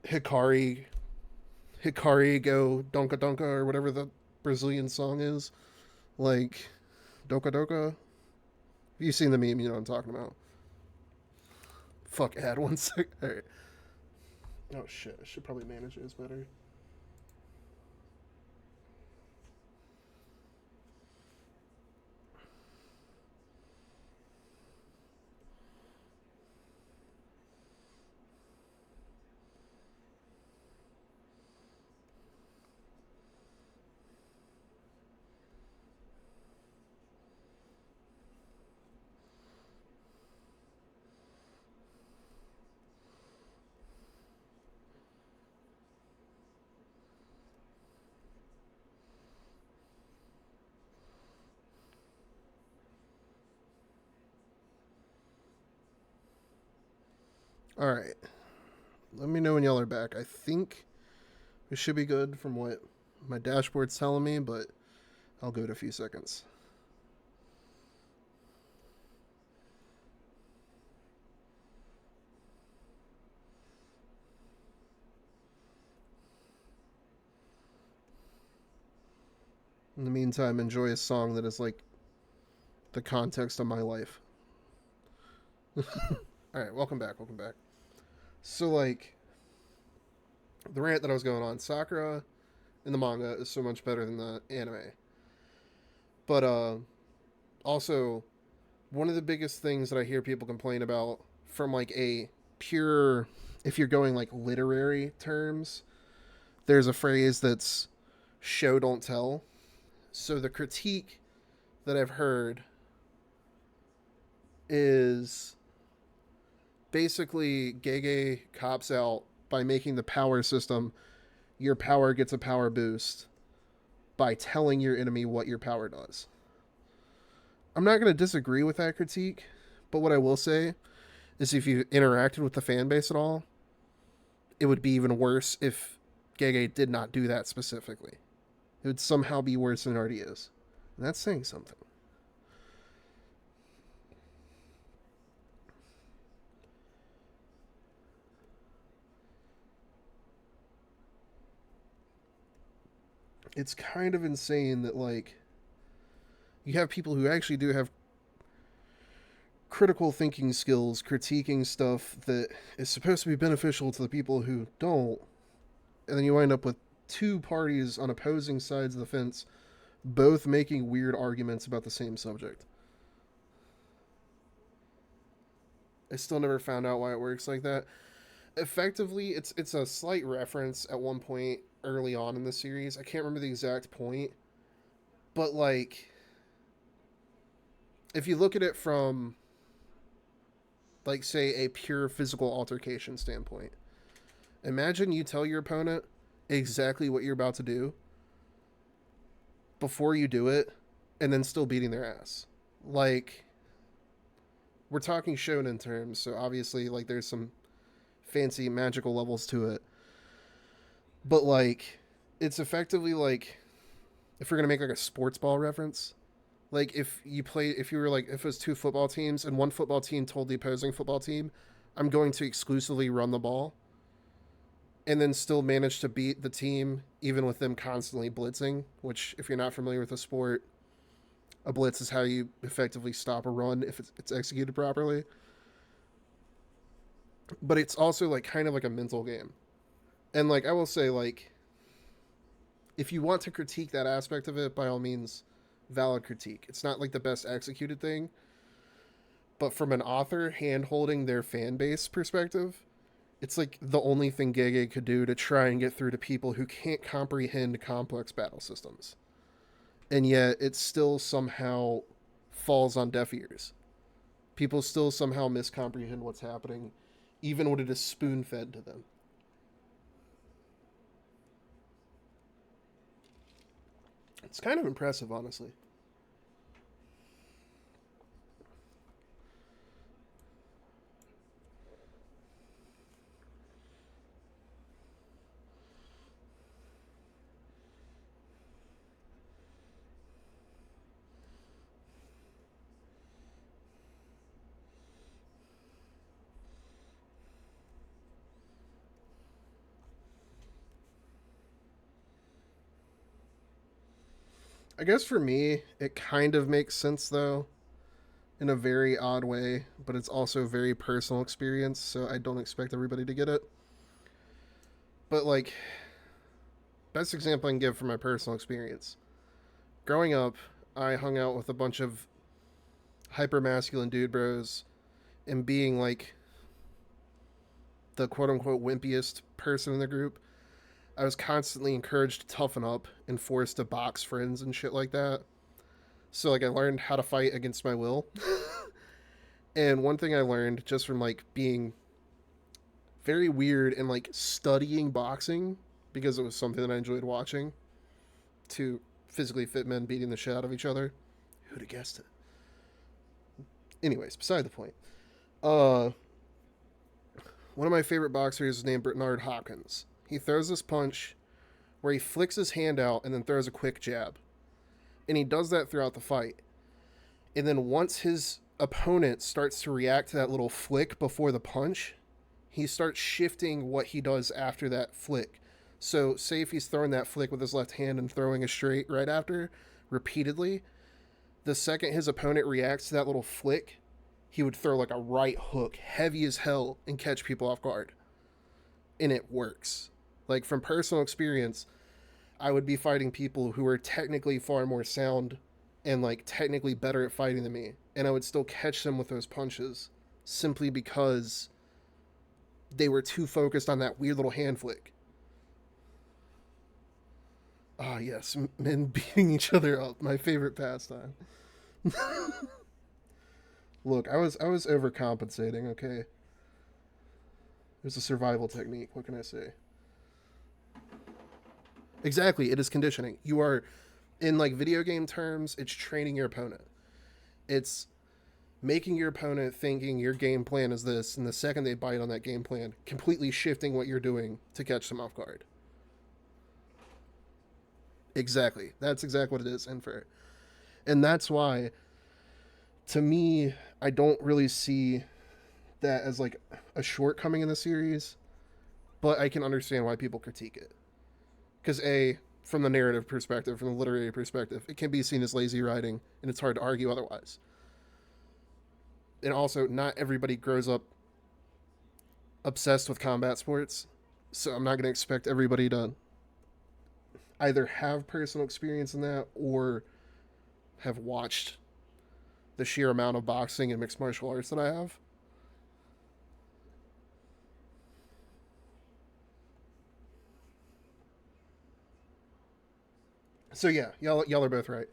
Hikari go Donka Donka or whatever the Brazilian song is. Like Doka Doka. If you've seen the meme, you know what I'm talking about. Fuck, add 1 sec. Alright. Oh shit, I should probably manage this better. Alright. Let me know when y'all are back. I think we should be good from what my dashboard's telling me, but I'll give it a few seconds. In the meantime, enjoy a song that is like the context of my life. Alright, welcome back. So, like, the rant that I was going on, Sakura in the manga is so much better than the anime. But, also, one of the biggest things that I hear people complain about from, like, a pure, if you're going, like, literary terms, there's a phrase that's show, don't tell. So the critique that I've heard is basically Gege cops out by making the power system, your power gets a power boost by telling your enemy what your power does. I'm not going to disagree with that critique, but what I will say is if you interacted with the fan base at all, it would be even worse if Gege did not do that specifically. It would somehow be worse than it already is. And that's saying something. It's kind of insane that, like, you have people who actually do have critical thinking skills, critiquing stuff that is supposed to be beneficial to the people who don't, and then you wind up with two parties on opposing sides of the fence both making weird arguments about the same subject. I still never found out why it works like that. Effectively, it's a slight reference at one point early on in the series. I can't remember the exact point, but like, if you look at it from, like, say, a pure physical altercation standpoint, imagine you tell your opponent exactly what you're about to do before you do it, and then still beating their ass. Like, we're talking shonen terms, so obviously, like, there's some fancy magical levels to it. But, like, it's effectively like, if we're gonna make like a sports ball reference, like if you were like, if it was two football teams and one football team told the opposing football team, I'm going to exclusively run the ball, and then still manage to beat the team even with them constantly blitzing, which, if you're not familiar with the sport, a blitz is how you effectively stop a run if it's executed properly. But it's also like kind of like a mental game. And like, I will say, like, if you want to critique that aspect of it, by all means, valid critique. It's not like the best executed thing, but from an author hand-holding their fan base perspective, it's like the only thing Gege could do to try and get through to people who can't comprehend complex battle systems. And yet it still somehow falls on deaf ears. People still somehow miscomprehend what's happening, even when it is spoon-fed to them. It's kind of impressive, honestly. I guess for me, it kind of makes sense, though, in a very odd way, but it's also a very personal experience, so I don't expect everybody to get it. But, like, best example I can give from my personal experience. Growing up, I hung out with a bunch of hyper-masculine dude bros, and being, like, the quote-unquote wimpiest person in the group, I was constantly encouraged to toughen up and forced to box friends and shit like that. So, like, I learned how to fight against my will. And one thing I learned just from, like, being very weird and, like, studying boxing, because it was something that I enjoyed watching, to physically fit men beating the shit out of each other. Who'd have guessed it? Anyways, beside the point. One of my favorite boxers is named Bernard Hopkins. He throws this punch where he flicks his hand out and then throws a quick jab. And he does that throughout the fight. And then once his opponent starts to react to that little flick before the punch, he starts shifting what he does after that flick. So say if he's throwing that flick with his left hand and throwing a straight right after, repeatedly, the second his opponent reacts to that little flick, he would throw like a right hook, heavy as hell, and catch people off guard. And it works. Like, from personal experience, I would be fighting people who were technically far more sound and, like, technically better at fighting than me, and I would still catch them with those punches simply because they were too focused on that weird little hand flick. Ah, yes, men beating each other up, my favorite pastime. Look, I was overcompensating, okay? It was a survival technique, what can I say? Exactly, it is conditioning. You are, in, like, video game terms, it's training your opponent. It's making your opponent thinking your game plan is this, and the second they bite on that game plan, completely shifting what you're doing to catch them off guard. Exactly. That's exactly what it is, and that's why, to me, I don't really see that as like a shortcoming in the series, but I can understand why people critique it. Because from the narrative perspective, from the literary perspective, it can be seen as lazy writing, and it's hard to argue otherwise. And also, not everybody grows up obsessed with combat sports, so I'm not going to expect everybody to either have personal experience in that or have watched the sheer amount of boxing and mixed martial arts that I have. So yeah, y'all are both right.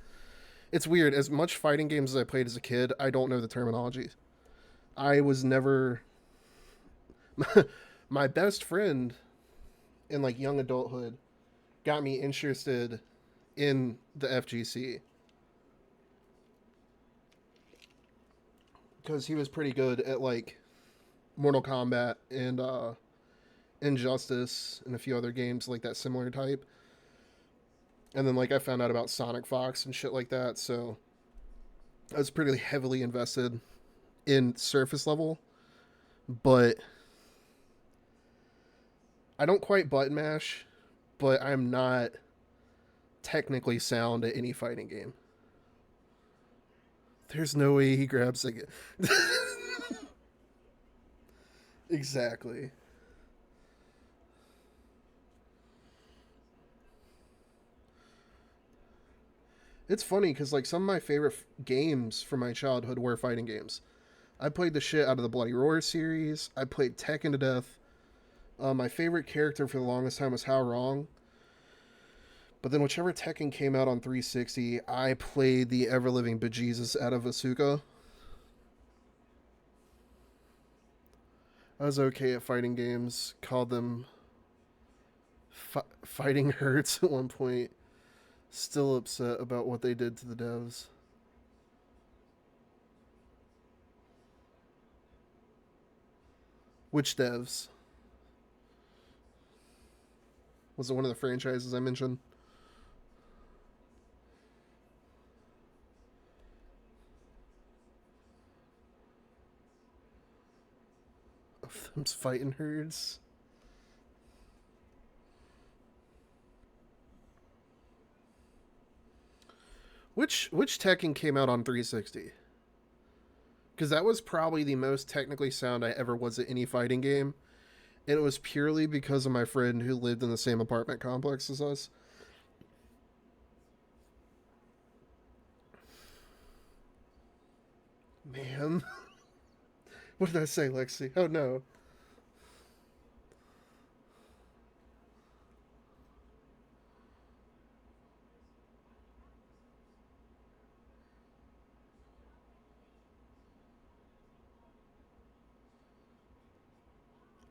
It's weird. As much fighting games as I played as a kid, I don't know the terminology. I was never. My best friend in like young adulthood got me interested in the FGC because he was pretty good at like Mortal Kombat and Injustice and a few other games like that similar type. And then like I found out about Sonic Fox and shit like that, so I was pretty heavily invested in surface level, but I don't quite button mash, but I'm not technically sound at any fighting game. There's no way he grabs it. Exactly. It's funny because like some of my favorite games from my childhood were fighting games. I played the shit out of the Bloody Roar series. I played Tekken to death. My favorite character for the longest time was How Wrong. But then whichever Tekken came out on 360, I played the ever living bejesus out of Asuka. I was okay at fighting games. Called them fighting hurts at one point. Still upset about what they did to the devs. Which devs? Was it one of the franchises I mentioned? Of them's fighting herds. Which Tekken came out on 360? Because that was probably the most technically sound I ever was at any fighting game. And it was purely because of my friend who lived in the same apartment complex as us. Man. What did I say, Lexi? Oh no.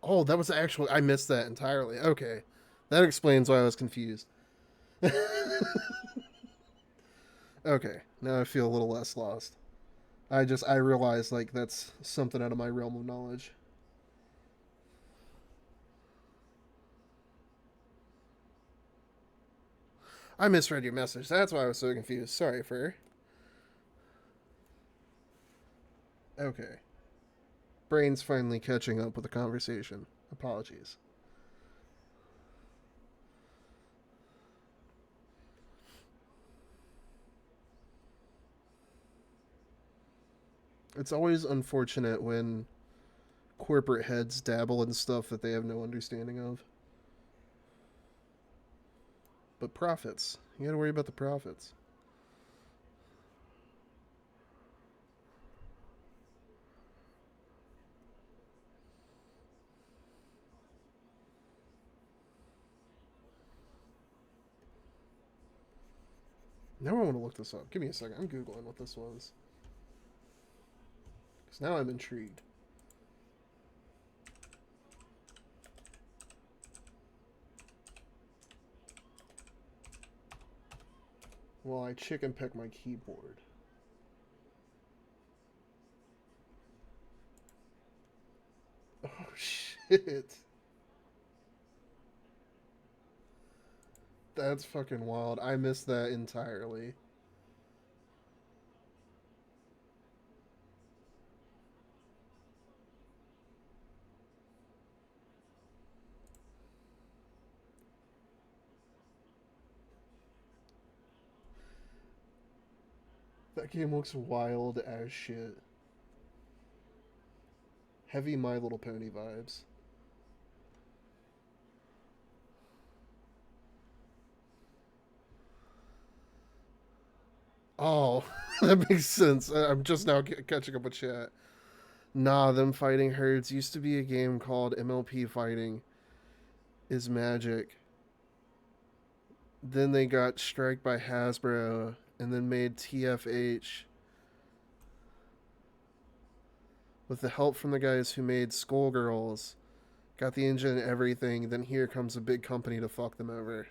Oh, that was actually. I missed that entirely. Okay. That explains why I was confused. Okay. Now I feel a little less lost. I realized like that's something out of my realm of knowledge. I misread your message. That's why I was so confused. Sorry, Fur. Okay. Brain's finally catching up with the conversation. Apologies. It's always unfortunate when corporate heads dabble in stuff that they have no understanding of. But profits. You gotta worry about the profits. Now I want to look this up. Give me a second. I'm Googling what this was. Because now I'm intrigued. Well, I chicken pick my keyboard. shit. That's fucking wild. I missed that entirely. That game looks wild as shit. Heavy My Little Pony vibes. Oh, that makes sense. I'm just now catching up with chat. Nah, them fighting herds used to be a game called MLP Fighting is Magic. Then they got striked by Hasbro and then made TFH with the help from the guys who made Skullgirls. Got the engine and everything, then here comes a big company to fuck them over.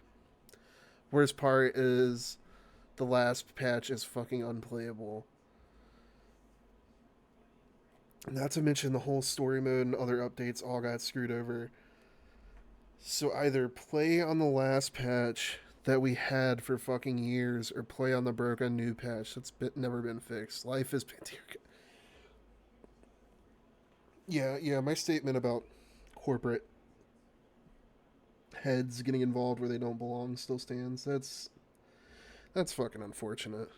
Worst part is the last patch is fucking unplayable. Not to mention the whole story mode and other updates all got screwed over. So either play on the last patch that we had for fucking years or play on the broken new patch that's never been fixed. Life is... Yeah, my statement about corporate heads getting involved where they don't belong still stands. That's fucking unfortunate.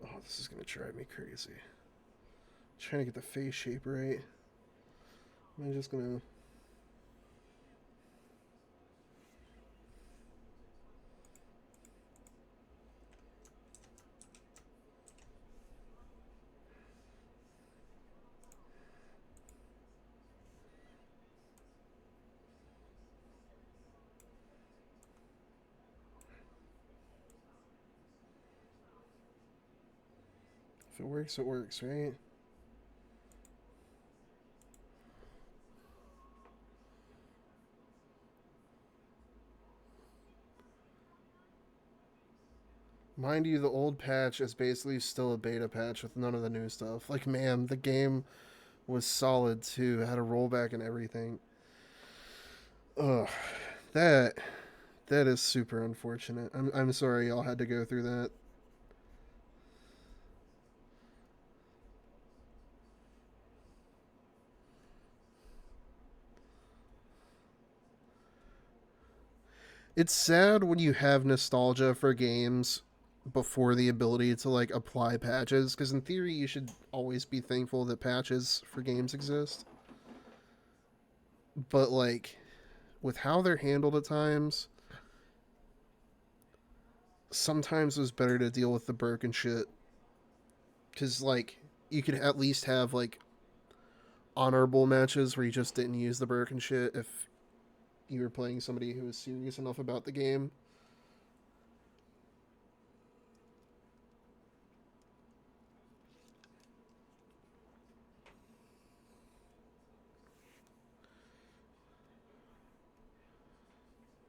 Oh, this is gonna drive me crazy. Trying to get the face shape right. I'm just gonna... If it works, right? Mind you, the old patch is basically still a beta patch with none of the new stuff. Like, man, the game was solid too. It had a rollback and everything. Ugh, that that is super unfortunate. I'm sorry y'all had to go through that. It's sad when you have nostalgia for games before the ability to like apply patches, because in theory you should always be thankful that patches for games exist. But like with how they're handled at times, sometimes it was better to deal with the broken shit. Because like you could at least have like honorable matches where you just didn't use the broken shit if you were playing somebody who was serious enough about the game.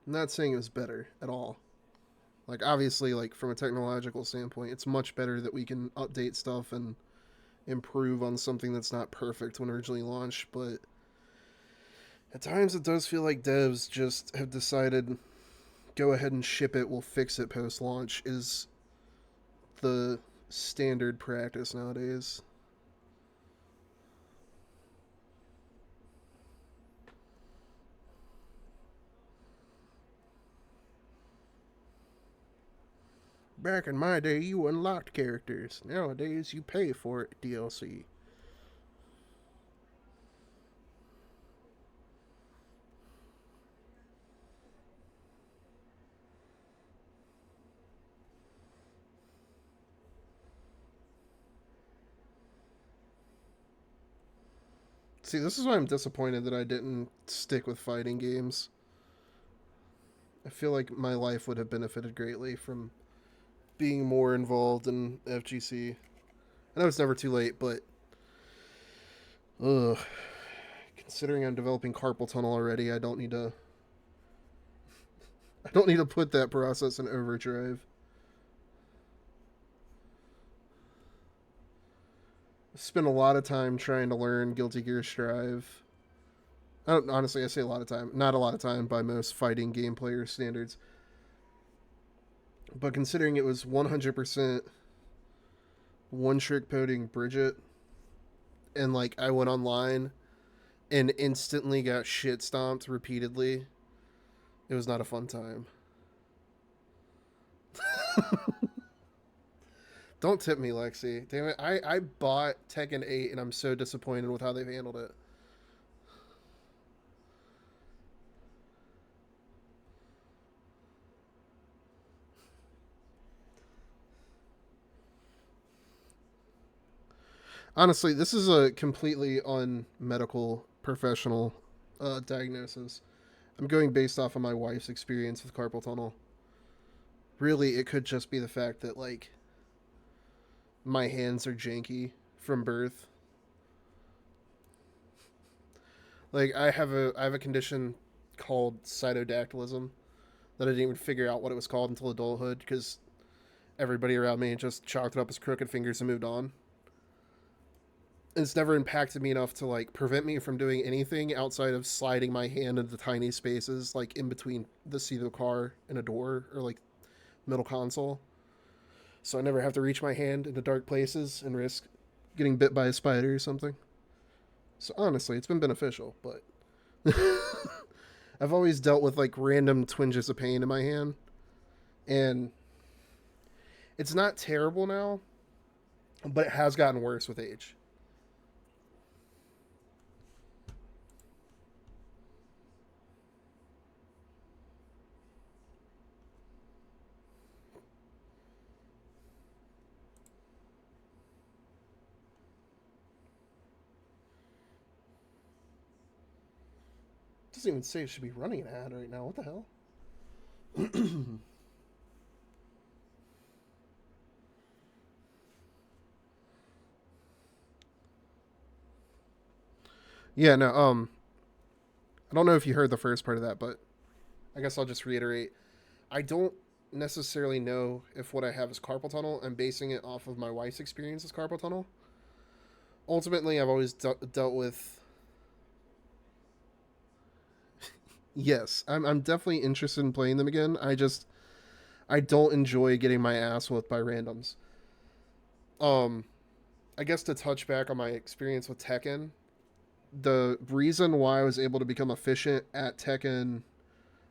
I'm not saying it was better at all. Like obviously, like from a technological standpoint, it's much better that we can update stuff and improve on something that's not perfect when originally launched, but at times it does feel like devs just have decided go ahead and ship it, we'll fix it post launch is the standard practice nowadays. Back in my day, you unlocked characters. Nowadays, you pay for it, DLC. See, this is why I'm disappointed that I didn't stick with fighting games. I feel like my life would have benefited greatly from being more involved in FGC. I know it's never too late, but Ugh. Considering I'm developing carpal tunnel already, I don't need to. I don't need to put that process in overdrive. I spent a lot of time trying to learn Guilty Gear Strive. Honestly, I say a lot of time. Not a lot of time by most fighting game player standards. But considering it was 100% one trick ponying Bridget, and like I went online and instantly got shit stomped repeatedly, it was not a fun time. Don't tip me, Lexi. Damn it. I bought Tekken 8 and I'm so disappointed with how they've handled it. Honestly, this is a completely unmedical professional diagnosis. I'm going based off of my wife's experience with carpal tunnel. Really, it could just be the fact that, like, my hands are janky from birth. Like, I have a condition called cytodactylism that I didn't even figure out what it was called until adulthood because everybody around me just chalked it up as crooked fingers and moved on. It's never impacted me enough to like prevent me from doing anything outside of sliding my hand into tiny spaces like in between the seat of a car and a door or like middle console. So I never have to reach my hand into dark places and risk getting bit by a spider or something. So honestly, it's been beneficial, but I've always dealt with like random twinges of pain in my hand, and it's not terrible now, but it has gotten worse with age. It doesn't even say it should be running an ad right now. What the hell? Yeah, no, I don't know if you heard the first part of that, but I guess I'll just reiterate. I don't necessarily know if what I have is carpal tunnel. I'm basing it off of my wife's experience as carpal tunnel. Ultimately, I've always dealt with. Yes, I'm definitely interested in playing them again. I don't enjoy getting my ass whooped by randoms. Um, I guess to touch back on my experience with Tekken, the reason why I was able to become efficient at Tekken,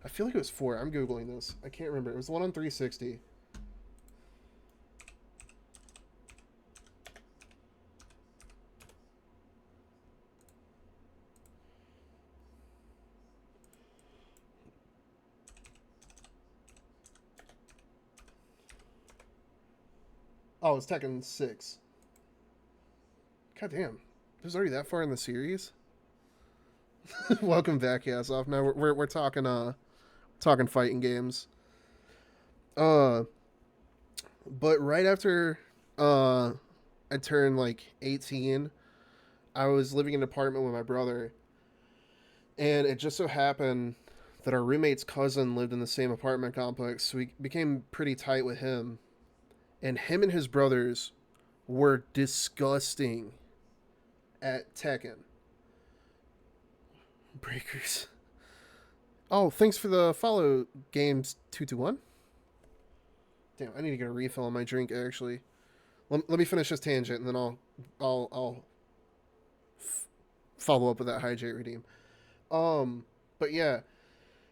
I feel like it was 4. I'm googling this. I can't remember. It was the one on 360. Oh, it's Tekken 6. God damn. It was already that far in the series? Welcome back, Yasoff. Now we're talking fighting games. Uh but right after I turned like 18, I was living in an apartment with my brother, and it just so happened that our roommate's cousin lived in the same apartment complex, so we became pretty tight with him. And him and his brothers were disgusting at Tekken. Breakers. Oh, thanks for the follow, Games221. Damn, I need to get a refill on my drink, actually. Let me finish this tangent, and then I'll follow up with that hydrate redeem. But yeah,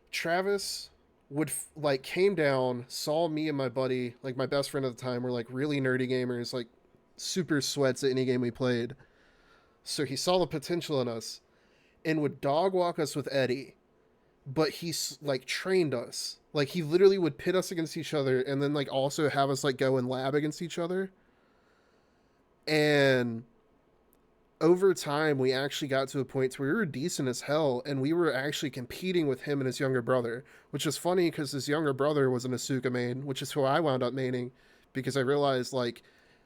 Travis would like came down, saw me and my buddy, like my best friend at the time, were like really nerdy gamers, like super sweats at any game we played. So he saw the potential in us and would dog walk us with Eddie, but he's like trained us. Like he literally would pit us against each other and then like also have us like go and lab against each other. And over time we actually got to a point where we were decent as hell and we were actually competing with him and his younger brother, which is funny because his younger brother was an Asuka main, which is who I wound up maining because I realized like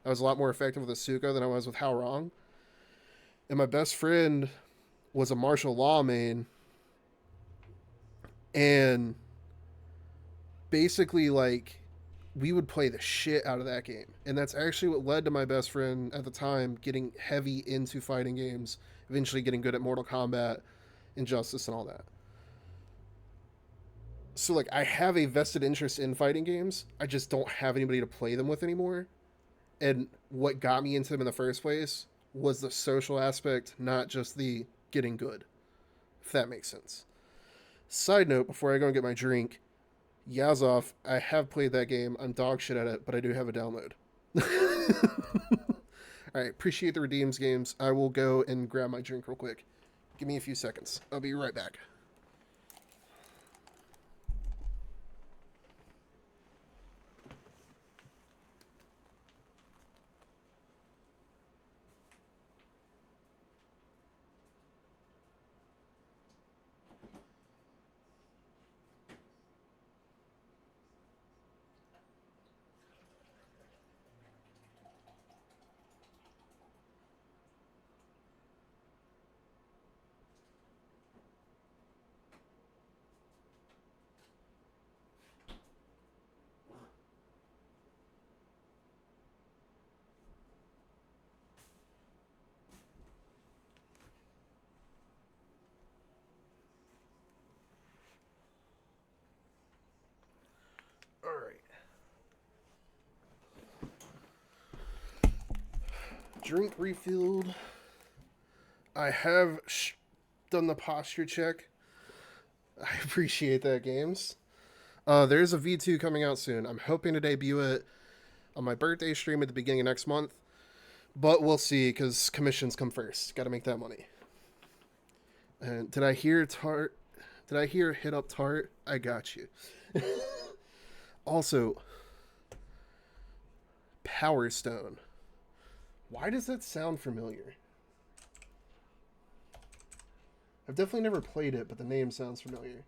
I was a lot more effective with Asuka than I was with How Wrong. And my best friend was a martial law main, and basically like we would play the shit out of that game. And that's actually what led to my best friend at the time getting heavy into fighting games, eventually getting good at Mortal Kombat, Injustice, and all that. So like I have a vested interest in fighting games. I just don't have anybody to play them with anymore. And what got me into them in the first place was the social aspect, not just the getting good. If that makes sense. Side note, before I go and get my drink, Yazov, I have played that game. I'm dog shit at it, but I do have a download. Alright, appreciate the Redeems games. I will go and grab my drink real quick. Give me a few seconds. I'll be right back. Alright. Drink refilled. I have done the posture check. I appreciate that, games. There's a V2 coming out soon. I'm hoping to debut it on my birthday stream at the beginning of next month. But we'll see, because commissions come first. Got to make that money. And did I hear Tart? Did I hear hit up Tart? I got you. Also, Power Stone. Why does that sound familiar? I've definitely never played it, but the name sounds familiar.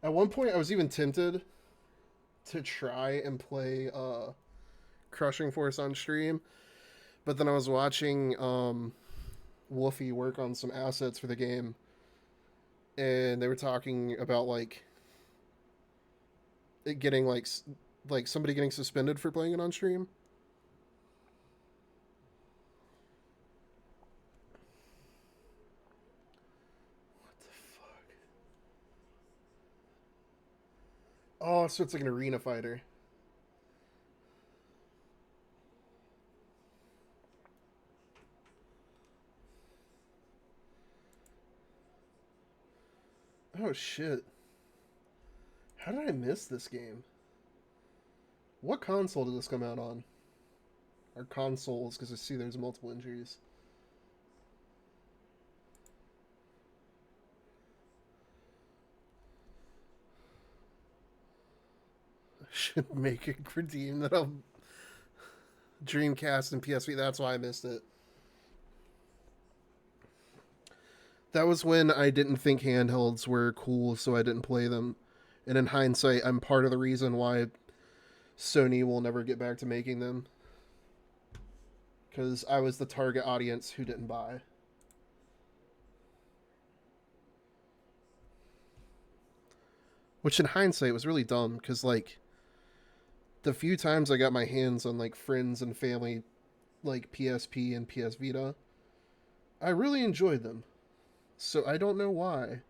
At one point, I was even tempted to try and play Crushing Force on stream, but then I was watching Wolfie work on some assets for the game, and they were talking about like it getting like somebody getting suspended for playing it on stream. Oh, so it's like an arena fighter. Oh, shit. How did I miss this game? What console did this come out on? Or consoles, because I see there's multiple injuries. I should make a redeem that I'll Dreamcast and PSP. That's why I missed it. That was when I didn't think handhelds were cool, so I didn't play them. And in hindsight, I'm part of the reason why Sony will never get back to making them. Because I was the target audience who didn't buy. Which in hindsight was really dumb, because like the few times I got my hands on like friends and family like PSP and PS Vita, I really enjoyed them. So I don't know why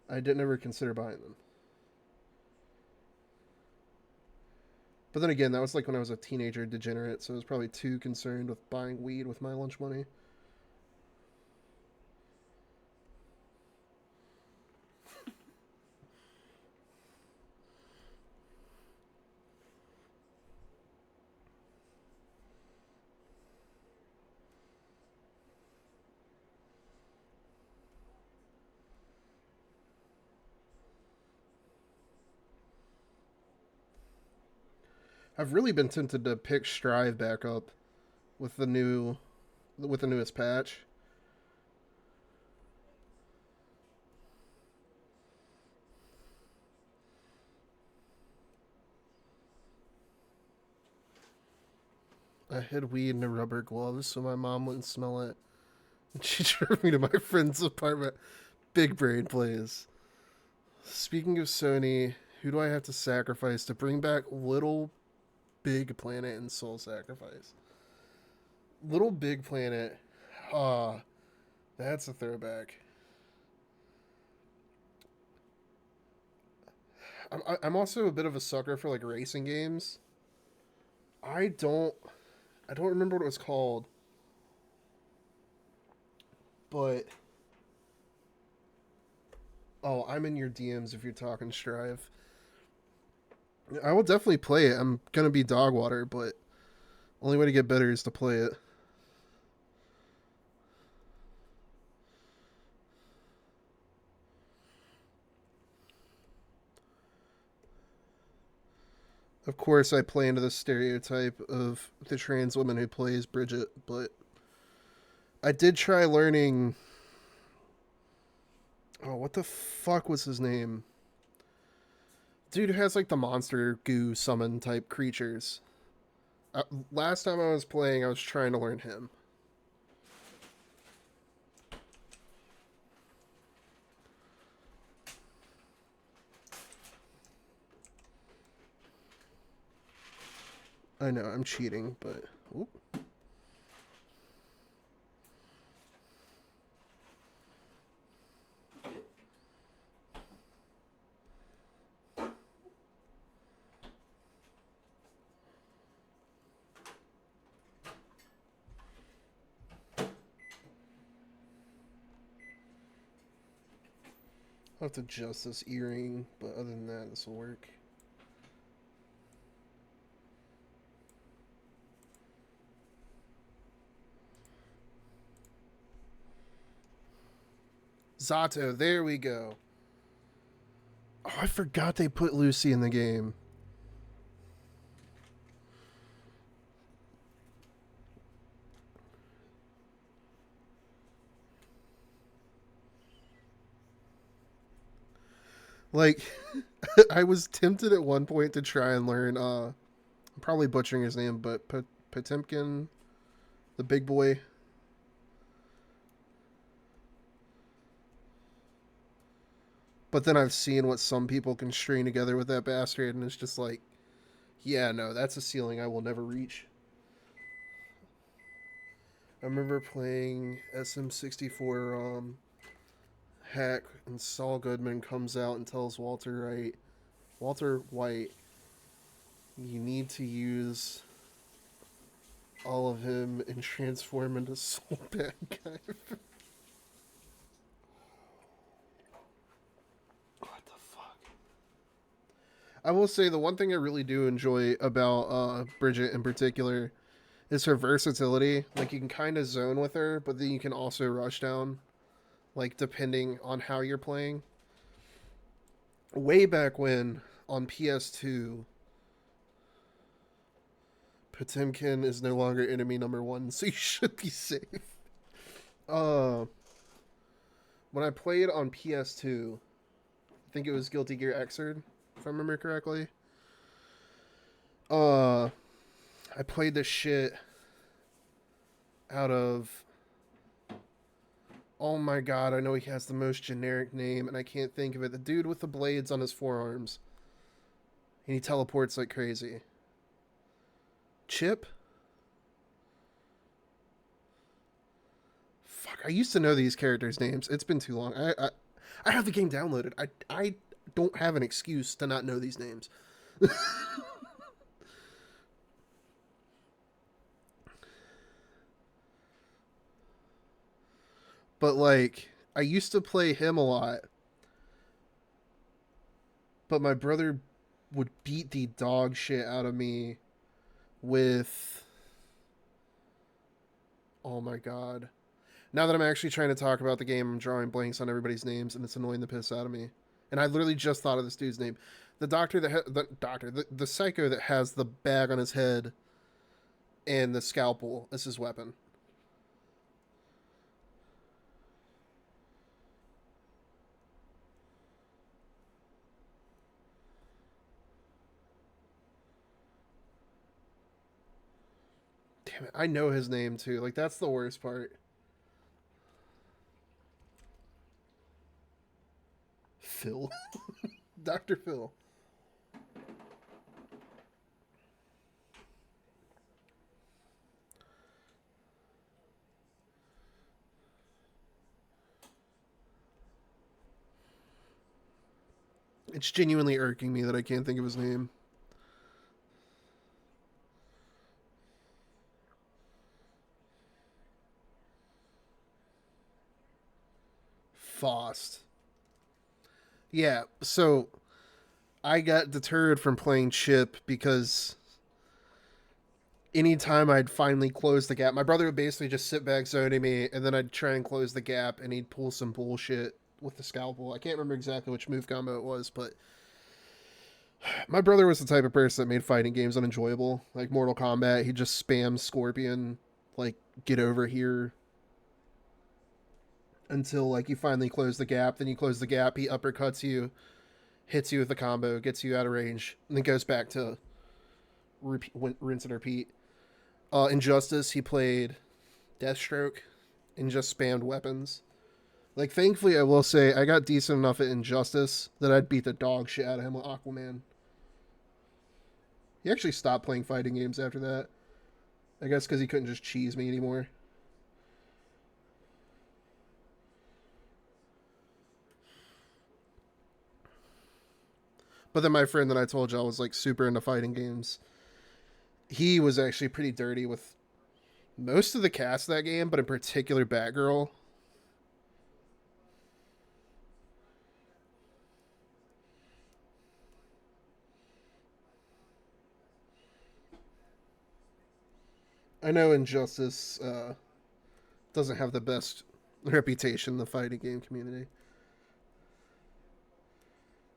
I didn't ever consider buying them. But then again, that was like when I was a teenager degenerate, so I was probably too concerned with buying weed with my lunch money. I've really been tempted to pick Strive back up with the newest patch. I hid weed in a rubber glove so my mom wouldn't smell it. And she drove me to my friend's apartment. Big brain plays. Speaking of Sony, who do I have to sacrifice to bring back Little Big Planet and Soul Sacrifice? Little Big Planet. Ah, that's a throwback. I'm also a bit of a sucker for like racing games. I don't remember what it was called, but oh, I'm in your DMs if you're talking Strive. I will definitely play it. I'm gonna be dog water, but only way to get better is to play it. Of course, I play into the stereotype of the trans woman who plays Bridget, but I did try learning. Oh, what the fuck was his name? Dude who has like the monster goo summon type creatures. Last time I was playing, I was trying to learn him. I know, I'm cheating, but... Oop. I'll have to adjust this earring, but other than that, this will work. Zato, there we go. Oh, I forgot they put Lucy in the game. Like, I was tempted at one point to try and learn, I'm probably butchering his name, but Potemkin, the big boy. But then I've seen what some people can string together with that bastard, and it's just like, yeah, no, that's a ceiling I will never reach. I remember playing SM64 hack, and Saul Goodman comes out and tells Walter White, you need to use all of him and transform into Soul Bad Guy. What the fuck? I will say the one thing I really do enjoy about Bridget in particular is her versatility. Like, you can kind of zone with her, but then you can also rush down, like, depending on how you're playing. Way back when, on PS2, Potemkin is no longer enemy number 1, so you should be safe. When I played on PS2, I think it was Guilty Gear Xrd, if I remember correctly. I played this shit out of... Oh my god, I know he has the most generic name, and I can't think of it. The dude with the blades on his forearms. And he teleports like crazy. Chip? Fuck, I used to know these characters' names. It's been too long. I have the game downloaded. I don't have an excuse to not know these names. But, like, I used to play him a lot. But my brother would beat the dog shit out of me with... Oh my god. Now that I'm actually trying to talk about the game, I'm drawing blanks on everybody's names, and it's annoying the piss out of me. And I literally just thought of this dude's name. The doctor that... the psycho that has the bag on his head and the scalpel as his weapon. Damn it, I know his name too. Like, that's the worst part. Phil. Dr. Phil. It's genuinely irking me that I can't think of his name. Faust. Yeah, so I got deterred from playing Chip because anytime I'd finally close the gap, my brother would basically just sit back zoning me, and then I'd try and close the gap, and he'd pull some bullshit with the scalpel. I can't remember exactly which move combo it was, but my brother was the type of person that made fighting games unenjoyable. Like Mortal Kombat, he just spams Scorpion, like, get over here, until, like, you finally close the gap. Then you close the gap, he uppercuts you, hits you with the combo, gets you out of range, and then goes back to rinse and repeat. Injustice, he played Deathstroke and just spammed weapons. Like, thankfully, I will say, I got decent enough at Injustice that I'd beat the dog shit out of him with Aquaman. He actually stopped playing fighting games after that. I guess because he couldn't just cheese me anymore. But then my friend that I told y'all was, like, super into fighting games, he was actually pretty dirty with most of the cast of that game, but in particular Batgirl. I know Injustice doesn't have the best reputation in the fighting game community.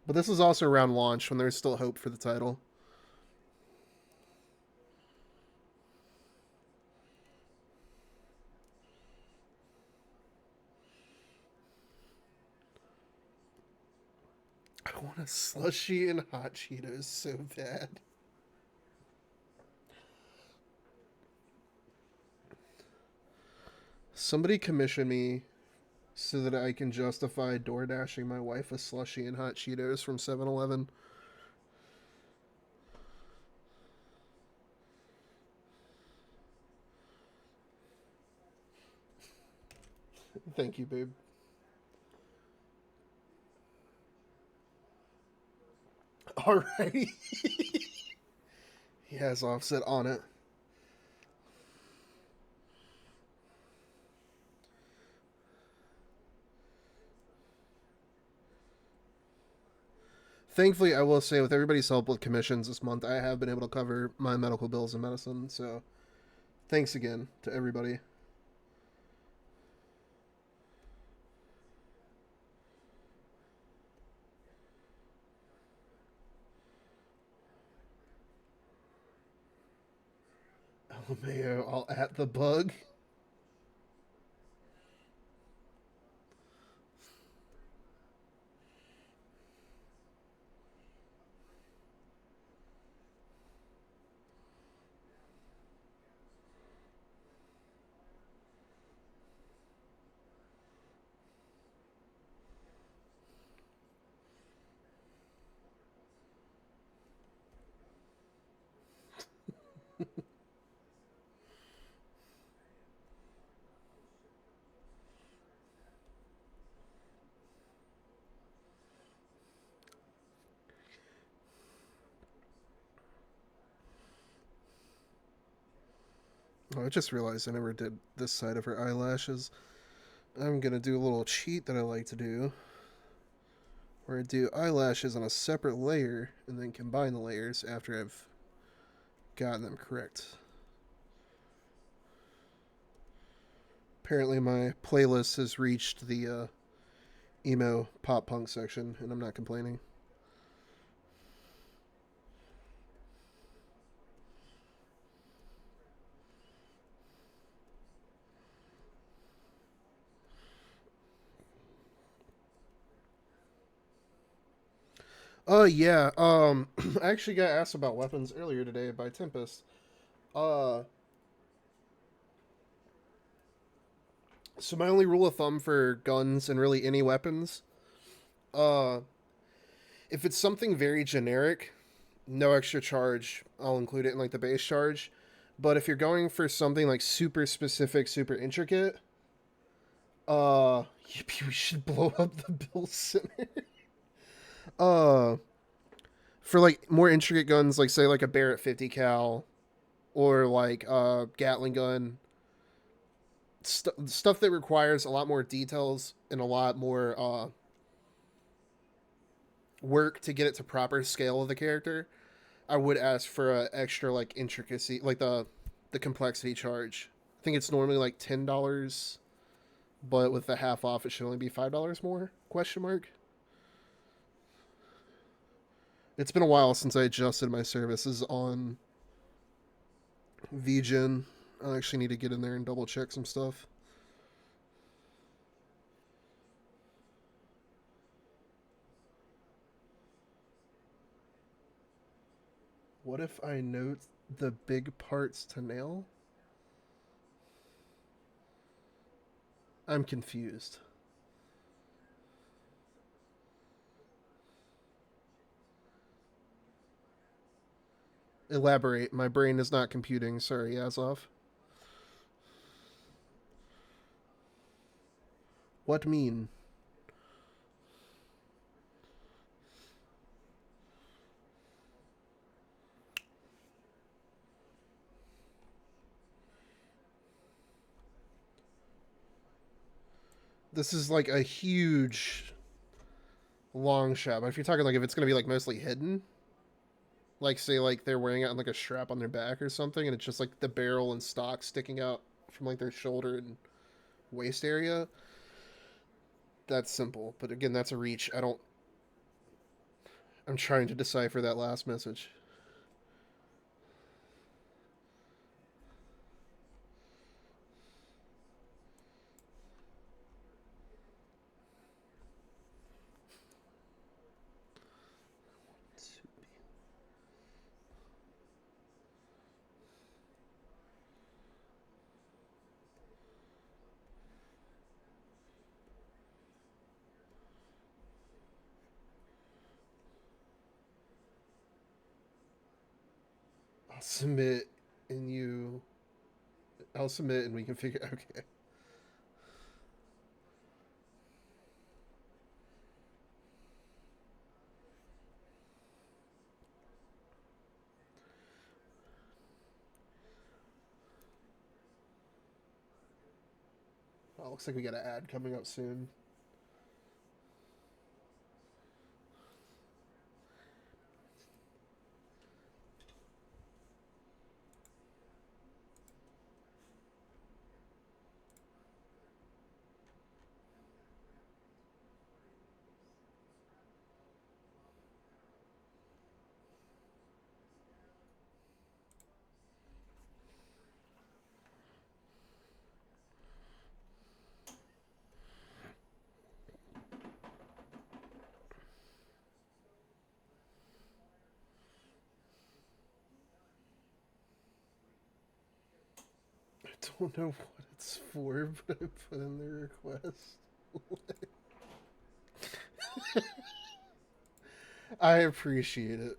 But this was also around launch when there was still hope for the title. I want a slushy and hot Cheetos so bad. Somebody commission me so that I can justify door dashing my wife a slushy and hot Cheetos from 7-Eleven. Thank you, babe. Alrighty. He has offset on it. Thankfully, I will say, with everybody's help with commissions this month, I have been able to cover my medical bills and medicine. So, thanks again to everybody. LMAO, all at the bug. Oh, I just realized I never did this side of her eyelashes. I'm gonna do a little cheat that I like to do, where I do eyelashes on a separate layer and then combine the layers after I've gotten them correct. Apparently my playlist has reached the emo pop punk section, and I'm not complaining. Yeah. I actually got asked about weapons earlier today by Tempest. Uh, So my only rule of thumb for guns and really any weapons, uh, if it's something very generic, no extra charge. I'll include it in like the base charge. But if you're going for something like super specific, super intricate, we should blow up the Bill Center. uh, for like more intricate guns, like say like a Barrett 50 cal or like a Gatling gun, stuff that requires a lot more details and a lot more work to get it to proper scale of the character, I would ask for a extra like intricacy, like the complexity charge. I think it's normally like $10, but with the half off, it should only be $5 more? Question mark. It's been a while since I adjusted my services on VGen. I actually need to get in there and double check some stuff. What if I note the big parts to nail? I'm confused. Elaborate. My brain is not computing. Sorry, Yazov. What mean? This is like a huge long shot. But if you're talking like if it's gonna be like mostly hidden, like say like they're wearing it on like a strap on their back or something, and it's just like the barrel and stock sticking out from like their shoulder and waist area. That's simple, but again, that's a reach. I don't. I'm trying to decipher that last message. I'll submit, and you. I'll submit, and we can figure. Okay. Oh, looks like we got an ad coming up soon. I don't know what it's for, but I put in the request. I appreciate it.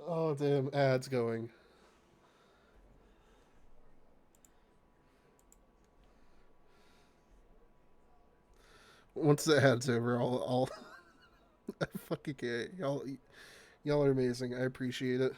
Oh, damn, ads going. Once the ad's over, I'll I fucking can't. Y'all are amazing. I appreciate it.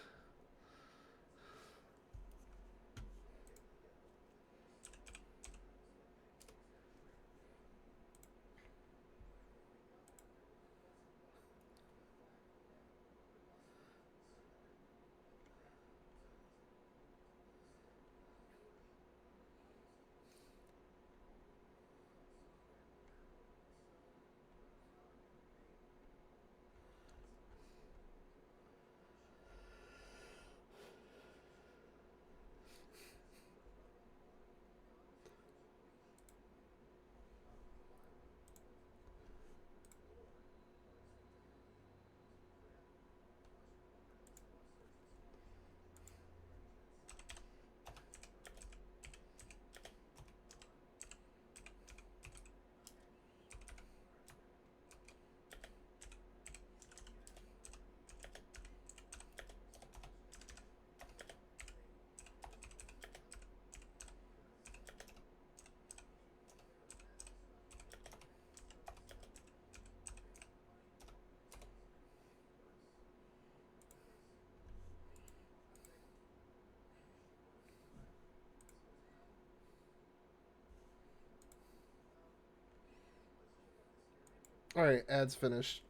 All right, ads finished.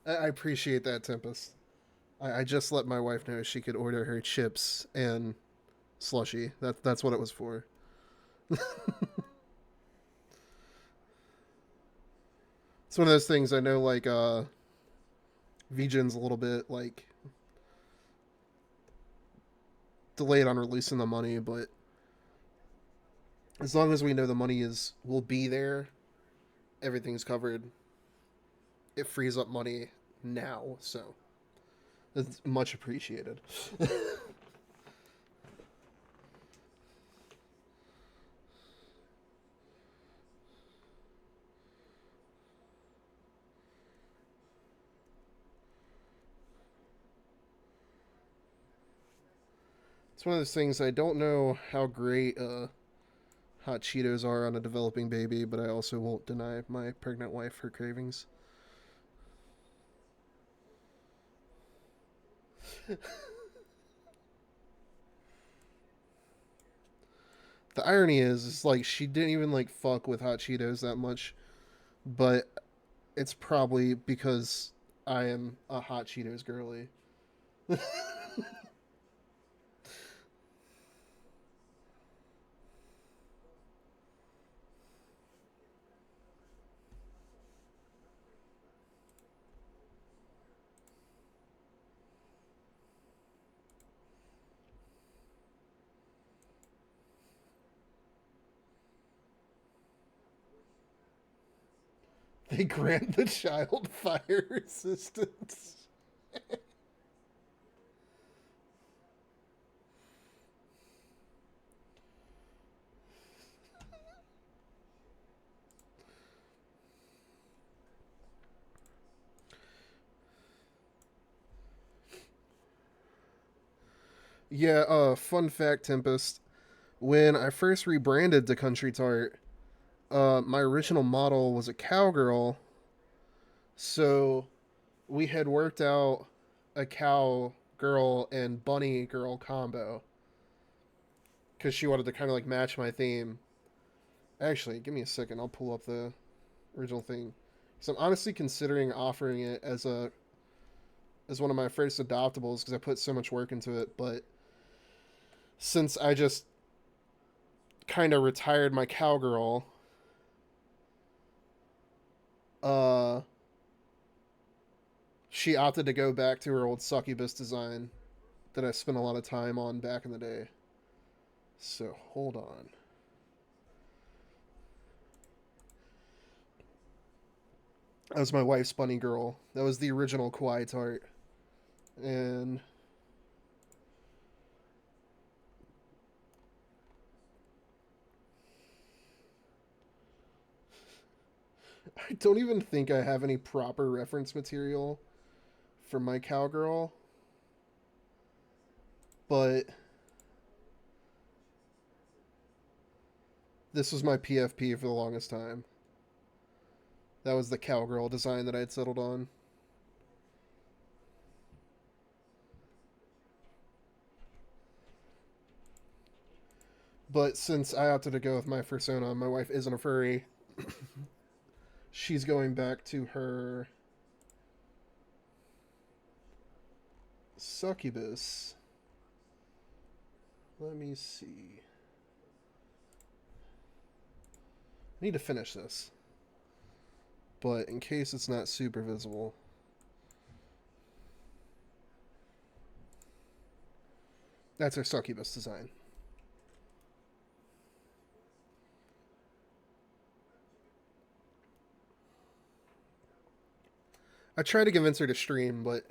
I appreciate that, Tempest. I just let my wife know she could order her chips and slushy. That's what it was for. It's one of those things I know, like, VGen's a little bit, like, delayed on releasing the money, but as long as we know the money will be there, everything's covered. It frees up money now, so it's much appreciated. It's one of those things I don't know how great hot Cheetos are on a developing baby, but I also won't deny my pregnant wife her cravings. The irony is like she didn't even like fuck with hot Cheetos that much, but it's probably because I am a hot Cheetos girly. They grant the child fire resistance. Yeah, fun fact, Tempest. When I first rebranded to Country Tart, my original model was a cowgirl, so we had worked out a cow girl and bunny girl combo because she wanted to kind of like match my theme. Actually, give me a second. I'll pull up the original thing. So I'm honestly considering offering it as one of my first adoptables because I put so much work into it. But since I just kind of retired my cowgirl, uh, she opted to go back to her old succubus design that I spent a lot of time on back in the day. So hold on. That was my wife's bunny girl. That was the original Kawaii Tart. And I don't even think I have any proper reference material for my cowgirl. But this was my PFP for the longest time. That was the cowgirl design that I had settled on. But since I opted to go with my fursona, my wife isn't a furry. She's going back to her succubus. Let me see. I need to finish this. But in case it's not super visible, that's our succubus design. I tried to convince her to stream, but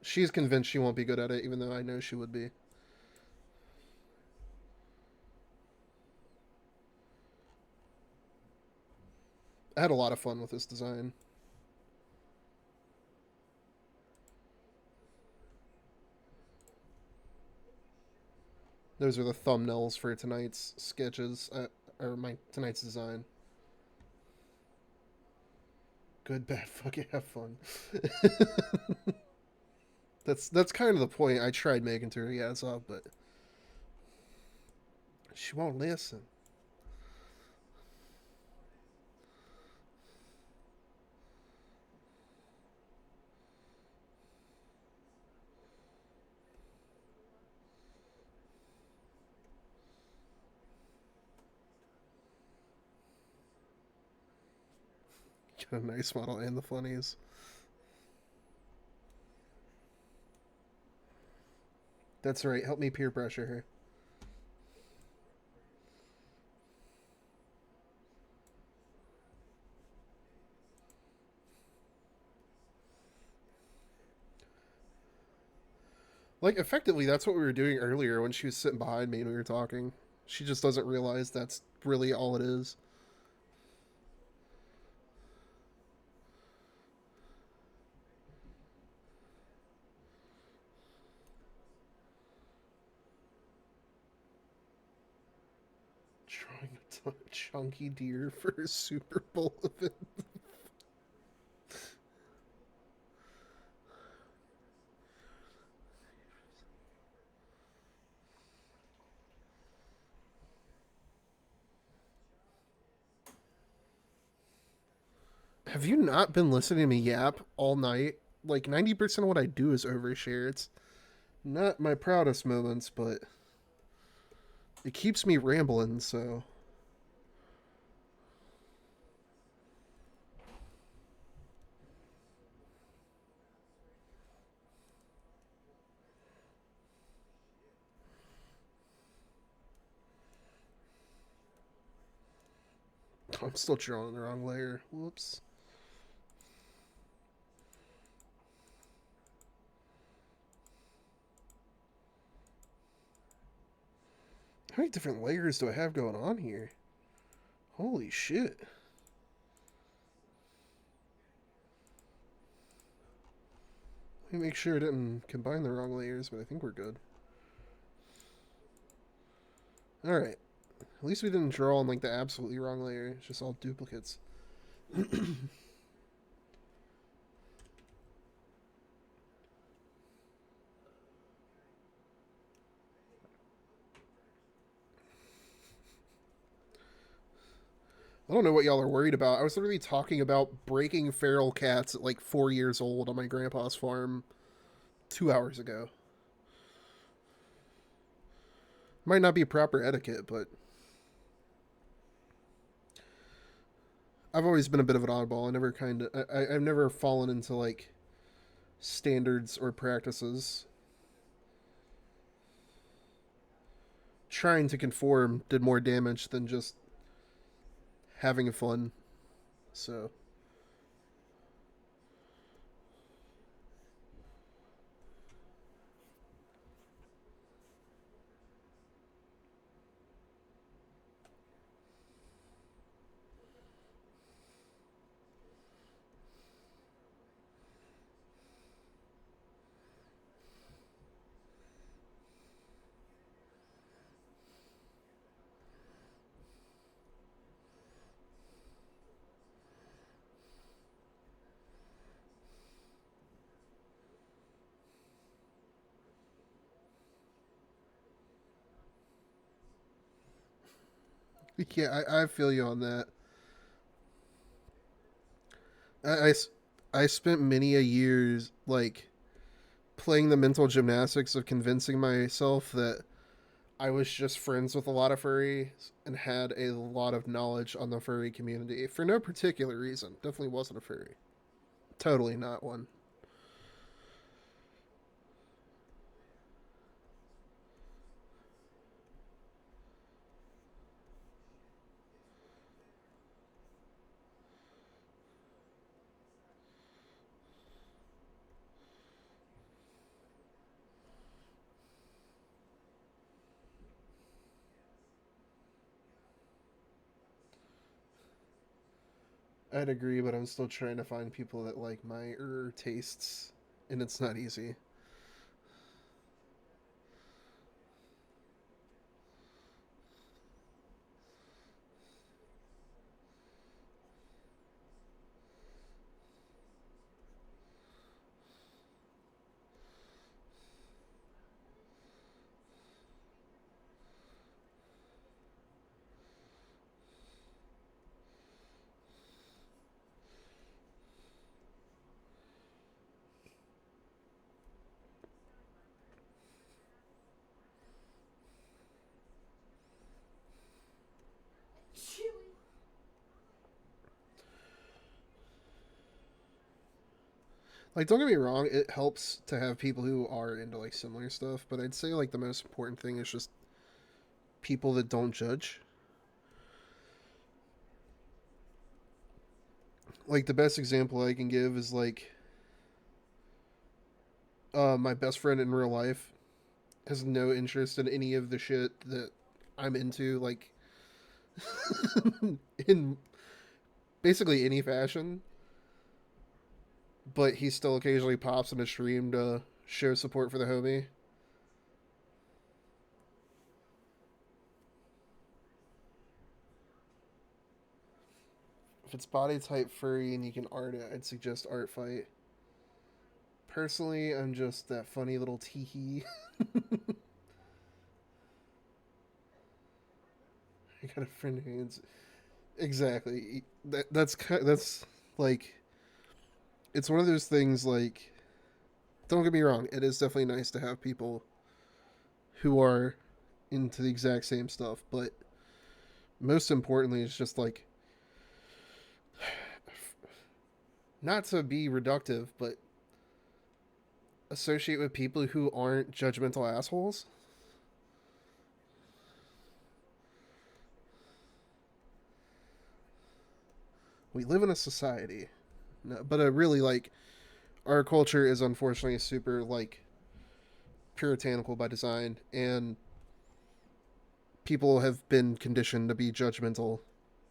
she's convinced she won't be good at it, even though I know she would be. I had a lot of fun with this design. Those are the thumbnails for tonight's sketches, or tonight's design. Good, bad, fucking have fun. That's kind of the point I tried making to her, yeah, it's up, but she won't listen. A nice model and the funnies. That's right. Help me peer pressure her. Like, effectively, that's what we were doing earlier when she was sitting behind me and we were talking. She just doesn't realize that's really all it is. Drawing a chunky deer for a Super Bowl event. Have you not been listening to me yap all night? Like 90% of what I do is overshare. It's not my proudest moments, but it keeps me rambling, so I'm still drawing the wrong layer. Whoops. How many different layers do I have going on here? Holy shit. Let me make sure I didn't combine the wrong layers, but I think we're good. Alright. At least we didn't draw on like the absolutely wrong layer. It's just all duplicates. I don't know what y'all are worried about. I was literally talking about breaking feral cats at like 4 years old on my grandpa's farm 2 hours ago. Might not be proper etiquette, but I've always been a bit of an oddball. I've never fallen into like standards or practices. Trying to conform did more damage than just having fun. So yeah, I feel you on that. I, I, I spent many a years like playing the mental gymnastics of convincing myself that I was just friends with a lot of furries and had a lot of knowledge on the furry community for no particular reason. Definitely wasn't a furry. Totally not one. I'd agree, but I'm still trying to find people that like my tastes, and it's not easy. Like, don't get me wrong, it helps to have people who are into like similar stuff, but I'd say like the most important thing is just people that don't judge. Like the best example I can give is like my best friend in real life has no interest in any of the shit that I'm into, like in basically any fashion, but he still occasionally pops in a stream to show support for the homie. If it's body type furry and you can art it, I'd suggest art fight. Personally, I'm just that funny little teehee. I got a friend who's exactly that's like it's one of those things like don't get me wrong, it is definitely nice to have people who are into the exact same stuff, but most importantly, it's just like not to be reductive, but associate with people who aren't judgmental assholes. We live in a society, no, but really like our culture is unfortunately super like puritanical by design, and people have been conditioned to be judgmental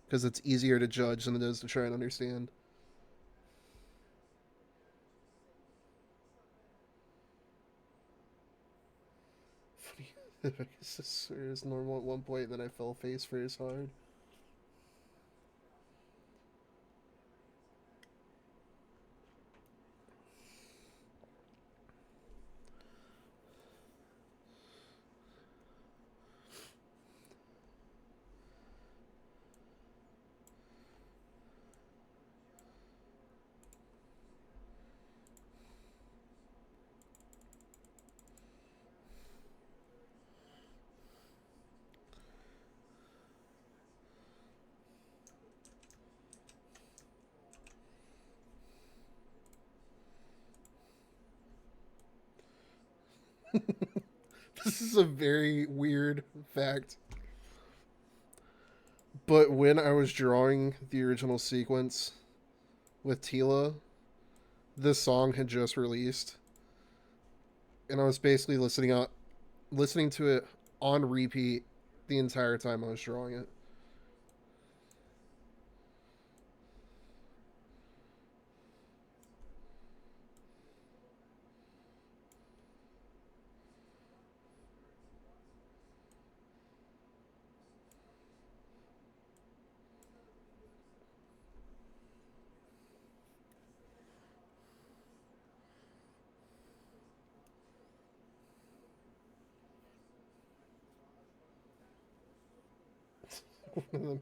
because it's easier to judge than it is to try and understand. Funny. I guess this is normal at one point, then I fell face first hard. This is a very weird fact. But when I was drawing the original sequence with Tila, this song had just released, and I was basically listening to it on repeat the entire time I was drawing it.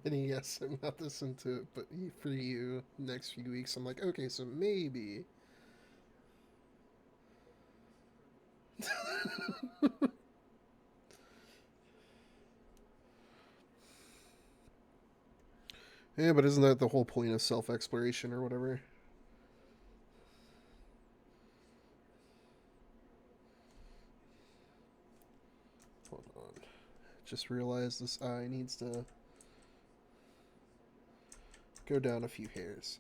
Many yes, I'm not listening to it, but for you, next few weeks, I'm like, okay, so maybe. Yeah, but isn't that the whole point of self exploration or whatever? Hold on. Just realized this eye needs to go down a few hairs.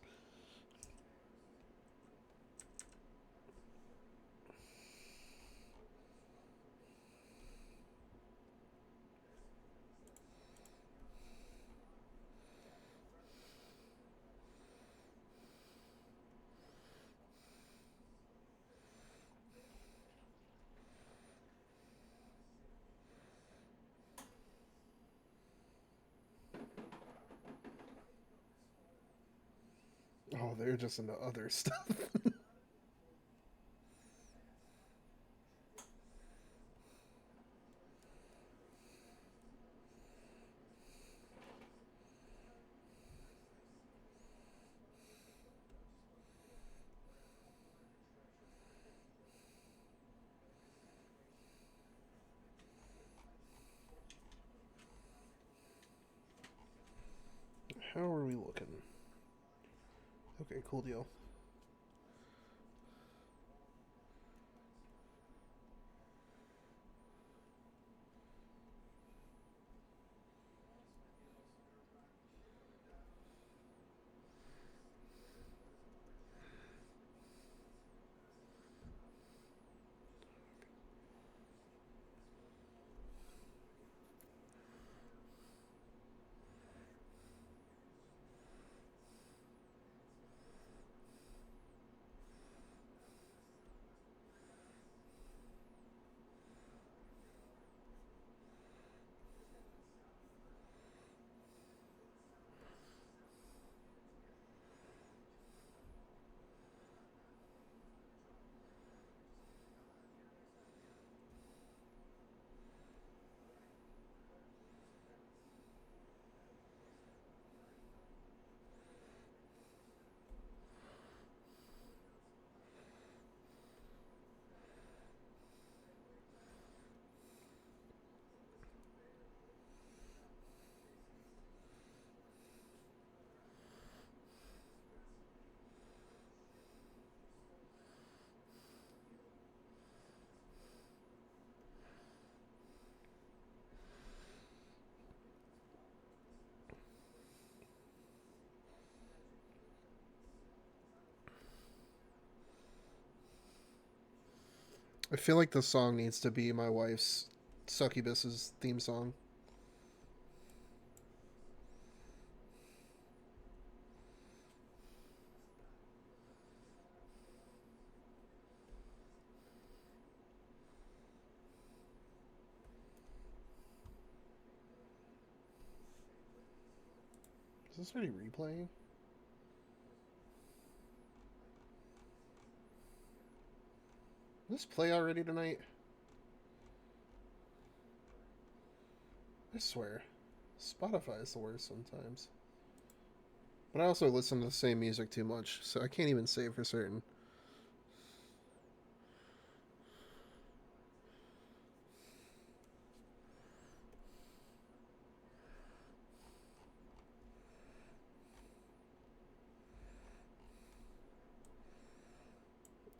Oh, they're just into other stuff. How are we looking? Okay, cool deal. I feel like this song needs to be my wife's succubus's theme song. Is this already replaying? Did this play already tonight? I swear. Spotify is the worst sometimes. But I also listen to the same music too much, so I can't even say for certain.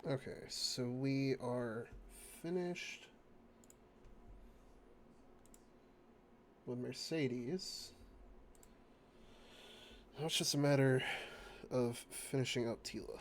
Okay, so we are finished with Mercedes. Now it's just a matter of finishing up Tila.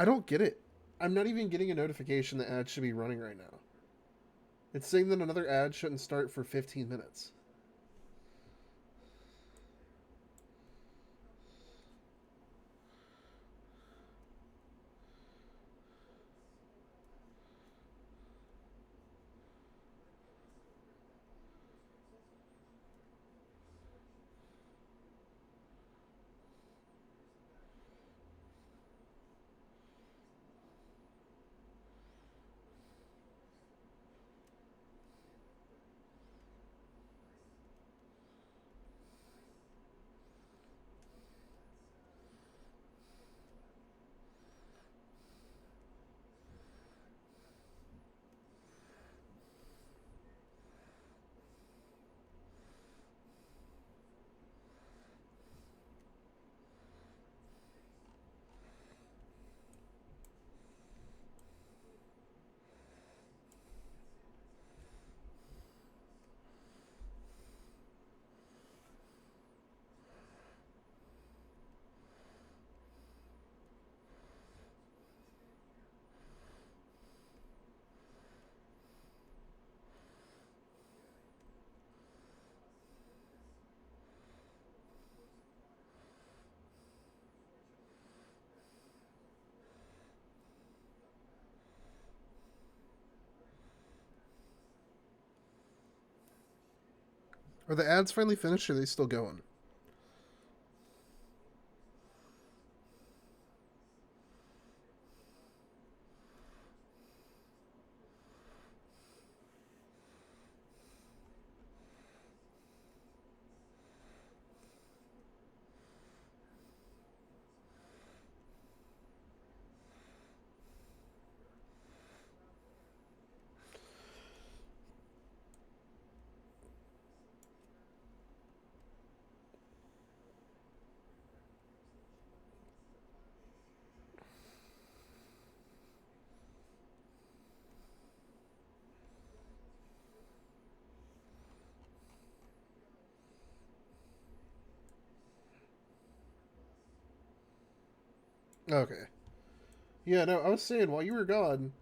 I don't get it. I'm not even getting a notification that ads should be running right now. It's saying that another ad shouldn't start for 15 minutes. Are the ads finally finished or are they still going? Okay. Yeah, no, I was saying while you were gone,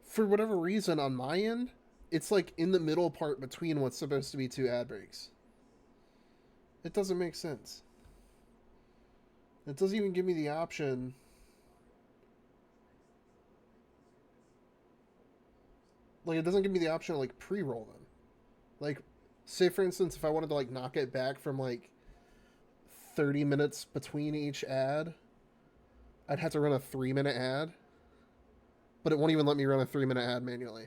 for whatever reason on my end, it's like in the middle part between what's supposed to be two ad breaks. It doesn't make sense. It doesn't even give me the option. Like, it doesn't give me the option to, like, pre-roll them. Like, say, for instance, if I wanted to, like, knock it back from, like, 30 minutes between each ad, I'd have to run a 3-minute ad. But it won't even let me run a 3-minute ad manually.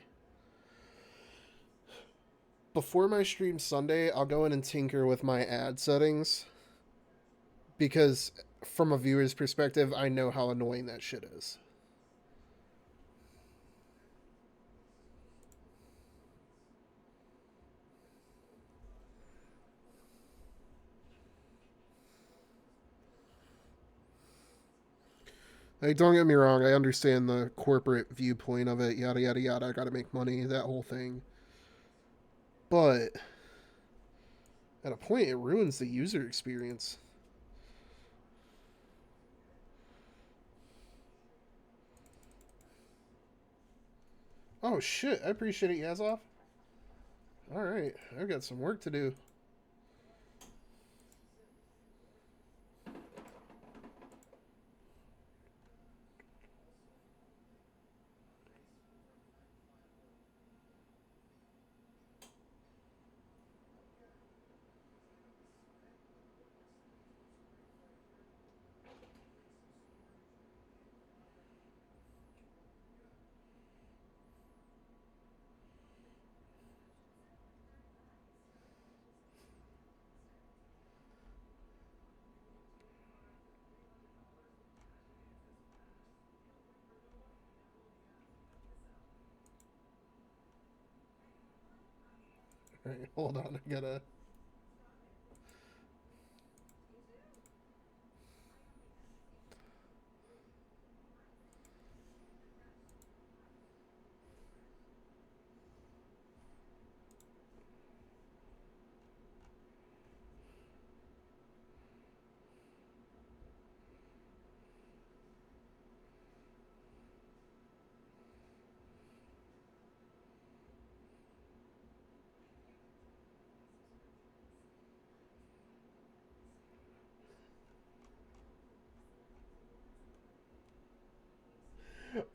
Before my stream Sunday, I'll go in and tinker with my ad settings. Because from a viewer's perspective, I know how annoying that shit is. Like, don't get me wrong, I understand the corporate viewpoint of it, yada yada yada, I gotta make money, that whole thing. But at a point, it ruins the user experience. Oh shit, I appreciate it, Yazov. Alright, I've got some work to do. Alright, hold on, I gotta...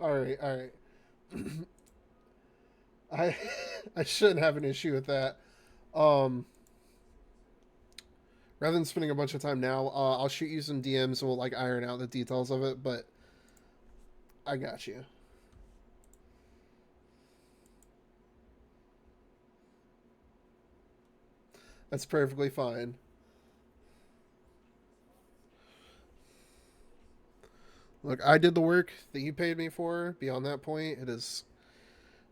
Alright, alright. I I shouldn't have an issue with that. Um, rather than spending a bunch of time now, I'll shoot you some DMs and we'll like iron out the details of it. But I got you. That's perfectly fine. Look, I did the work that you paid me for. Beyond that point, it is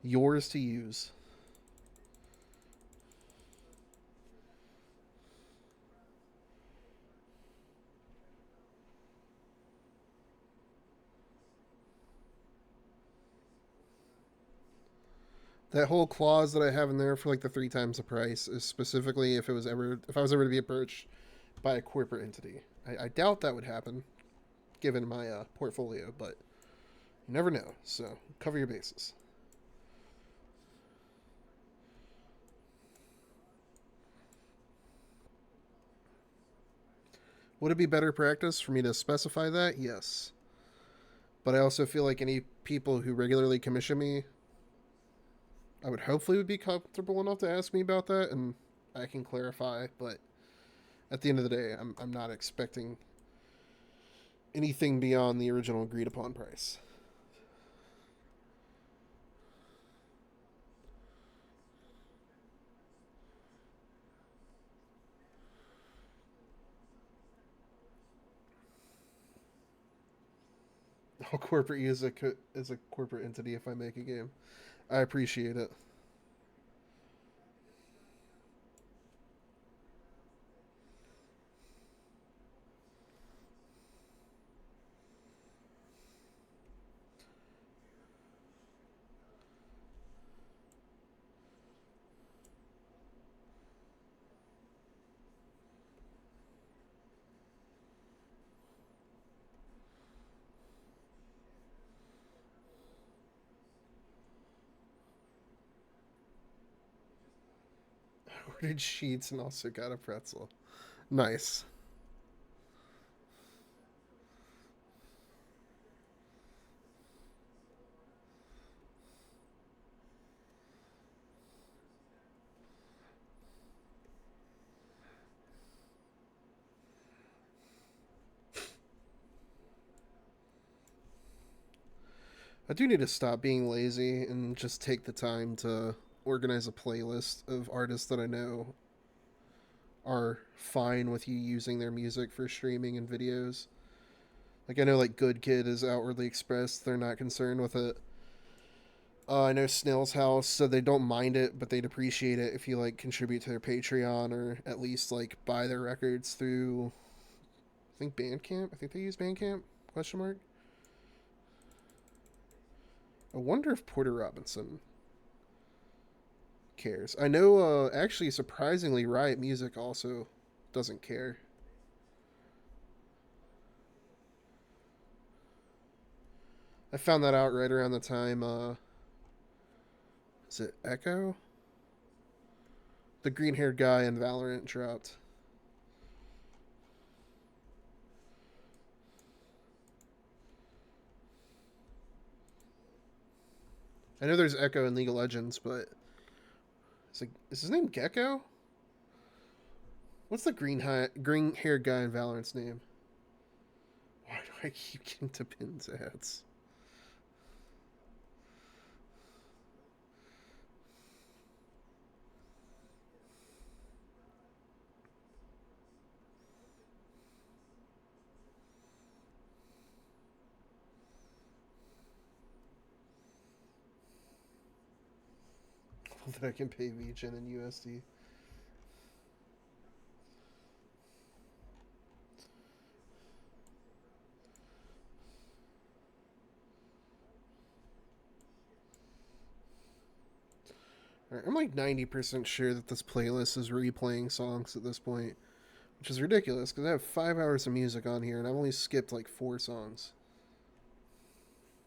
yours to use. That whole clause that I have in there for like the 3 times the price is specifically if I was ever to be approached by a corporate entity. I doubt that would happen, given my portfolio, but you never know. So cover your bases. Would it be better practice for me to specify that? Yes. But I also feel like any people who regularly commission me, I would hopefully would be comfortable enough to ask me about that, and I can clarify. But at the end of the day, I'm not expecting anything beyond the original agreed upon price. I'll corporate you as a corporate entity if I make a game. I appreciate it. I ordered sheets and also got a pretzel. Nice. I do need to stop being lazy and just take the time to organize a playlist of artists that I know are fine with you using their music for streaming and videos. Like I know like Good Kid is outwardly expressed they're not concerned with it. I know Snail's House said they don't mind it, but they'd appreciate it if you like contribute to their Patreon or at least like buy their records through I think Bandcamp. I think they use Bandcamp? Question mark. I wonder if Porter Robinson cares. I know actually surprisingly Riot Music also doesn't care. I found that out right around the time is it Echo? The green haired guy in Valorant dropped. I know there's Echo in League of Legends, but is his name Gecko? What's the green haired guy in Valorant's name? Why do I keep getting to pins ads? That I can pay VGen in USD. Alright, I'm like 90% sure that this playlist is replaying songs at this point, which is ridiculous because I have 5 hours of music on here and I've only skipped like 4 songs.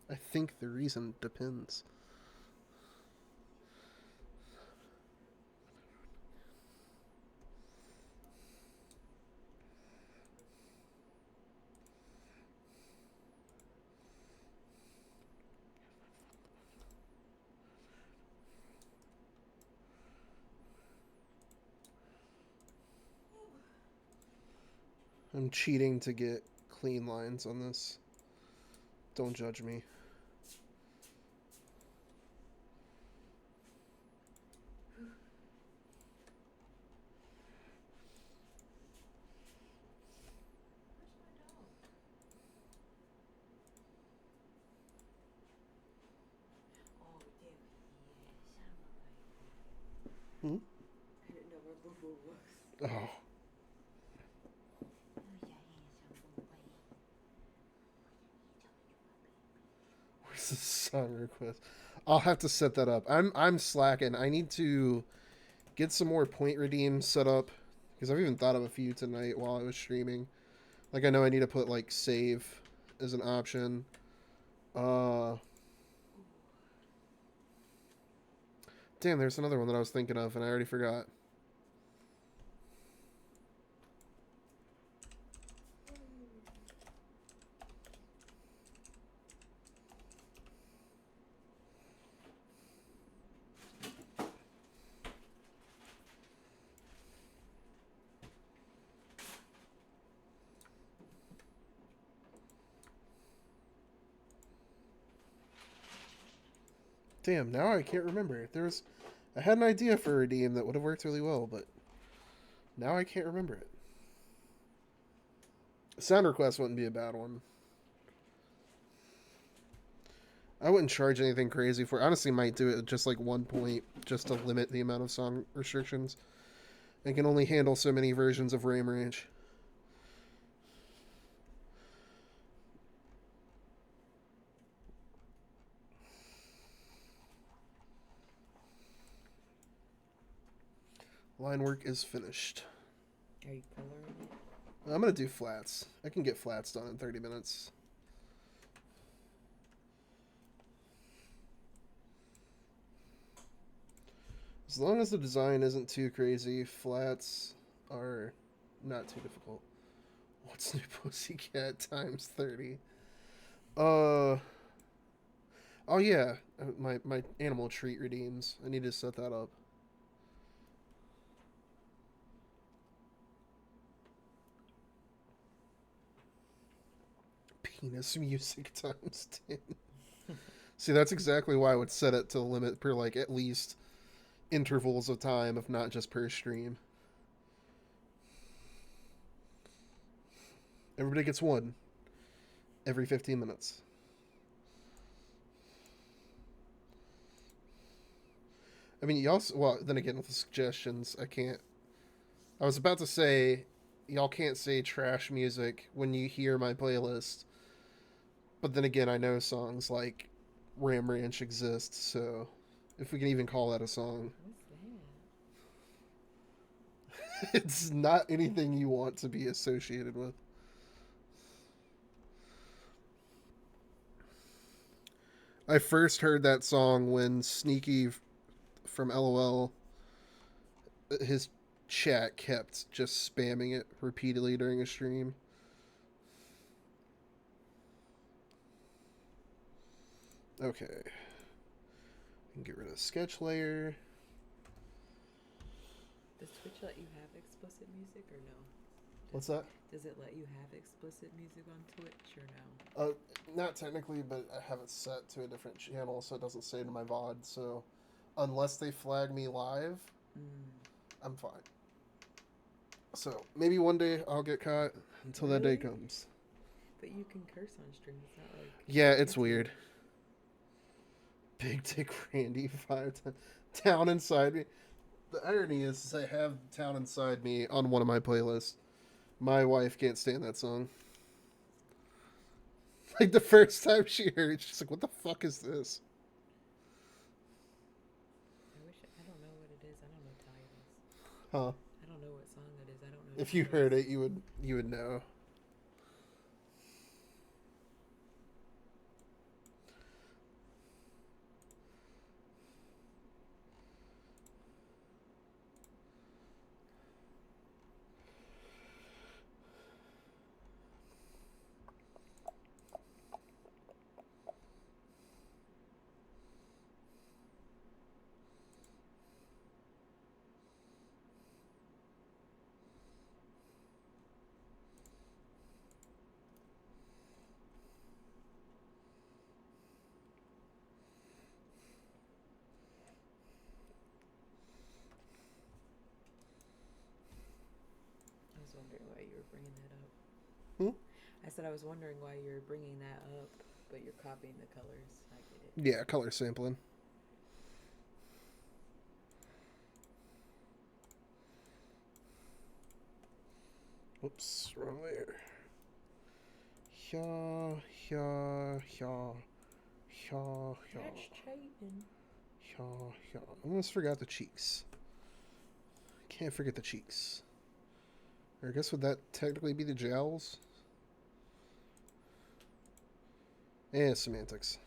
I think the reason depends. I'm cheating to get clean lines on this. Don't judge me. Hmm? I didn't know where Boo Boo was. Oh. Where's the song request? I'll have to set that up. I'm slacking. I need to get some more point redeems set up because I've even thought of a few tonight while I was streaming. Like I know I need to put like save as an option. Damn, there's another one that I was thinking of and I already forgot. Damn, now I can't remember. I had an idea for a redeem that would have worked really well, but now I can't remember it. Sound request wouldn't be a bad one. I wouldn't charge anything crazy for it. Honestly, might do it at just like 1 point just to limit the amount of song restrictions. And can only handle so many versions of Ram Ranch. Line work is finished. Are you coloring it? I'm going to do flats. I can get flats done in 30 minutes. As long as the design isn't too crazy, flats are not too difficult. What's New Pussycat times 30? Uh. Oh yeah, my animal treat redeems. I need to set that up. Penis music times 10. See, that's exactly why I would set it to limit per like at least intervals of time, if not just per stream. Everybody gets one every 15 minutes. I mean, y'all. Well, then again, with the suggestions, I can't. I was about to say, y'all can't say trash music when you hear my playlist. But then again, I know songs like Ram Ranch exist, so if we can even call that a song, What's that? it's not anything you want to be associated with. I first heard that song when Sneaky from LOL, his chat kept just spamming it repeatedly during a stream. Okay. Get rid of sketch layer. Does Twitch let you have explicit music or no? What's that? Does it let you have explicit music on Twitch or no? Not technically, but I have it set to a different channel so it doesn't say to my VOD. So unless they flag me live, I'm fine. So maybe one day I'll get caught. Until that day comes. But you can curse on stream. It's not like. Yeah, it's weird. Big Dick Randy 5 times. Town Inside Me. The irony is I have Town Inside Me on one of my playlists. My wife can't stand that song. Like the first time she heard it, she's like, what the fuck is this? I don't know what it is. I don't know titles. Huh. I don't know what song it is. I don't know. If you heard it, you would know. I was wondering why you were bringing that up. Hmm? I said I was wondering why you're bringing that up, but you're copying the colors. I get it. Yeah, color sampling. Oops, wrong layer. Yeah. That's cheating. I almost forgot the cheeks. Can't forget the cheeks. Or I guess would that technically be the jowls? Yeah, semantics.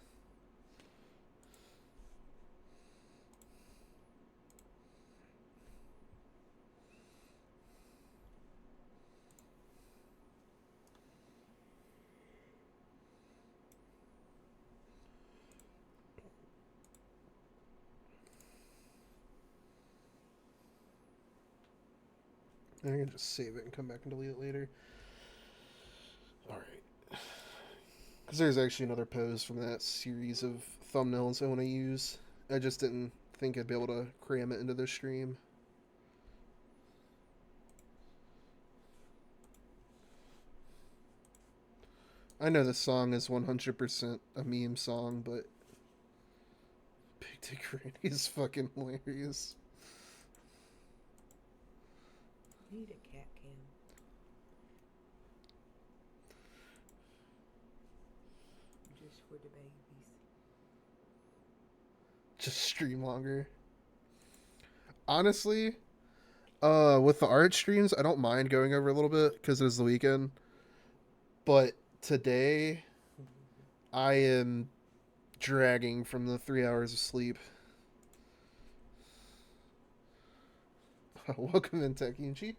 I can just save it and come back and delete it later. Alright. Because there's actually another pose from that series of thumbnails I want to use. I just didn't think I'd be able to cram it into this stream. I know this song is 100% a meme song, but Big Dick Randy is fucking hilarious. Need a cat cam. Just for the babies. Just stream longer. Honestly, with the art streams, I don't mind going over a little bit because it is the weekend. But today, I am dragging from the 3 hours of sleep. Welcome in, Tekinchi.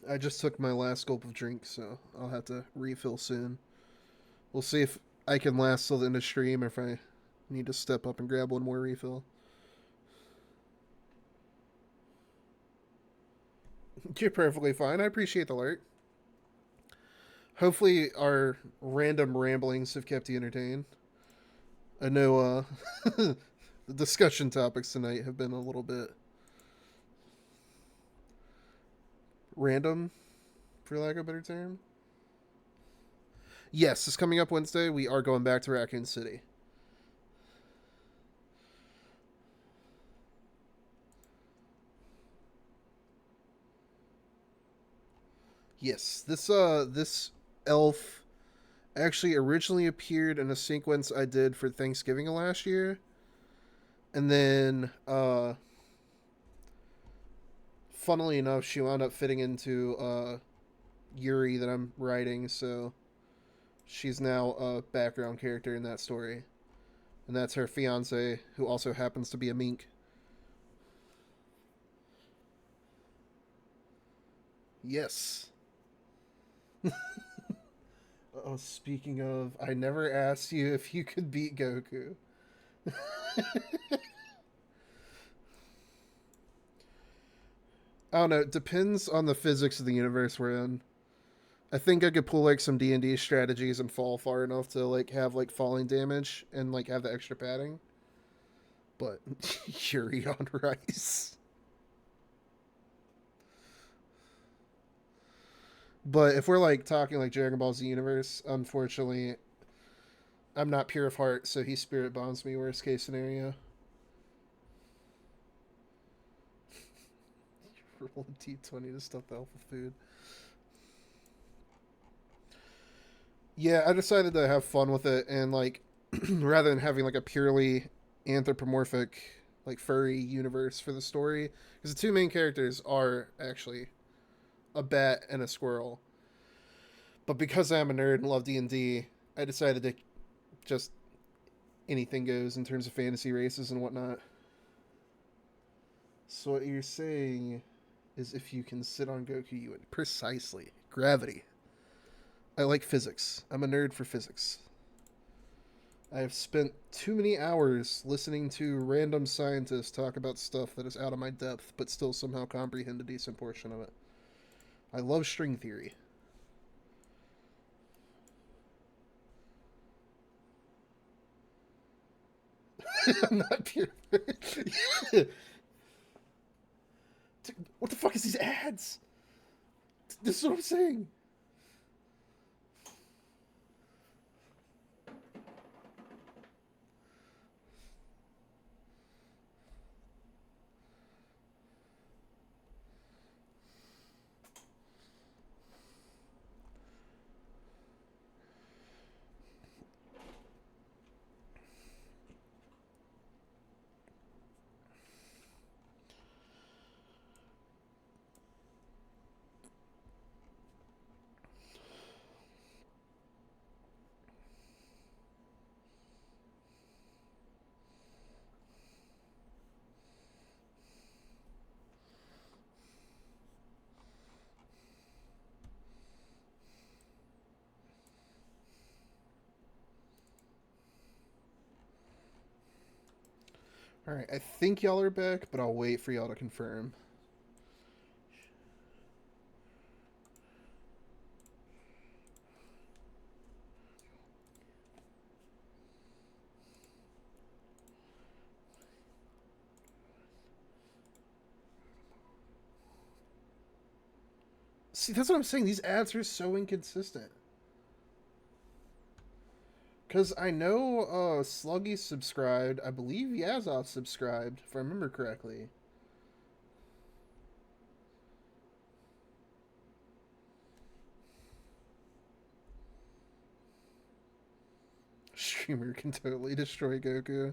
I just took my last gulp of drink, so I'll have to refill soon. We'll see if I can last till the end of stream or if I need to step up and grab one more refill. You're perfectly fine. I appreciate the alert. Hopefully our random ramblings have kept you entertained. I know the discussion topics tonight have been a little bit random, for lack of a better term. Yes, this coming up Wednesday, we are going back to Raccoon City. Yes, this elf actually originally appeared in a sequence I did for Thanksgiving of last year. And then funnily enough, she wound up fitting into Yuri that I'm writing, so she's now a background character in that story. And that's her fiance, who also happens to be a mink. Yes. Oh, speaking of, I never asked you if you could beat Goku. I don't know. It depends on the physics of the universe we're in. I think I could pull like some D&D strategies and fall far enough to like have like falling damage and like have the extra padding. But Yuri on Rice. But if we're like talking like Dragon Ball Z universe, unfortunately, I'm not pure of heart, so he spirit bombs me. Worst case scenario. Roll a D20 to stuff the alpha food. Yeah, I decided to have fun with it, and like rather than having like a purely anthropomorphic like furry universe for the story, because the two main characters are actually a bat and a squirrel. But because I'm a nerd and love D&D, I decided to just anything goes in terms of fantasy races and whatnot. So what you're saying is if you can sit on Goku, you would. Precisely. Gravity. I like physics. I'm a nerd for physics. I have spent too many hours listening to random scientists talk about stuff that is out of my depth, but still somehow comprehend a decent portion of it. I love string theory. I'm not pure. What the fuck is these ads? This is what I'm saying. Alright, I think y'all are back, but I'll wait for y'all to confirm. See, that's what I'm saying. These ads are so inconsistent. Because I know Sluggy subscribed. I believe Yazov subscribed, if I remember correctly. Streamer can totally destroy Goku.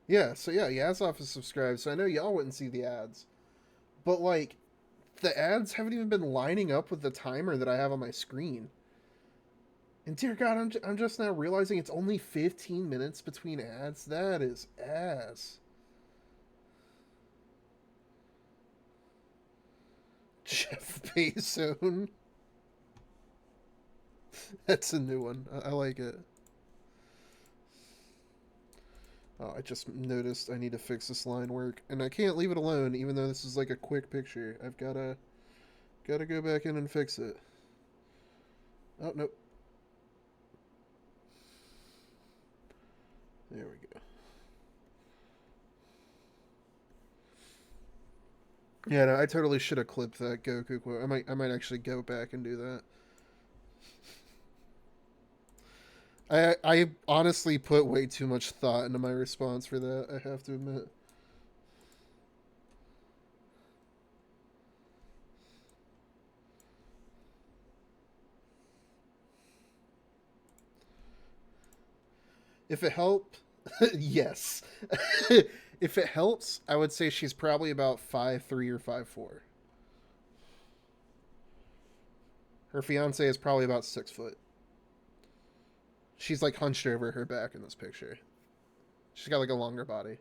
Yeah, so yeah, Yazov is subscribed, so I know y'all wouldn't see the ads. But, like, the ads haven't even been lining up with the timer that I have on my screen. And dear God, I'm just now realizing it's only 15 minutes between ads. That is ass. Jeff Bezos. That's a new one. I like it. Oh, I just noticed I need to fix this line work, and I can't leave it alone, even though this is like a quick picture. I've gotta go back in and fix it. Oh, nope. There we go. Yeah, no, I totally should have clipped that Goku quote. I might actually go back and do that. I honestly put way too much thought into my response for that, I have to admit. If it helped, yes. If it helps, I would say she's probably about 5'3" or 5'4". Her fiance is probably about 6 foot. She's like hunched over her back in this picture. She's got like a longer body.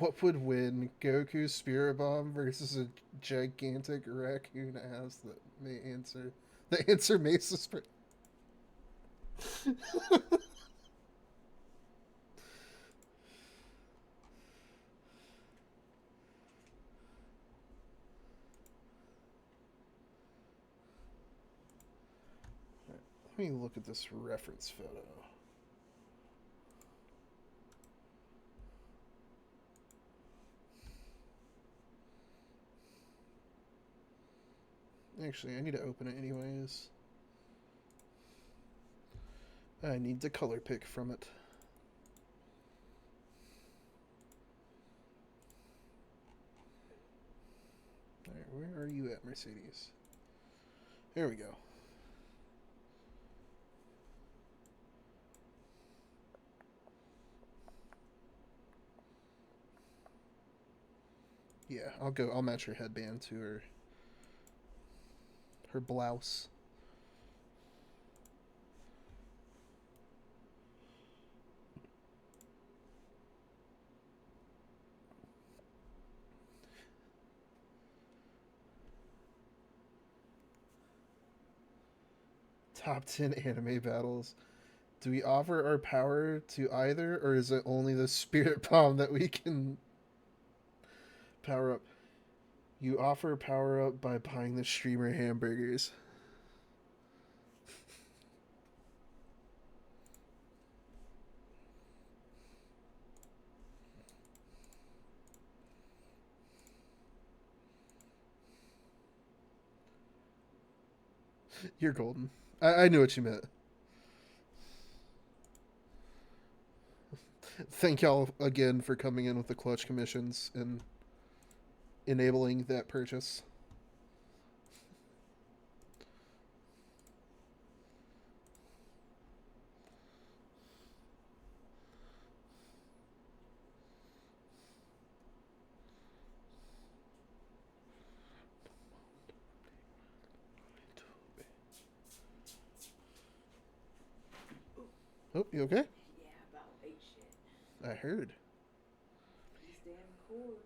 What would win, Goku's Spirit Bomb versus a gigantic raccoon ass that may answer? The answer Mesa Spirit. Let me look at this reference photo. Actually, I need to open it anyways. I need the color pick from it. Alright, where are you at, Mercedes? There we go. Yeah, I'll match her headband to her blouse. Top 10 anime battles. Do we offer our power to either, or is it only the spirit bomb that we can power up? You offer power up by buying the streamer hamburgers. You're golden. I knew what you meant. Thank y'all again for coming in with the clutch commissions and enabling that purchase. Oh, you okay? Yeah, about late shit. I heard. These damn cords.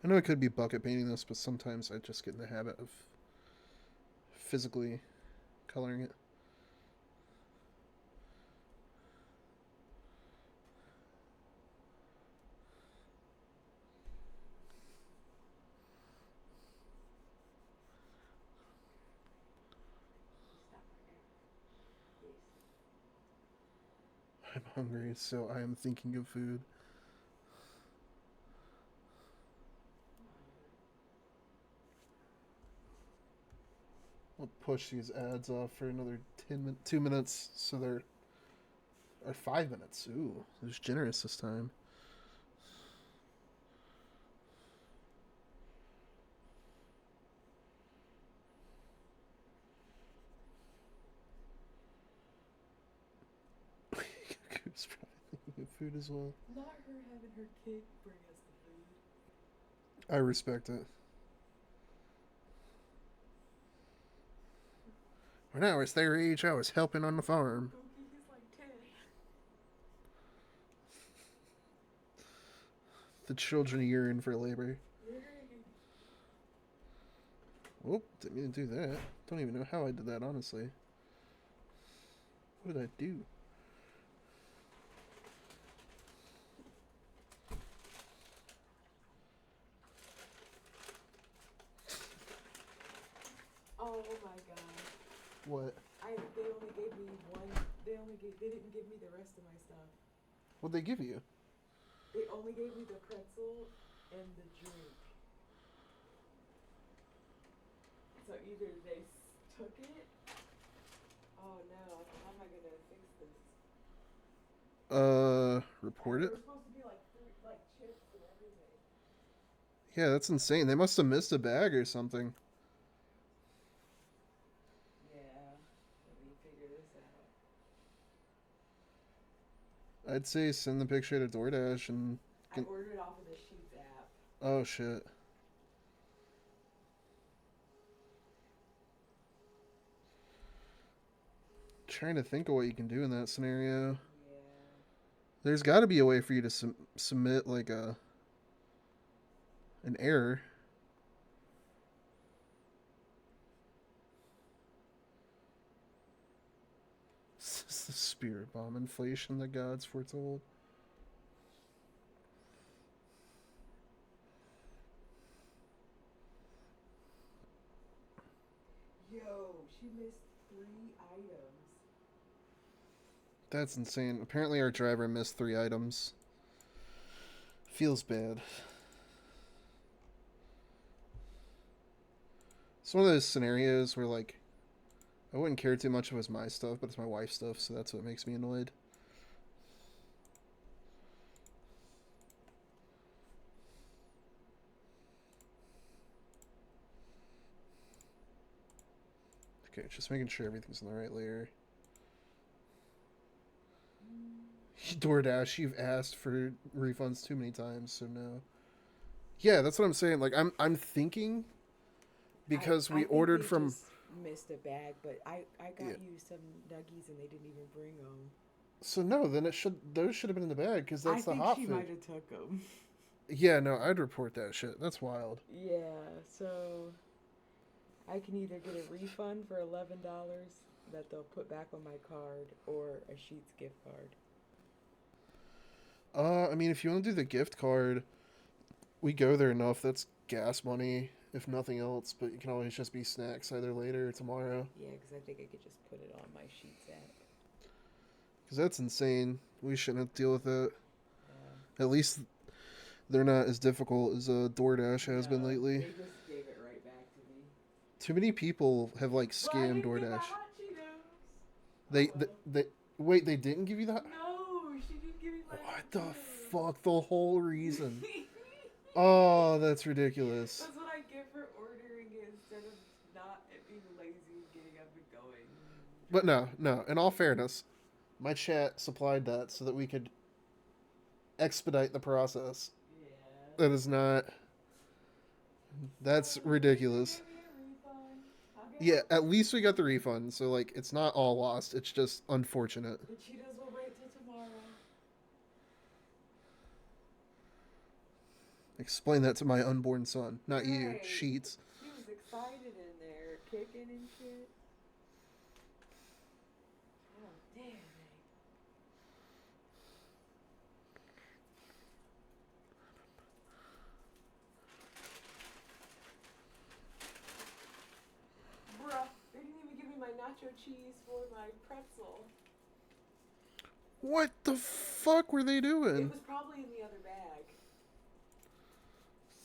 I know it could be bucket painting this, but sometimes I just get in the habit of physically coloring it. Stop right there. Yes. I'm hungry, so I am thinking of food. I'll push these ads off for another 2 minutes, so they're or 5 minutes. Ooh, it was generous this time. Coop's probably thinking of food as well. Not her having her kid bring us the food. I respect it. When I was their age, I was helping on the farm. Gookie, he's like 10. The children yearn for labor. Yay. Oh, didn't mean to do that. Don't even know how I did that, honestly. What did I do? Oh my god. What? They only gave me one. They didn't give me the rest of my stuff. What'd they give you? They only gave me the pretzel and the drink. So either they took it. Oh no! How am I gonna fix this? Report it? There was supposed to be like chips and everything. Yeah, that's insane. They must have missed a bag or something. Yeah. Let me figure this out. I'd say send the picture to DoorDash and. I ordered off of the Sheets app. Oh shit. Trying to think of what you can do in that scenario. Yeah. There's got to be a way for you to submit like an error. This is the spirit bomb inflation the gods foretold. Yo, she missed 3 items. That's insane. Apparently our driver missed 3 items. Feels bad. It's one of those scenarios where, like, I wouldn't care too much if it was my stuff, but it's my wife's stuff, so that's what makes me annoyed. Okay, just making sure everything's in the right layer. DoorDash, you've asked for refunds too many times, so no. Yeah, that's what I'm saying. Like, I'm thinking because we ordered from. Just missed a bag, but I got Yeah. you some nuggies and they didn't even bring them. So no, then those should have been in the bag because that's the hot she food. might have took them. Yeah, no, I'd report that shit. That's wild. Yeah, so I can either get a refund for $11 that they'll put back on my card or a Sheets gift card. I mean, if you want to do the gift card, we go there enough. That's gas money, if nothing else. But you can always just be snacks either later or tomorrow. Yeah, because I think I could just put it on my Sheets app. Because that's insane. We shouldn't have to deal with that. Yeah. At least they're not as difficult as DoorDash has been lately. They just gave it right back to me. Too many people have like Well, I scammed didn't get my DoorDash. hot Cheetos. They wait, they didn't give you that? No, she didn't give me my hot What the Cheetos. fuck? The whole reason. Oh, that's ridiculous. That's what I get for ordering it instead of not being lazy and getting up and going. But no. In all fairness, my chat supplied that so that we could expedite the process. Yeah. That is not. That's ridiculous. Give me a refund. I'll get Yeah, at least we got the refund, so like it's not all lost. It's just unfortunate. The Cheetos will wait till tomorrow. Explain that to my unborn son, not you. Right. Sheets. He was excited in there, kicking and shit. nacho cheese for my pretzel. What the fuck were they It doing? was probably in the other bag.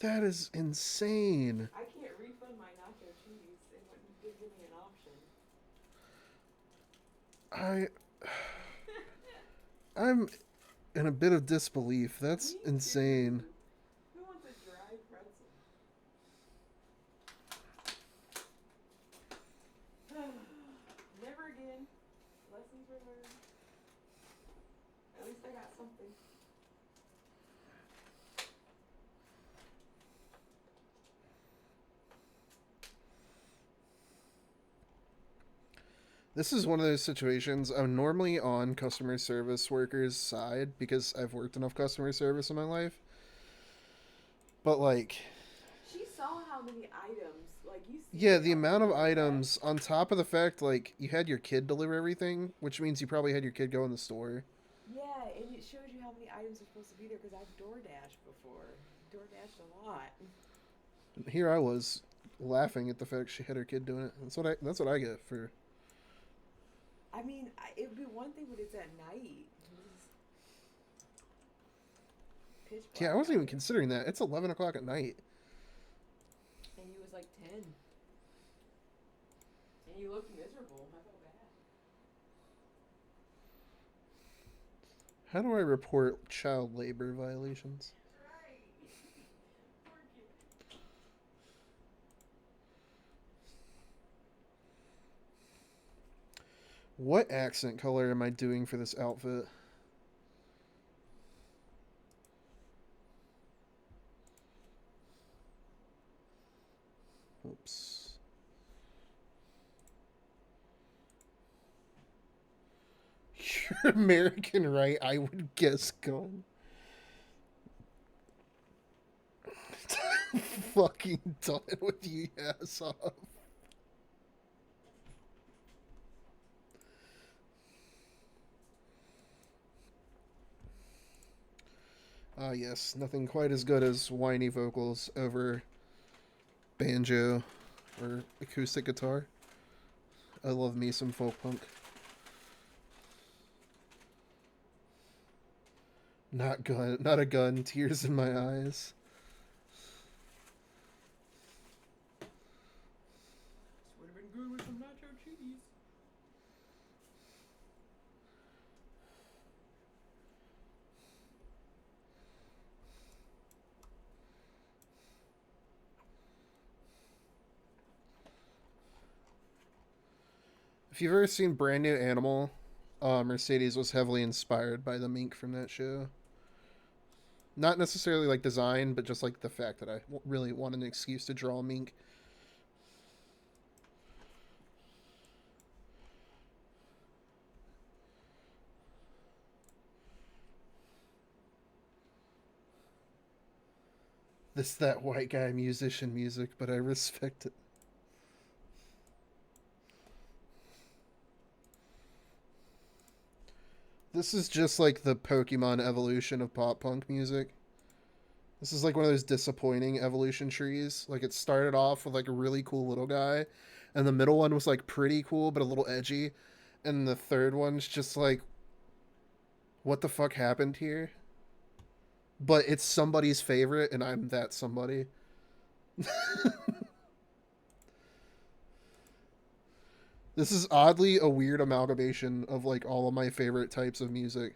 That is insane. I can't refund my nacho cheese. It wouldn't give me an option. I'm in a bit of disbelief. That's Me insane. too. Who wants a dry pretzel? Never again. Lessons were learned. At least I got something. This is one of those situations. I'm normally on customer service workers' side because I've worked enough customer service in my life. But like, She saw how many items, like you see. yeah, the amount of items on top of the fact like you had your kid deliver everything, which means you probably had your kid go in the store. Yeah, and it shows you how many items are supposed to be there because I've DoorDashed before. DoorDashed a lot. And here I was laughing at the fact she had her kid doing it. That's what I get for. I mean, it would be one thing, but it's at night. It's pitch black. Yeah, I wasn't even out. considering that. It's 11 o'clock at night. And you was like 10. And you looked miserable. I felt bad. How do I report child labor violations? Right. Poor kid. What accent color am I doing for this outfit? Oops. You're American, right? I would guess gun. Fucking done with you, ass off. Ah, yes, nothing quite as good as whiny vocals over banjo or acoustic guitar. I love me some folk punk. Not a gun, tears in my eyes. This would have been good with some nacho cheese. If you've ever seen Brand New Animal, Mercedes was heavily inspired by the mink from that show. Not necessarily like design, but just like the fact that I really wanted an excuse to draw a mink. That white guy musician music, but I respect it. This is just like the Pokemon evolution of pop punk music. This is like one of those disappointing evolution trees. Like it started off with like a really cool little guy, and the middle one was like pretty cool but a little edgy, and the third one's just like, what the fuck happened here? But it's somebody's favorite, and I'm that somebody. This is oddly a weird amalgamation of like all of my favorite types of music.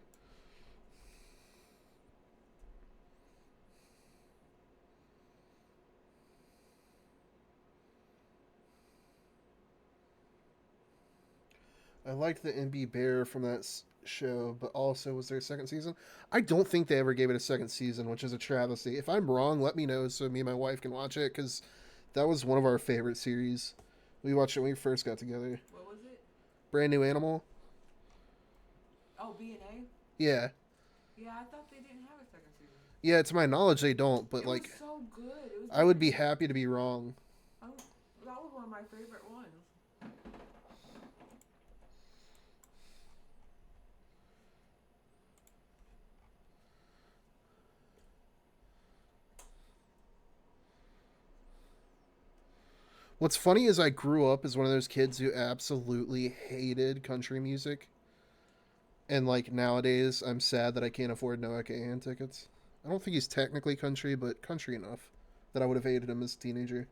I liked the MB Bear from that show, but also was there a second season? I don't think they ever gave it a second season, which is a travesty. If I'm wrong, let me know so me and my wife can watch it, because that was one of our favorite series. We watched it when we first got together. What was it? Brand New Animal? Oh, B&A? Yeah. Yeah, I thought they didn't have a second season. Yeah, to my knowledge, they don't, but It like, was so good. It was I would be happy to be wrong. that was one of my favorite ones. What's funny is I grew up as one of those kids who absolutely hated country music. And like nowadays, I'm sad that I can't afford Noah Kahan tickets. I don't think he's technically country, but country enough that I would have hated him as a teenager.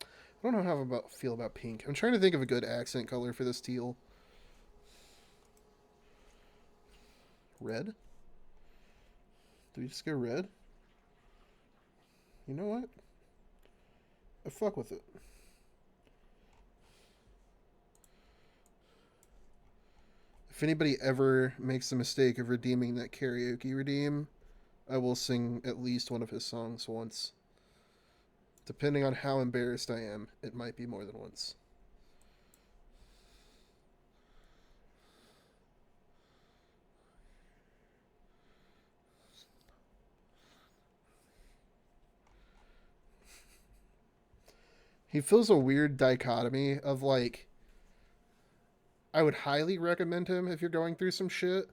I don't know how I feel about pink. I'm trying to think of a good accent color for this teal. Red? Do we just go red? You know what? I fuck with it. If anybody ever makes the mistake of redeeming that karaoke redeem, I will sing at least one of his songs once. Depending on how embarrassed I am, it might be more than once. He feels a weird dichotomy of like, I would highly recommend him if you're going through some shit,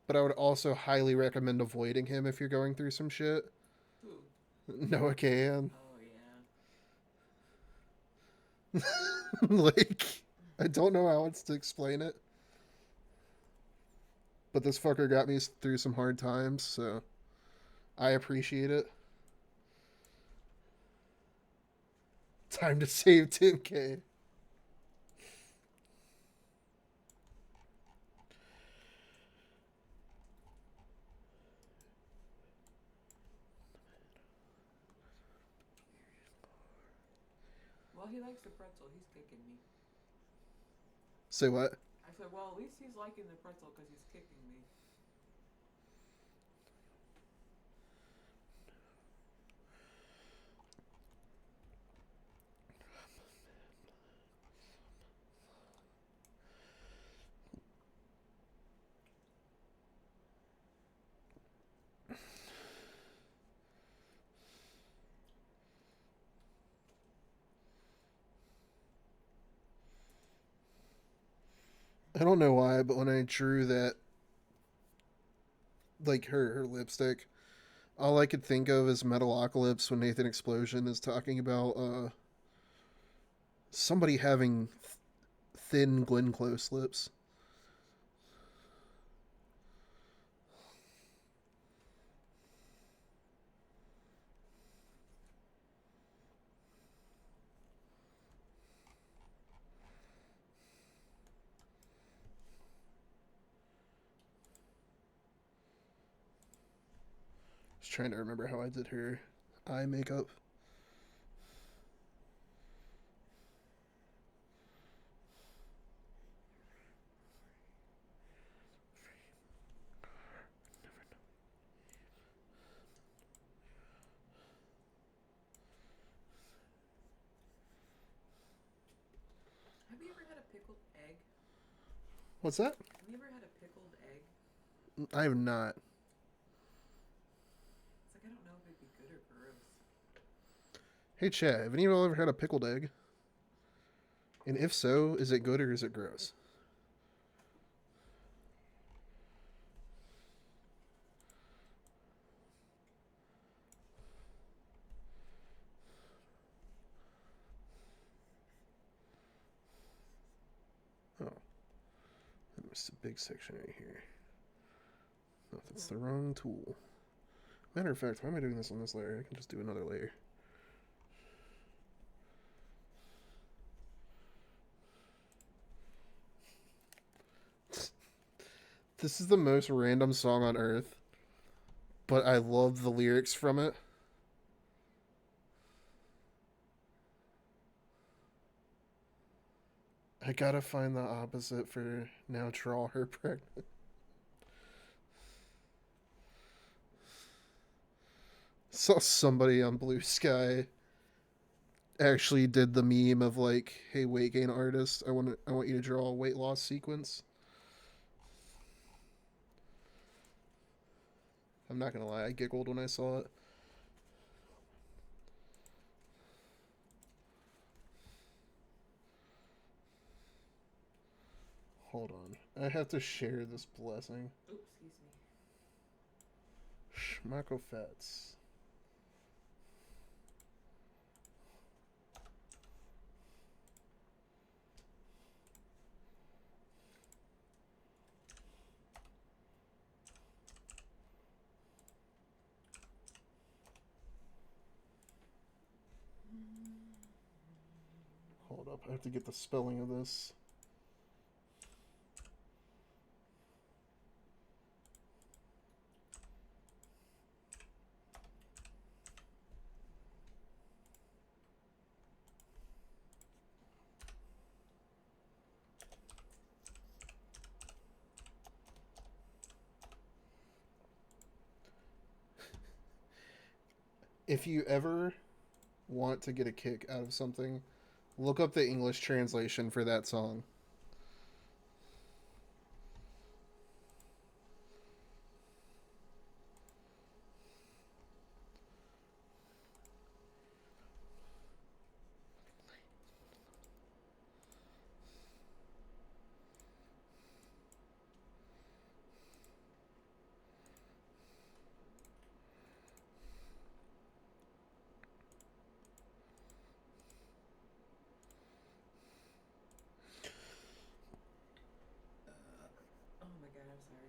but I would also highly recommend avoiding him if you're going through some shit. Who? Noah Kahan. Oh yeah. Like, I don't know how else to explain it. But this fucker got me through some hard times, so I appreciate it. Time to save Tim K. Well, he likes the pretzel. He's kicking me. Say what? I said, well, at least he's liking the pretzel because he's kicking me. I don't know why, but when I drew that, like her lipstick, all I could think of is Metalocalypse when Nathan Explosion is talking about somebody having thin Glenn Close lips. Just trying to remember how I did her eye makeup. Have you ever had a pickled egg? What's that? Have you ever had a pickled egg? I have not. It's like I don't know if it'd be good or gross. Hey, Chad, have any of y'all ever had a pickled egg? And if so, is it good or is it gross? Oh, I missed a big section right here. Oh, that's the wrong tool. Matter of fact, why am I doing this on this layer? I can just do another layer. This is the most random song on earth, but I love the lyrics from it. I gotta find the opposite for now draw her pregnant. Saw somebody on Blue Sky actually did the meme of like, hey, weight gain artist, I want you to draw a weight loss sequence. I'm not gonna lie, I giggled when I saw it. Hold on. I have to share this blessing. Oops, excuse me. Schmacko Fats. up. I have to get the spelling of this. If you ever want to get a kick out of something, look up the English translation for that song. Oh my god, I'm sorry.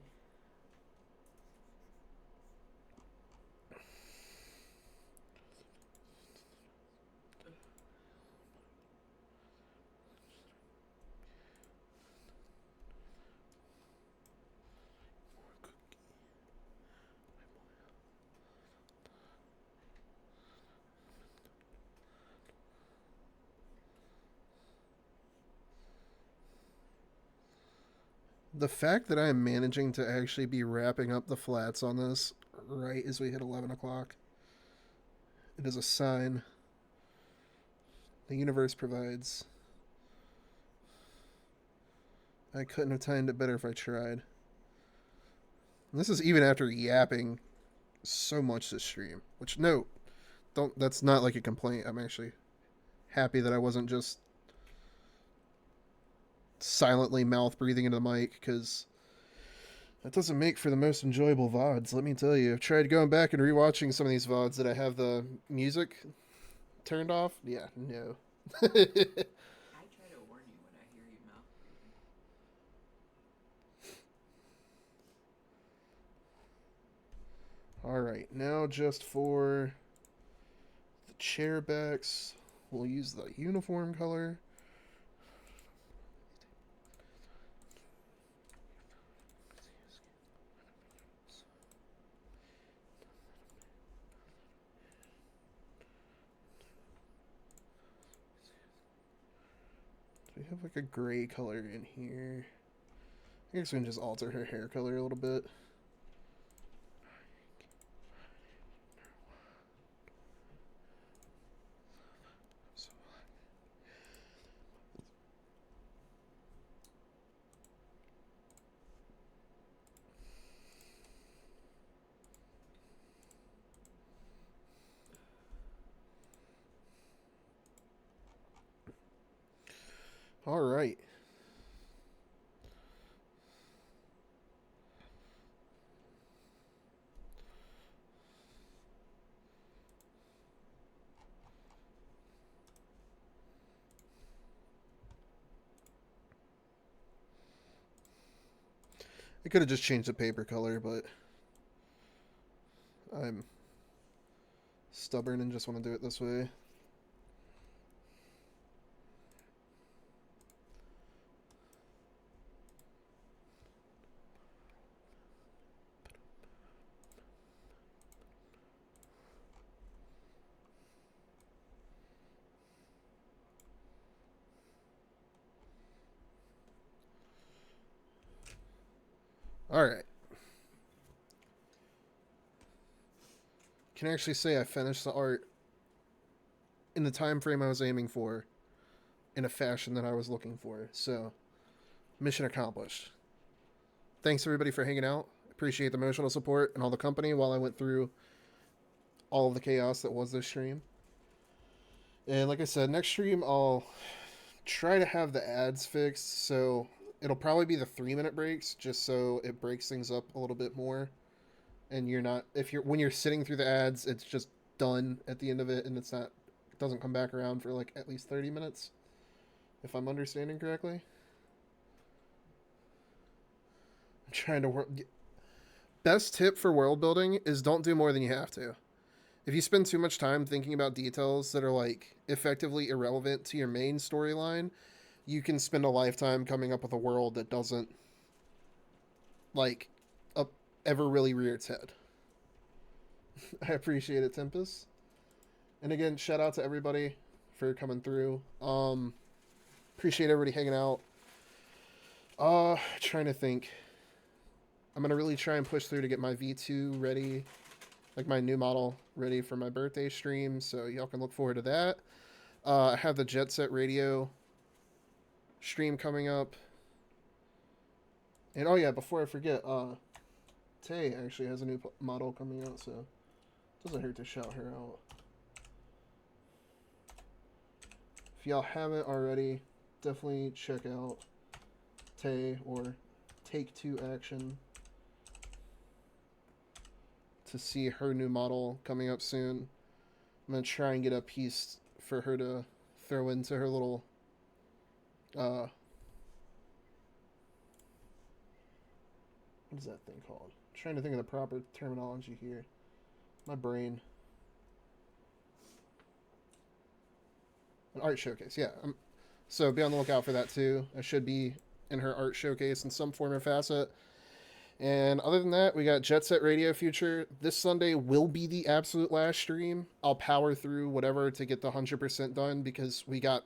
The fact that I am managing to actually be wrapping up the flats on this right as we hit 11 o'clock, it is a sign the universe provides. I couldn't have timed it better if I tried. And this is even after yapping so much this stream. Which, no, don't. That's not like a complaint. I'm actually happy that I wasn't just silently mouth breathing into the mic, because that doesn't make for the most enjoyable VODs, let me tell you. I've tried going back and rewatching some of these VODs that I have the music turned off. Yeah, no. I try to warn you when I hear you mouth breathing. Alright, now just for the chair backs, we'll use the uniform color. We have like a gray color in here. I guess we can just alter her hair color a little bit. All right. I could have just changed the paper color, but I'm stubborn and just want to do it this way. All right. Can actually say I finished the art in the time frame I was aiming for, in a fashion that I was looking for. So, mission accomplished. Thanks everybody for hanging out. Appreciate the emotional support and all the company while I went through all of the chaos that was this stream. And like I said, next stream I'll try to have the ads fixed, so it'll probably be the 3-minute breaks, just so it breaks things up a little bit more. And you're not, when you're sitting through the ads, it's just done at the end of it, and it doesn't come back around for like at least 30 minutes, if I'm understanding correctly. I'm trying to work. Best tip for world building is don't do more than you have to. if you spend too much time thinking about details that are like effectively irrelevant to your main storyline, you can spend a lifetime coming up with a world that doesn't like up ever really rear its head. I appreciate it, Tempest. And again, shout out to everybody for coming through. Appreciate everybody hanging out. Trying to think. I'm gonna really try and push through to get my V2 ready, like my new model ready for my birthday stream, so y'all can look forward to that. I have the Jet Set Radio stream coming up. And oh yeah, before I forget, Tay actually has a new model coming out, so it doesn't hurt to shout her out. If y'all haven't already, definitely check out Tay or Take Two Action to see her new model coming up soon. I'm gonna try and get a piece for her to throw into her little what is that thing called? I'm trying to think of the proper terminology here. My brain. An art showcase, yeah. So be on the lookout for that too. I should be in her art showcase in some form or facet. And other than that, we got Jet Set Radio Future. This Sunday will be the absolute last stream. I'll power through whatever to get the 100% done because we got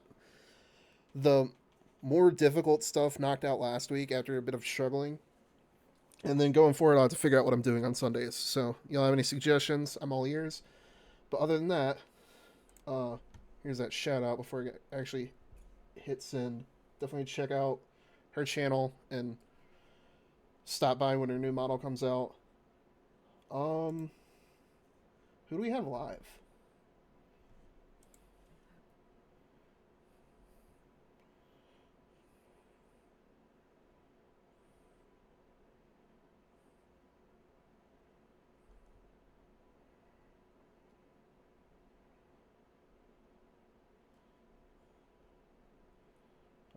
the more difficult stuff knocked out last week after a bit of struggling. And then going forward, I'll have to figure out what I'm doing on Sundays. So, y'all have any suggestions? I'm all ears. But other than that, here's that shout out before I actually hit send. Definitely check out her channel and stop by when her new model comes out. Who do we have live?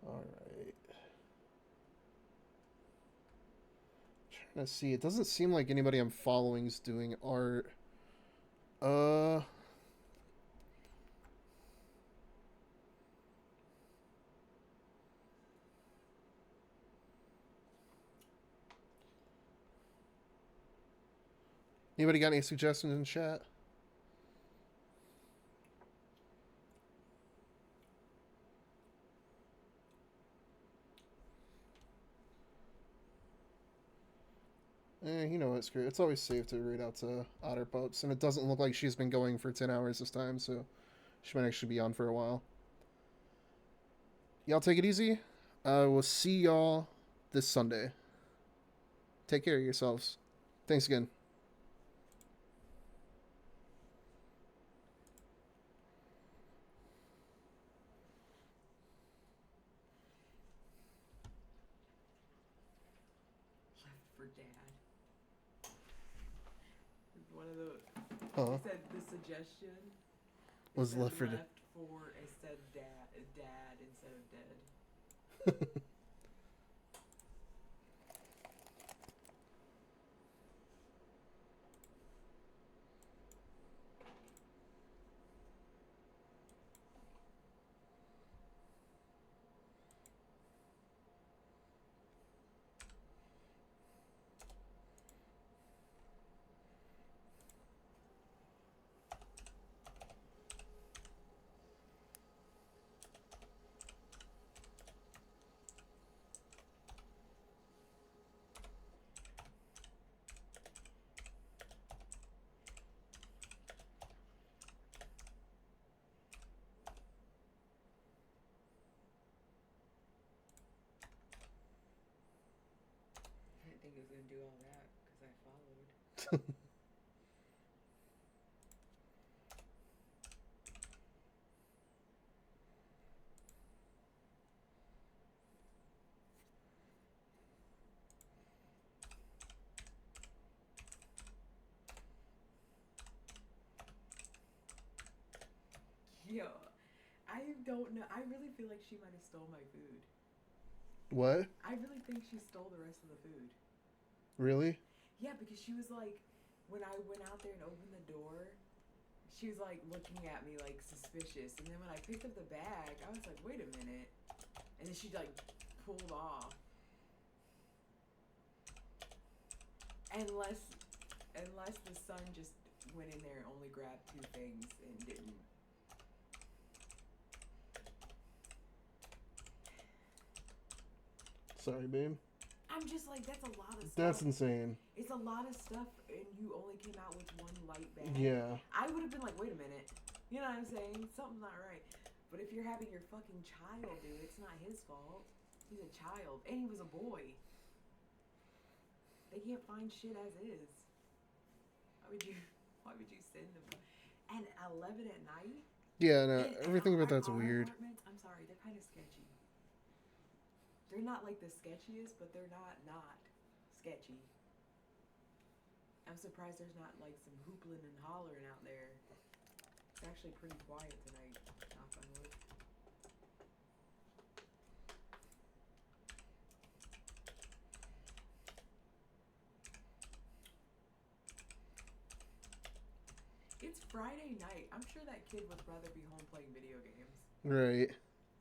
All right. Trying to see. It doesn't seem like anybody I'm following is doing art. Anybody got any suggestions in chat? You know what, screw it. It's always safe to read out to Otter Pups, and it doesn't look like she's been going for 10 hours this time, so she might actually be on for a while. Y'all take it easy. We'll see y'all this Sunday. Take care of yourselves. Thanks again. Left for Dad. One of the. Huh? It said the suggestion Was said left for dead. left for it said dad instead of dead. I didn't think it was gonna do all that because I followed. Yo, I don't know. I really feel like she might have stole my food. What? I really think she stole the rest of the food. Really? Yeah, because she was like, when I went out there and opened the door, she was like looking at me like suspicious, and then when I picked up the bag, I was like, wait a minute, and then she like pulled off. Unless the son just went in there and only grabbed 2 things and didn't. Sorry, babe. I'm just like, that's a lot of stuff. That's insane. It's a lot of stuff, and you only came out with 1 light bag. Yeah. I would have been like, wait a minute. You know what I'm saying? Something's not right. But if you're having your fucking child, dude, it's not his fault. He's a child. And he was a boy. They can't find shit as is. Why would you send them? And 11 at night? Yeah, no, And everything about that's our weird. apartments, I'm sorry, they're kind of sketchy. They're not like the sketchiest, but they're not sketchy. I'm surprised there's not like some hoopling and hollering out there. It's actually pretty quiet tonight, knock on wood. It's Friday night. I'm sure that kid would rather be home playing video games. Right.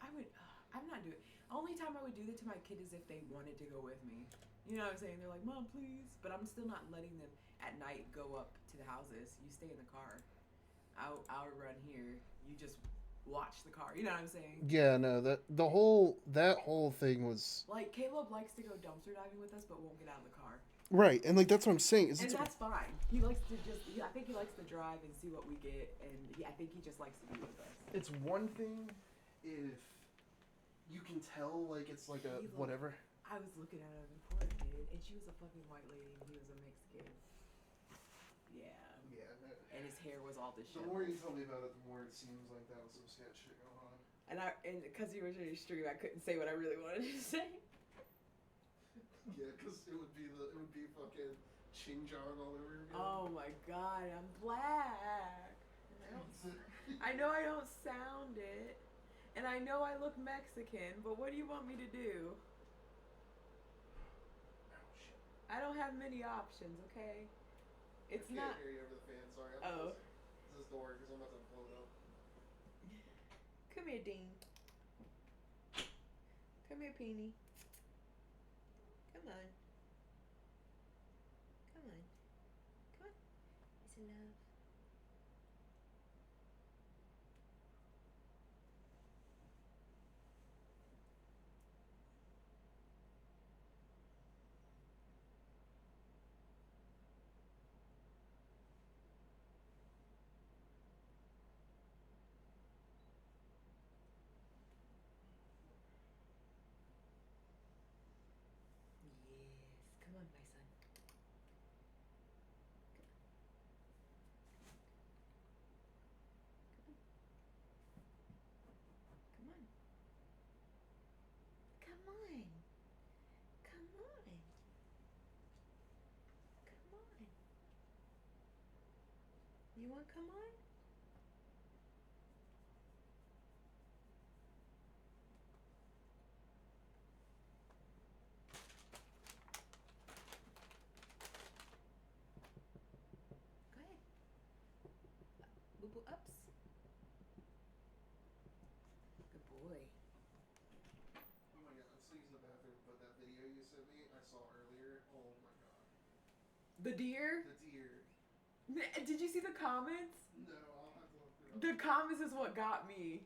I'm not doing. Only time I would do that to my kid is if they wanted to go with me. You know what I'm saying? They're like, Mom, please. But I'm still not letting them at night go up to the houses. You stay in the car. I'll run here. You just watch the car. You know what I'm saying? Yeah, no, that whole thing was Like, Caleb likes to go dumpster diving with us, but won't get out of the car. right, and like that's what I'm saying. And that's fine. He likes to I think he likes to drive and see what we get, and I think he just likes to be with us. It's one thing if you can tell, like it's like a whatever. I was looking at her before, kid, and she was a fucking white lady, and he was a Mexican. Yeah. Yeah. No. And his hair was all The disheveled. more you tell me about it, the more it seems like that was some sketch shit going on. And because you were trying to stream, I couldn't say what I really wanted to say. Yeah, because it would be fucking Xinjiang all over again. Oh my god, I'm black. I know I don't sound it, and I know I look Mexican, but what do you want me to do? I don't have many options, okay? It's I not. can't hear you over the fan. Sorry. Oh. This door because I'm about to blow it up. Come here, Dean. Come here, Peony. Come on. Come on. Come on. It's a love. Yes. Come on, my son. Come on. Come on. Come on. Come on. You want come on? Go ahead. Boo boo ups. Good boy. Oh my god, I'm still using the bathroom, but that video you sent me, I saw earlier. Oh my god. The deer? The deer. Did you see the comments? No, I'll have to look it up. The comments is what got me.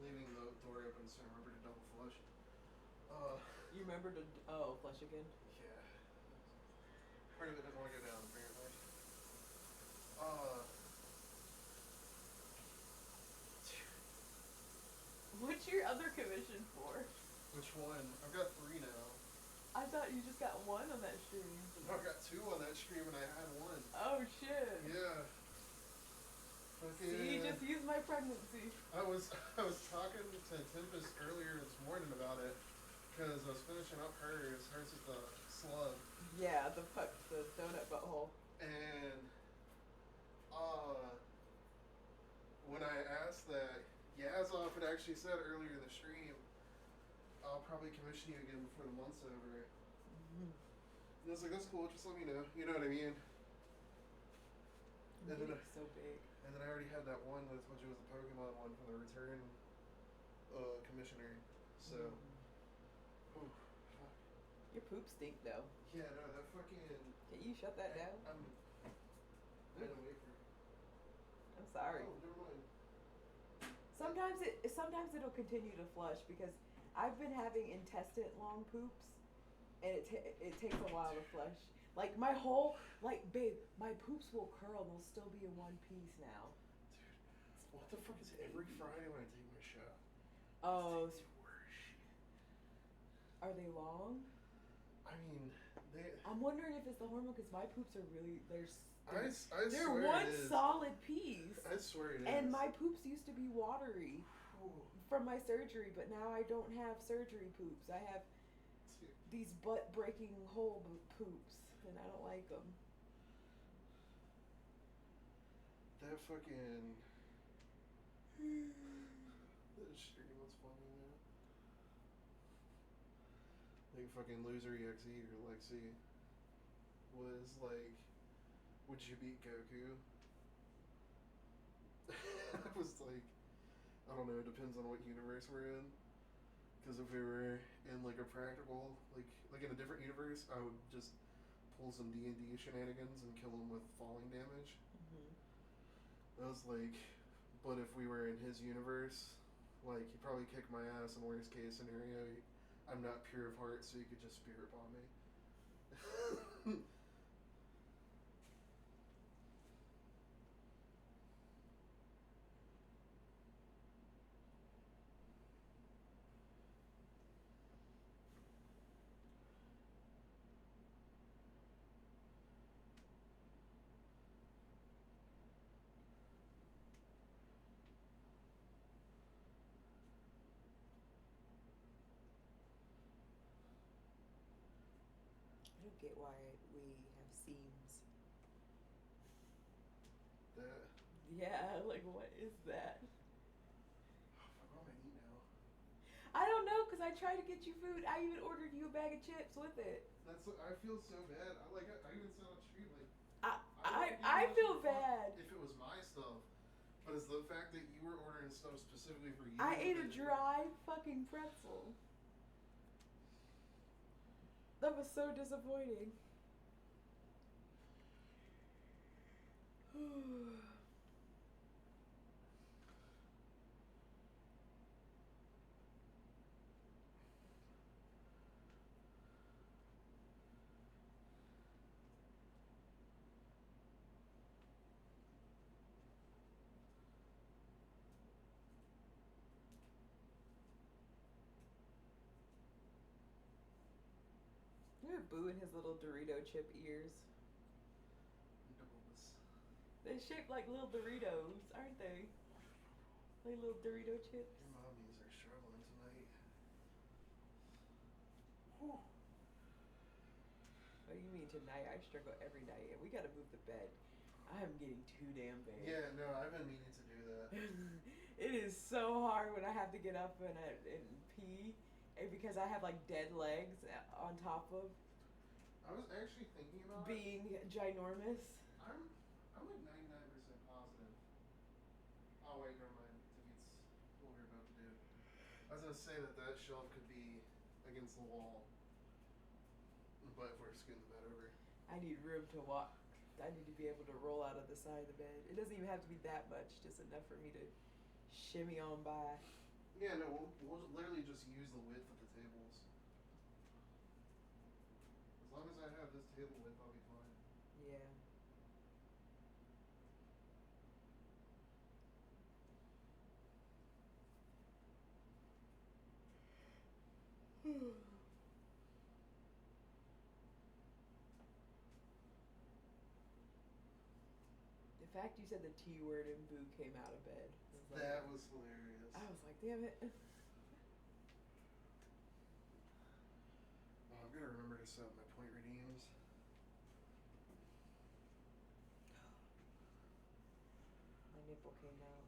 Leaving the door open so I remember to double flush. You remember to flush again? Yeah. Part of it didn't want to go down apparently. What's your other commission for? Which one? I've got 3 now. I thought you just got one on that stream. No, I've got 2 on that stream and I had 1. Oh shit. Yeah. Okay. See, just use my pregnancy. I was talking to Tempest earlier this morning about it because I was finishing up hers. Hers is the slug. Yeah, the donut butthole. And when I asked that, Yazov had actually said earlier in the stream, I'll probably commission you again before the month's over. Mm-hmm. And I was like, that's cool, just let me know. You know what I mean? And then So big. And then I already had that one that I told you was the Pokemon one from the return commissioner. So, oh, fuck. Your poop stink though. Yeah, no, that fucking. Can you shut that down? I'm in a wafer. I'm sorry. Oh, never mind. Sometimes it'll continue to flush because I've been having intestine long poops, and it takes a while to flush. Like my whole, babe, my poops will curl. They'll still be in one piece now. Dude, what the fuck is every Friday when I take my shot? Oh. It's the worst shit. Are they long? I mean, I'm wondering if it's the hormone because my poops are really they're I they're swear one it is. solid piece. I swear it is. And my poops used to be watery Ooh. from my surgery, but now I don't have surgery poops. I have these butt breaking hole poops, and I don't like them. That fucking. That stream was funny, man. Like fucking loser EXE or Lexi was like, would you beat Goku? I was like, I don't know, it depends on what universe we're in. Because if we were in like a practical, like in a different universe, I would just pull some D&D shenanigans and kill him with falling damage. I was like, but if we were in his universe, like he'd probably kick my ass in worst case scenario. I'm not pure of heart, so you could just spirit bomb me. I don't get why we have seams. That. Yeah, like what is that? What am I eating now? I don't know, cause I tried to get you food. I even ordered you a bag of chips with it. I feel so bad. I even said on stream like. I feel bad. If it was my stuff, but it's the fact that you were ordering stuff specifically for you. I ate a dry fucking pretzel. That was so disappointing. Look at Boo and his little Dorito chip ears. They're shaped like little Doritos, aren't they? Like little Dorito chips. Your mommies are struggling tonight. Whew. What do you mean tonight? I struggle every night, and we gotta move the bed. I am getting too damn big. Yeah, no, I've been meaning to do that. It is so hard when I have to get up and pee, and because I have like dead legs on top of I was actually thinking about being ginormous. I'm like 99% positive. Oh wait, never mind. Defeats what we're about to do. I was gonna say that shelf could be against the wall, but if we're scooting the bed over. I need room to walk. I need to be able to roll out of the side of the bed. It doesn't even have to be that much, just enough for me to shimmy on by. Yeah, no, we'll literally just use the width of the tables. As long as I have this table width, I'll be fine. Yeah. The fact you said the T word and Boo came out of bed. That was hilarious. I was like, damn it. Oh, I'm gonna remember to set up my point redeems. My nipple came out.